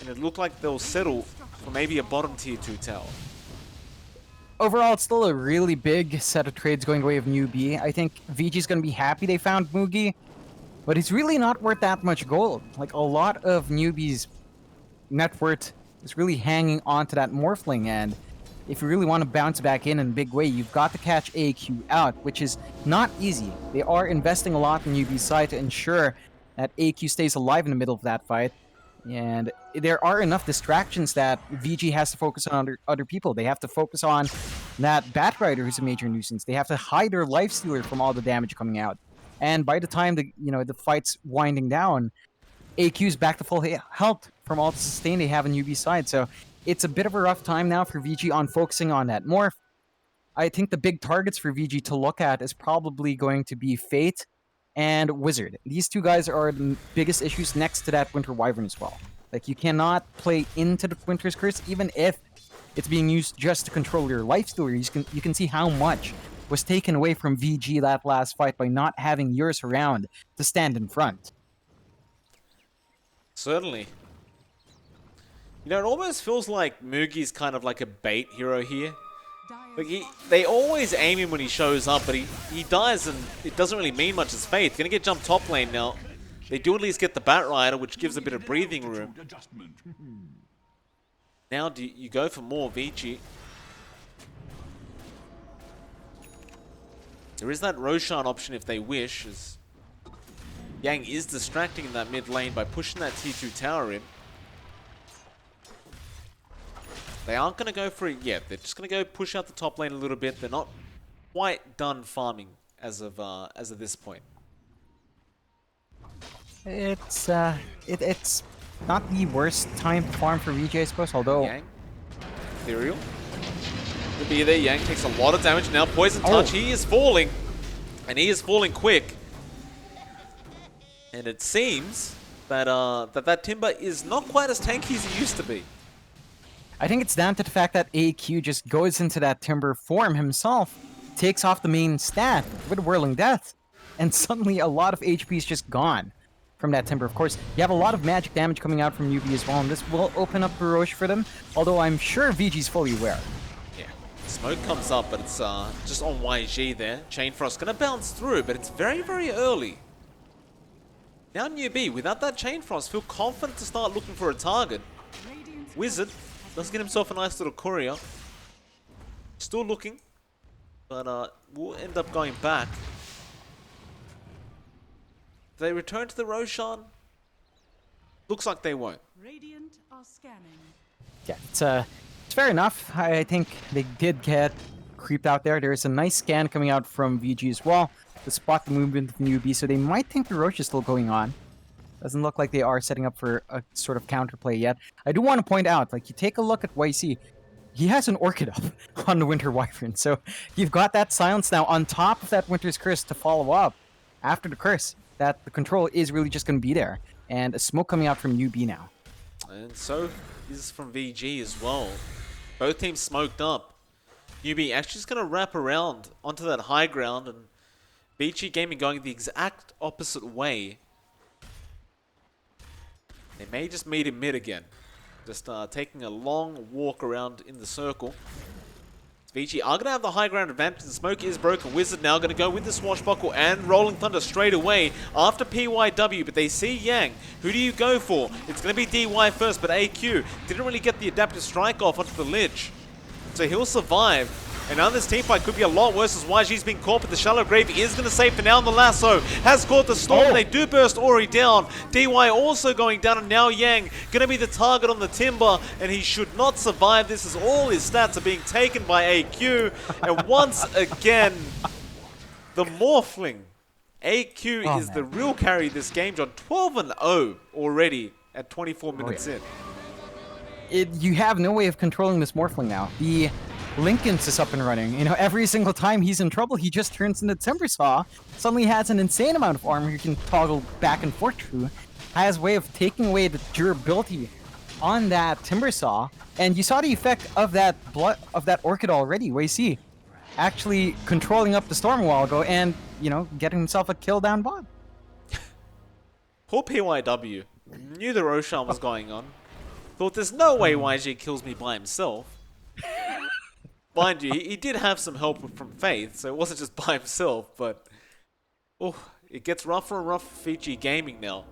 And it looked like they'll settle for maybe a bottom tier 2 tower. Overall, it's still a really big set of trades going the way of Newbee. I think VG's going to be happy they found Mugi, but it's really not worth that much gold. Like, a lot of Newbee's net worth is really hanging on to that Morphling, and if you really want to bounce back in a big way, you've got to catch AQ out, which is not easy. They are investing a lot in Newbee's side to ensure that AQ stays alive in the middle of that fight. And there are enough distractions that VG has to focus on other people. They have to focus on that Batrider, who's a major nuisance. They have to hide their Lifestealer from all the damage coming out. And by the time the fight's winding down, AQ's back to full health from all the sustain they have on Newbee's side. So it's a bit of a rough time now for VG on focusing on that Morph. I think the big targets for VG to look at is probably going to be Fate and Wizard. These two guys are the biggest issues next to that Winter Wyvern as well. Like, you cannot play into the Winter's Curse, even if it's being used just to control your Lifestealer. You can see how much was taken away from VG that last fight by not having Eurus around to stand in front. Certainly. You know, it almost feels like Mugi's kind of like a bait hero here. Like, they always aim him when he shows up, but he dies and it doesn't really mean much as Faith. Gonna get jumped top lane now. They do at least get the Batrider, which gives a bit of breathing room. Now do you go for more ViCi. There is that Roshan option if they wish, as Yang is distracting in that mid lane by pushing that tier 2 tower in. They aren't going to go for it yet. They're just going to go push out the top lane a little bit. They're not quite done farming as of this point. It's not the worst time to farm for VG, I suppose, although... Yang. Ethereal. Could be there. Yang takes a lot of damage now. Poison Touch. He is falling. And he is falling quick. And it seems that that Timber is not quite as tanky as he used to be. I think it's down to the fact that AQ just goes into that Timber form himself, takes off the main stat with Whirling Death, and suddenly a lot of HP is just gone from that Timber. Of course, you have a lot of magic damage coming out from Newbee as well, and this will open up Baroche for them, although I'm sure VG's fully aware. Yeah, smoke comes up, but it's just on YG there. Chain Frost gonna bounce through, but it's very, very early. Now Newbee, without that Chain Frost, feel confident to start looking for a target. Wizard does get himself a nice little courier. Still looking, but we'll end up going back. They return to the Roshan? Looks like they won't. Radiant are scanning. Yeah, it's fair enough. I think they did get creeped out there. There's a nice scan coming out from VG as well to spot the movement of Newbee, so they might think the Roche is still going on. Doesn't look like they are setting up for a sort of counterplay yet. I do want to point out, like, you take a look at ViCi, he has an Orchid up on the Winter Wyvern, so you've got that silence now on top of that Winter's Curse to follow up after the curse, that the control is really just going to be there. And a smoke coming out from Newbee now. And so is from VG as well. Both teams smoked up. Newbee actually just going to wrap around onto that high ground, and VG Gaming going the exact opposite way. They may just meet in mid again. Just taking a long walk around in the circle. VG are going to have the high ground advantage. The smoke is broken. Wizard now going to go with the Swashbuckle and Rolling Thunder straight away after PYW, but they see Yang. Who do you go for? It's going to be DY first, but AQ didn't really get the adaptive strike off onto the Lich. So he'll survive. And now this teamfight could be a lot worse as YG's being caught, but the Shallow Grave is going to save for now. And the lasso has caught the storm. They do burst Ori down. DY also going down, and now Yang going to be the target on the Timber, and he should not survive this as all his stats are being taken by AQ. And once again, the Morphling. AQ is the real carry this game, John. 12-0 already at 24 minutes in. You have no way of controlling this Morphling now. The Lincoln's is up and running. You know, every single time he's in trouble, he just turns into Timbersaw. Suddenly has an insane amount of armor he can toggle back and forth through. Has a way of taking away the durability on that Timbersaw. And you saw the effect of that Orchid already. ViCi actually controlling up the storm a while ago and, you know, getting himself a kill down bot. Poor PYW. Knew the Roshan was going on. Thought there's no way YG kills me by himself. Mind you, he did have some help from Faith, so it wasn't just by himself, but it gets rougher and rougher for VG Gaming now.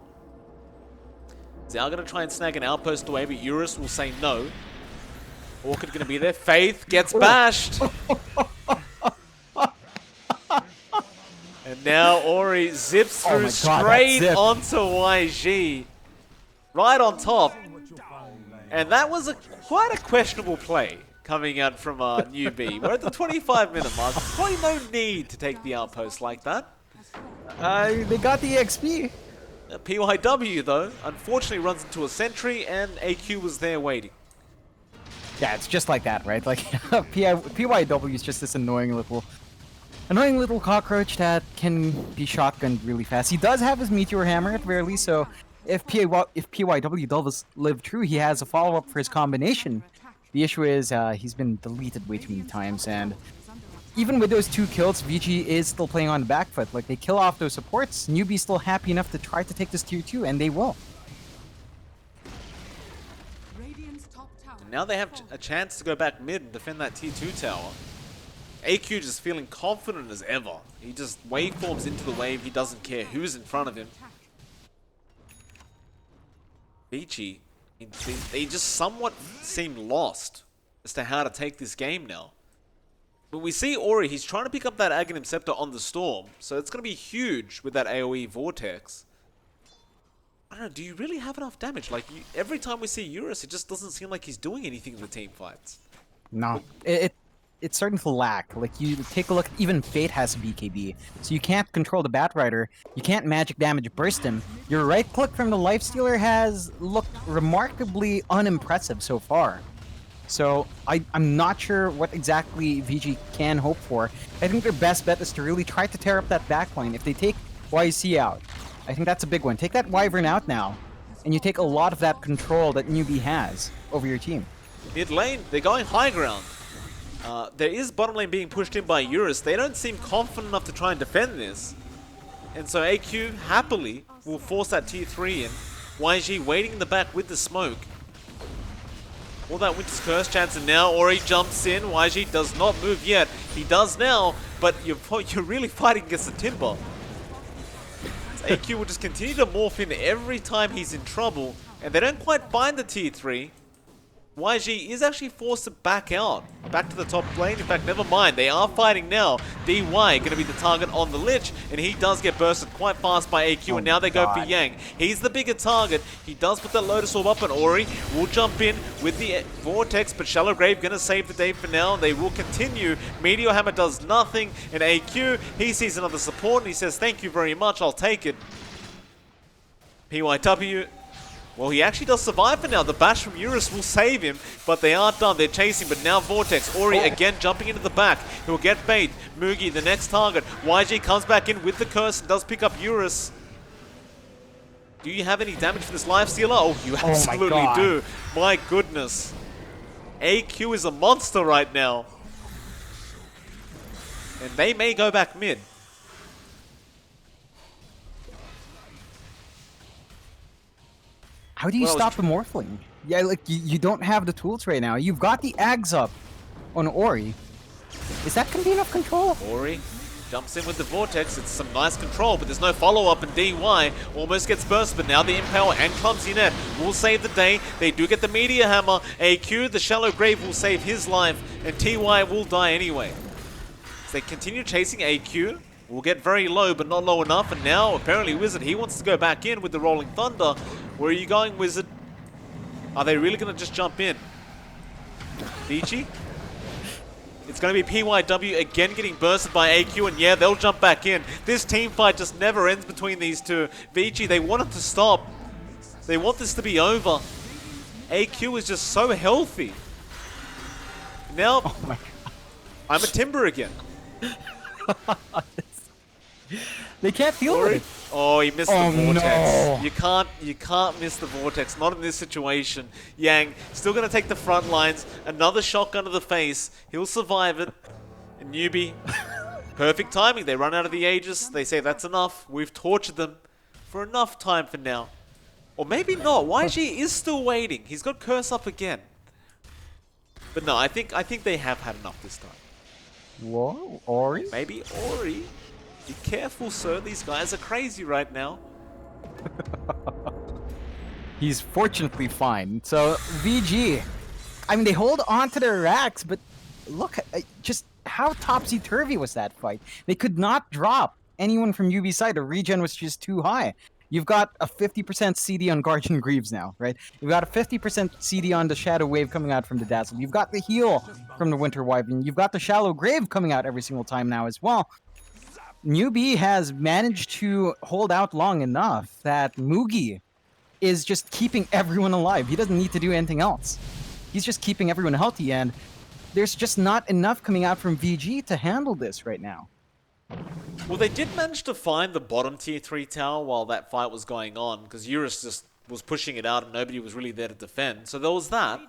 They're going to try and snag an outpost away, but Eurus will say no. Orchid going to be there. Faith gets bashed. And now Ori zips through straight onto YG. Right on top. And that was quite a questionable play coming out from Newbee. We're at the 25-minute mark. Probably no need to take the outpost like that. They got the XP. PYW, though, unfortunately runs into a sentry, and AQ was there waiting. Yeah, it's just like that, right? Like, PYW is just this annoying little cockroach that can be shotgunned really fast. He does have his Meteor Hammer at the very least, so if PYW does live true, he has a follow-up for his combination. The issue is he's been deleted way too many times, and even with those 2 kills, VG is still playing on the back foot. Like, they kill off those supports, Newbee's still happy enough to try to take this tier 2, and they will. And now they have a chance to go back mid and defend that tier 2 tower. AQ just feeling confident as ever. He just waveforms into the wave, he doesn't care who's in front of him. VG, they just somewhat seem lost as to how to take this game now. But we see Ori, he's trying to pick up that Aghanim Scepter on the Storm, so it's going to be huge with that AoE Vortex. I don't know, do you really have enough damage? Like, every time we see Eurus, it just doesn't seem like he's doing anything in the team fights. No, it's starting to lack. Like, you take a look, even Fate has a BKB, so you can't control the Batrider, you can't magic damage burst him. Your right click from the Lifestealer has looked remarkably unimpressive so far. So, I'm not sure what exactly VG can hope for. I think their best bet is to really try to tear up that backline. If they take YC out, I think that's a big one. Take that Wyvern out now, and you take a lot of that control that Newbee has over your team. Mid lane, they're going high ground. There is bottom lane being pushed in by Eurus. They don't seem confident enough to try and defend this. And so AQ happily will force that tier 3 in. YG waiting in the back with the smoke. All that Winter's Curse chance, and now Ori jumps in. YG does not move yet. He does now, but you're really fighting against the Timber. So AQ will just continue to morph in every time he's in trouble, and they don't quite find the tier 3. YG is actually forced to back out, back to the top lane. In fact, never mind, they are fighting now. DY going to be the target on the Lich, and he does get bursted quite fast by AQ, and now they go for Yang. He's the bigger target. He does put that Lotus Orb up, and Ori will jump in with the Vortex, but Shallow Grave going to save the day for now. They will continue. Meteor Hammer does nothing, and AQ, he sees another support, and he says, thank you very much, I'll take it. PYW... well, he actually does survive for now. The bash from Eurus will save him, but they are done. They're chasing, but now Vortex. Ori again jumping into the back. He'll get bait. Mugi, the next target. YG comes back in with the curse and does pick up Eurus. Do you have any damage for this Lifestealer? Oh, you absolutely do. My goodness. AQ is a monster right now. And they may go back mid. How do you stop the Morphling? Yeah, like, you don't have the tools right now. You've got the Ags up on Ori. Is that going to be enough control? Ori jumps in with the Vortex. It's some nice control, but there's no follow-up, and DY almost gets burst, but now the Impale and Clumsy Net will save the day. They do get the Meteor Hammer. AQ, the Shallow Grave, will save his life, and TY will die anyway. As they continue chasing AQ, will get very low, but not low enough, and now apparently Wizard, he wants to go back in with the Rolling Thunder. Where are you going, Wizard? Are they really going to just jump in? ViCi? It's going to be PYW again getting bursted by AQ, and yeah, they'll jump back in. This team fight just never ends between these two. ViCi, they want it to stop. They want this to be over. AQ is just so healthy. Now, oh my God. I'm a Timber again. They can't deal with it. Oh, he missed the Vortex. No. You can't miss the Vortex. Not in this situation. Yang still going to take the front lines. Another shotgun to the face. He'll survive it. And Newbee, perfect timing. They run out of the Aegis. They say that's enough. We've tortured them for enough time for now. Or maybe not. YG is still waiting. He's got Curse up again. But no, I think they have had enough this time. Whoa, Ori? Maybe Ori. Be careful, sir. These guys are crazy right now. He's fortunately fine. So, VG. I mean, they hold on to their racks, but look, just how topsy-turvy was that fight? They could not drop anyone from UB's side. The regen was just too high. You've got a 50% CD on Guardian Greaves now, right? You've got a 50% CD on the Shadow Wave coming out from the Dazzle. You've got the heal from the Winter Wyvern. You've got the Shallow Grave coming out every single time now as well. Newbee has managed to hold out long enough that Mugi is just keeping everyone alive. He doesn't need to do anything else. He's just keeping everyone healthy, and there's just not enough coming out from VG to handle this right now. Well, they did manage to find the bottom tier 3 tower while that fight was going on, because Eurus just was pushing it out and nobody was really there to defend. So there was that.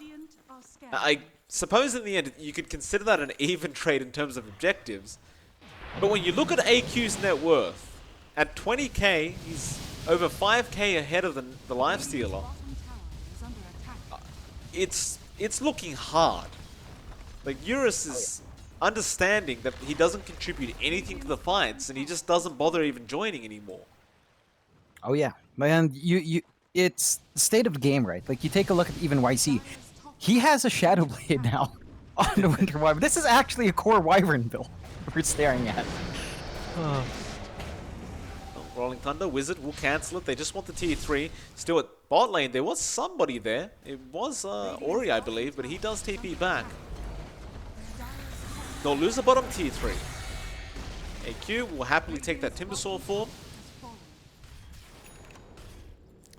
I suppose in the end you could consider that an even trade in terms of objectives. But when you look at AQ's net worth, at 20k, he's over 5k ahead of the Lifestealer. It's looking hard. Like, Eurus is understanding that he doesn't contribute anything to the fights, and he just doesn't bother even joining anymore. Oh yeah, man, it's the state of the game, right? Like, you take a look at even YC. He has a Shadow Blade now on the Winter Wyvern. This is actually a core Wyvern build we're staring at. Rolling Thunder, Wizard will cancel it. They just want the tier 3. Still at bot lane, there was somebody there. It was Ori, I believe, but he does TP back. They'll lose the bottom tier 3. AQ will happily take that Timbersaw form.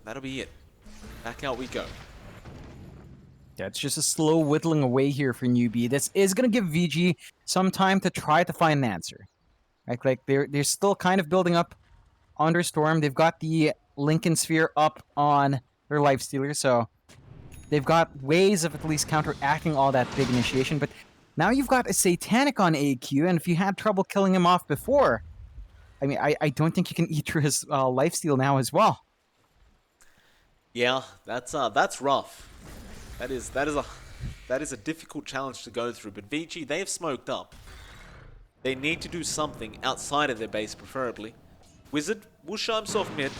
That'll be it. Back out we go. Yeah, it's just a slow whittling away here for Newbee. This is going to give VG some time to try to find an answer. Like they're still kind of building up under Storm. They've got the Lincoln Sphere up on their Lifestealer, so they've got ways of at least counteracting all that big initiation. But now you've got a Satanic on AQ, and if you had trouble killing him off before, I mean, I don't think you can eat through his lifesteal now as well. Yeah, that's rough. That is a difficult challenge to go through. But ViCi, they've smoked up. They need to do something outside of their base, preferably. Wizard will show himself mid.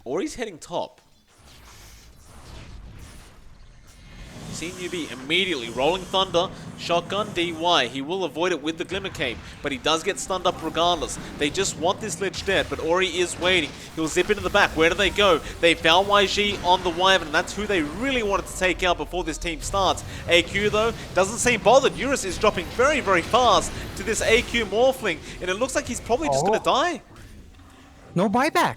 Or he's heading top. see Newbee immediately rolling thunder, shotgun DY. He will avoid it with the Glimmer Cape, but he does get stunned up regardless. They just want this Lich dead, but Ori is waiting. He'll zip into the back. Where do they go? They found YG on the Wyvern, and that's who they really wanted to take out before this team starts. AQ, though, doesn't seem bothered. Eurus is dropping very, very fast to this AQ Morphling, and it looks like he's probably just going to die. No buyback.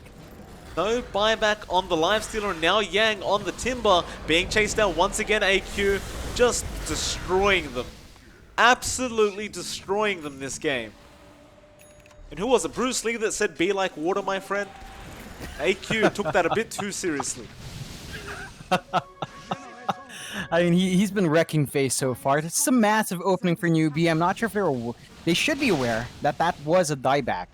No buyback on the Lifestealer, and now Yang on the Timber, being chased down once again. AQ just destroying them. Absolutely destroying them this game. And who was it? Bruce Lee that said, "Be like water, my friend"? AQ took that a bit too seriously. I mean, he's been wrecking face so far. It's a massive opening for Newbee. I'm not sure if they should be aware that that was a dieback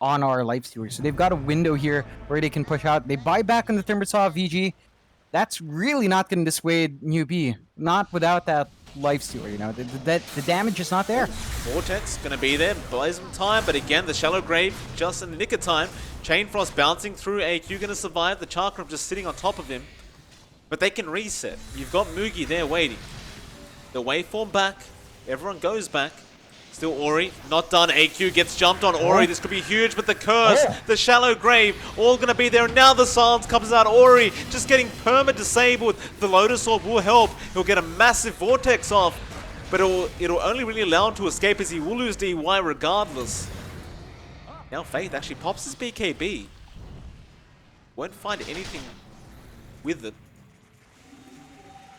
on our Lifestealer. So they've got a window here where they can push out. They buy back on the Timbersaw VG. That's really not going to dissuade Newbee. Not without that Lifestealer, you know. The damage is not there. Vortex going to be there, buys them time, but again, the Shallow Grave just in the nick of time. Chain Frost bouncing through. AQ going to survive. The Chakram just sitting on top of him. But they can reset. You've got Mugi there waiting. The waveform back. Everyone goes back. Still Ori, not done. AQ gets jumped on Ori. This could be huge, but the curse, the Shallow Grave, all going to be there. And now the silence comes out. Ori just getting perma-disabled. The Lotus Orb will help. He'll get a massive Vortex off, but it'll only really allow him to escape as he will lose DY regardless. Now Faith actually pops his BKB. Won't find anything with it.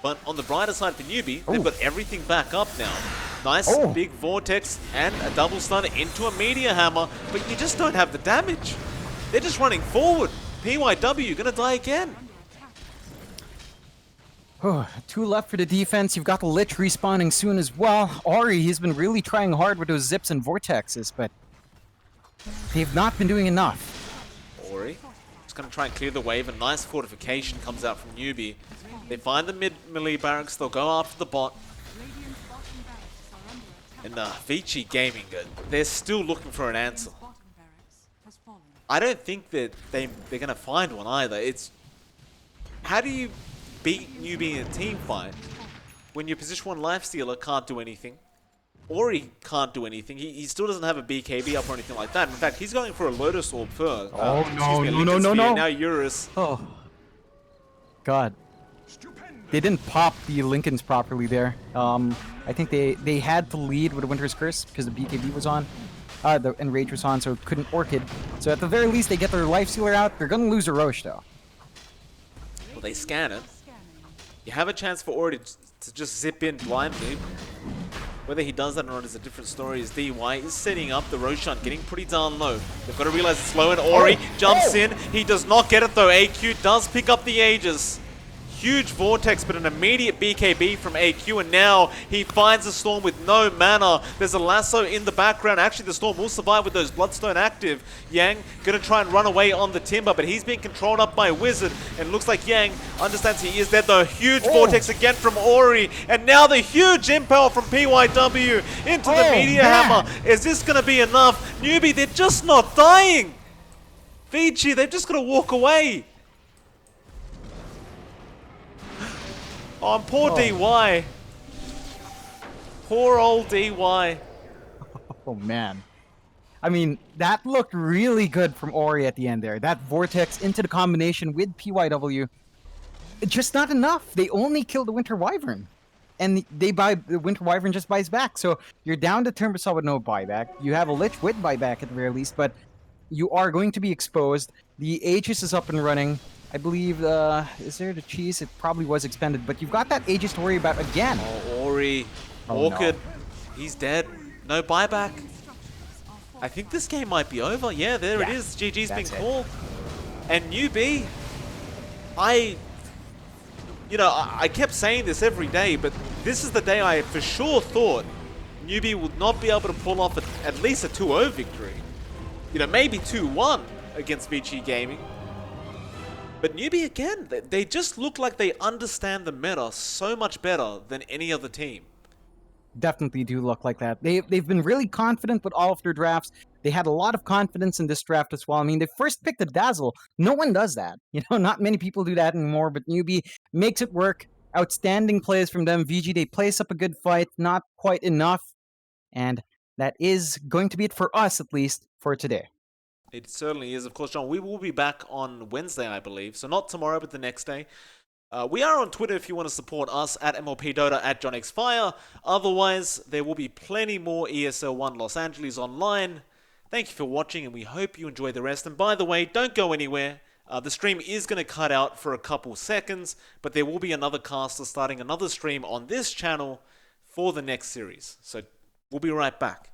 But on the brighter side for Newbee, they've got everything back up now. Nice big Vortex and a double stun into a Meteor Hammer, but you just don't have the damage. They're just running forward. PYW gonna die again. Two left for the defense. You've got the Lich respawning soon as well. Ori, he's been really trying hard with those zips and vortexes, but they've not been doing enough. Ori just gonna try and clear the wave. A nice fortification comes out from Newbee. They find the mid-melee barracks. They'll go after the bot. And ViCi Gaming, they're still looking for an answer. I don't think that they're going to find one either. It's how do you beat Newbee in a team fight when your position 1 Lifestealer can't do anything? Ori can't do anything. He still doesn't have a BKB up or anything like that. In fact, he's going for a Lotus Orb first. No. Now Eurus. Oh. God. They didn't pop the Lincolns properly there. I think they had to lead with a Winter's Curse because the BKB was on. The Enrage was on, so it couldn't Orchid. So at the very least, they get their Lifestealer out. They're going to lose a Roche, though. Well, they scan it. You have a chance for Ori to just zip in blindly. Whether he does that or not is a different story, as DY is setting up the Roshan, getting pretty darn low. They've got to realize it's low, and Ori jumps in. He does not get it, though. AQ does pick up the Aegis. Huge Vortex, but an immediate BKB from AQ, and now he finds the Storm with no mana. There's a lasso in the background. Actually, the Storm will survive with those Bloodstone active. Yang gonna try and run away on the Timber, but he's being controlled up by Wizard, and looks like Yang understands he is dead, though. Huge Vortex again from Ori, and now the huge Impel from PYW into the Meteor Hammer. Is this gonna be enough? Newbee, they're just not dying. ViCi, they've just gotta walk away. Oh, and poor DY. Poor old DY. Oh, man. I mean, that looked really good from Ori at the end there. That Vortex into the combination with PYW. It's just not enough. They only killed the Winter Wyvern. And the Winter Wyvern just buys back. So you're down to Timbersaw with no buyback. You have a Lich with buyback at the very least, but you are going to be exposed. The Aegis is up and running. I believe, is there the cheese? It probably was expended, but you've got that Aegis to worry about again. Oh, Ori. Orchid. No. He's dead. No buyback. I think this game might be over. Yeah, there it is. GG's been called. And Newbee, I kept saying this every day, but this is the day I for sure thought Newbee would not be able to pull off at least a 2-0 victory. Maybe 2-1 against ViCi Gaming. But Newbee, again, they just look like they understand the meta so much better than any other team. Definitely do look like that. They've been really confident with all of their drafts. They had a lot of confidence in this draft as well. I mean, they first picked a Dazzle. No one does that. Not many people do that anymore, but Newbee makes it work. Outstanding plays from them. VG, they place up a good fight, not quite enough. And that is going to be it for us, at least, for today. It certainly is. Of course, John, we will be back on Wednesday, I believe. So not tomorrow, but the next day. We are on Twitter if you want to support us, at MLP Dota, at JohnXFire. Otherwise, there will be plenty more ESL 1 Los Angeles online. Thank you for watching, and we hope you enjoy the rest. And by the way, don't go anywhere. The stream is going to cut out for a couple seconds, but there will be another caster starting another stream on this channel for the next series. So we'll be right back.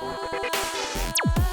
love.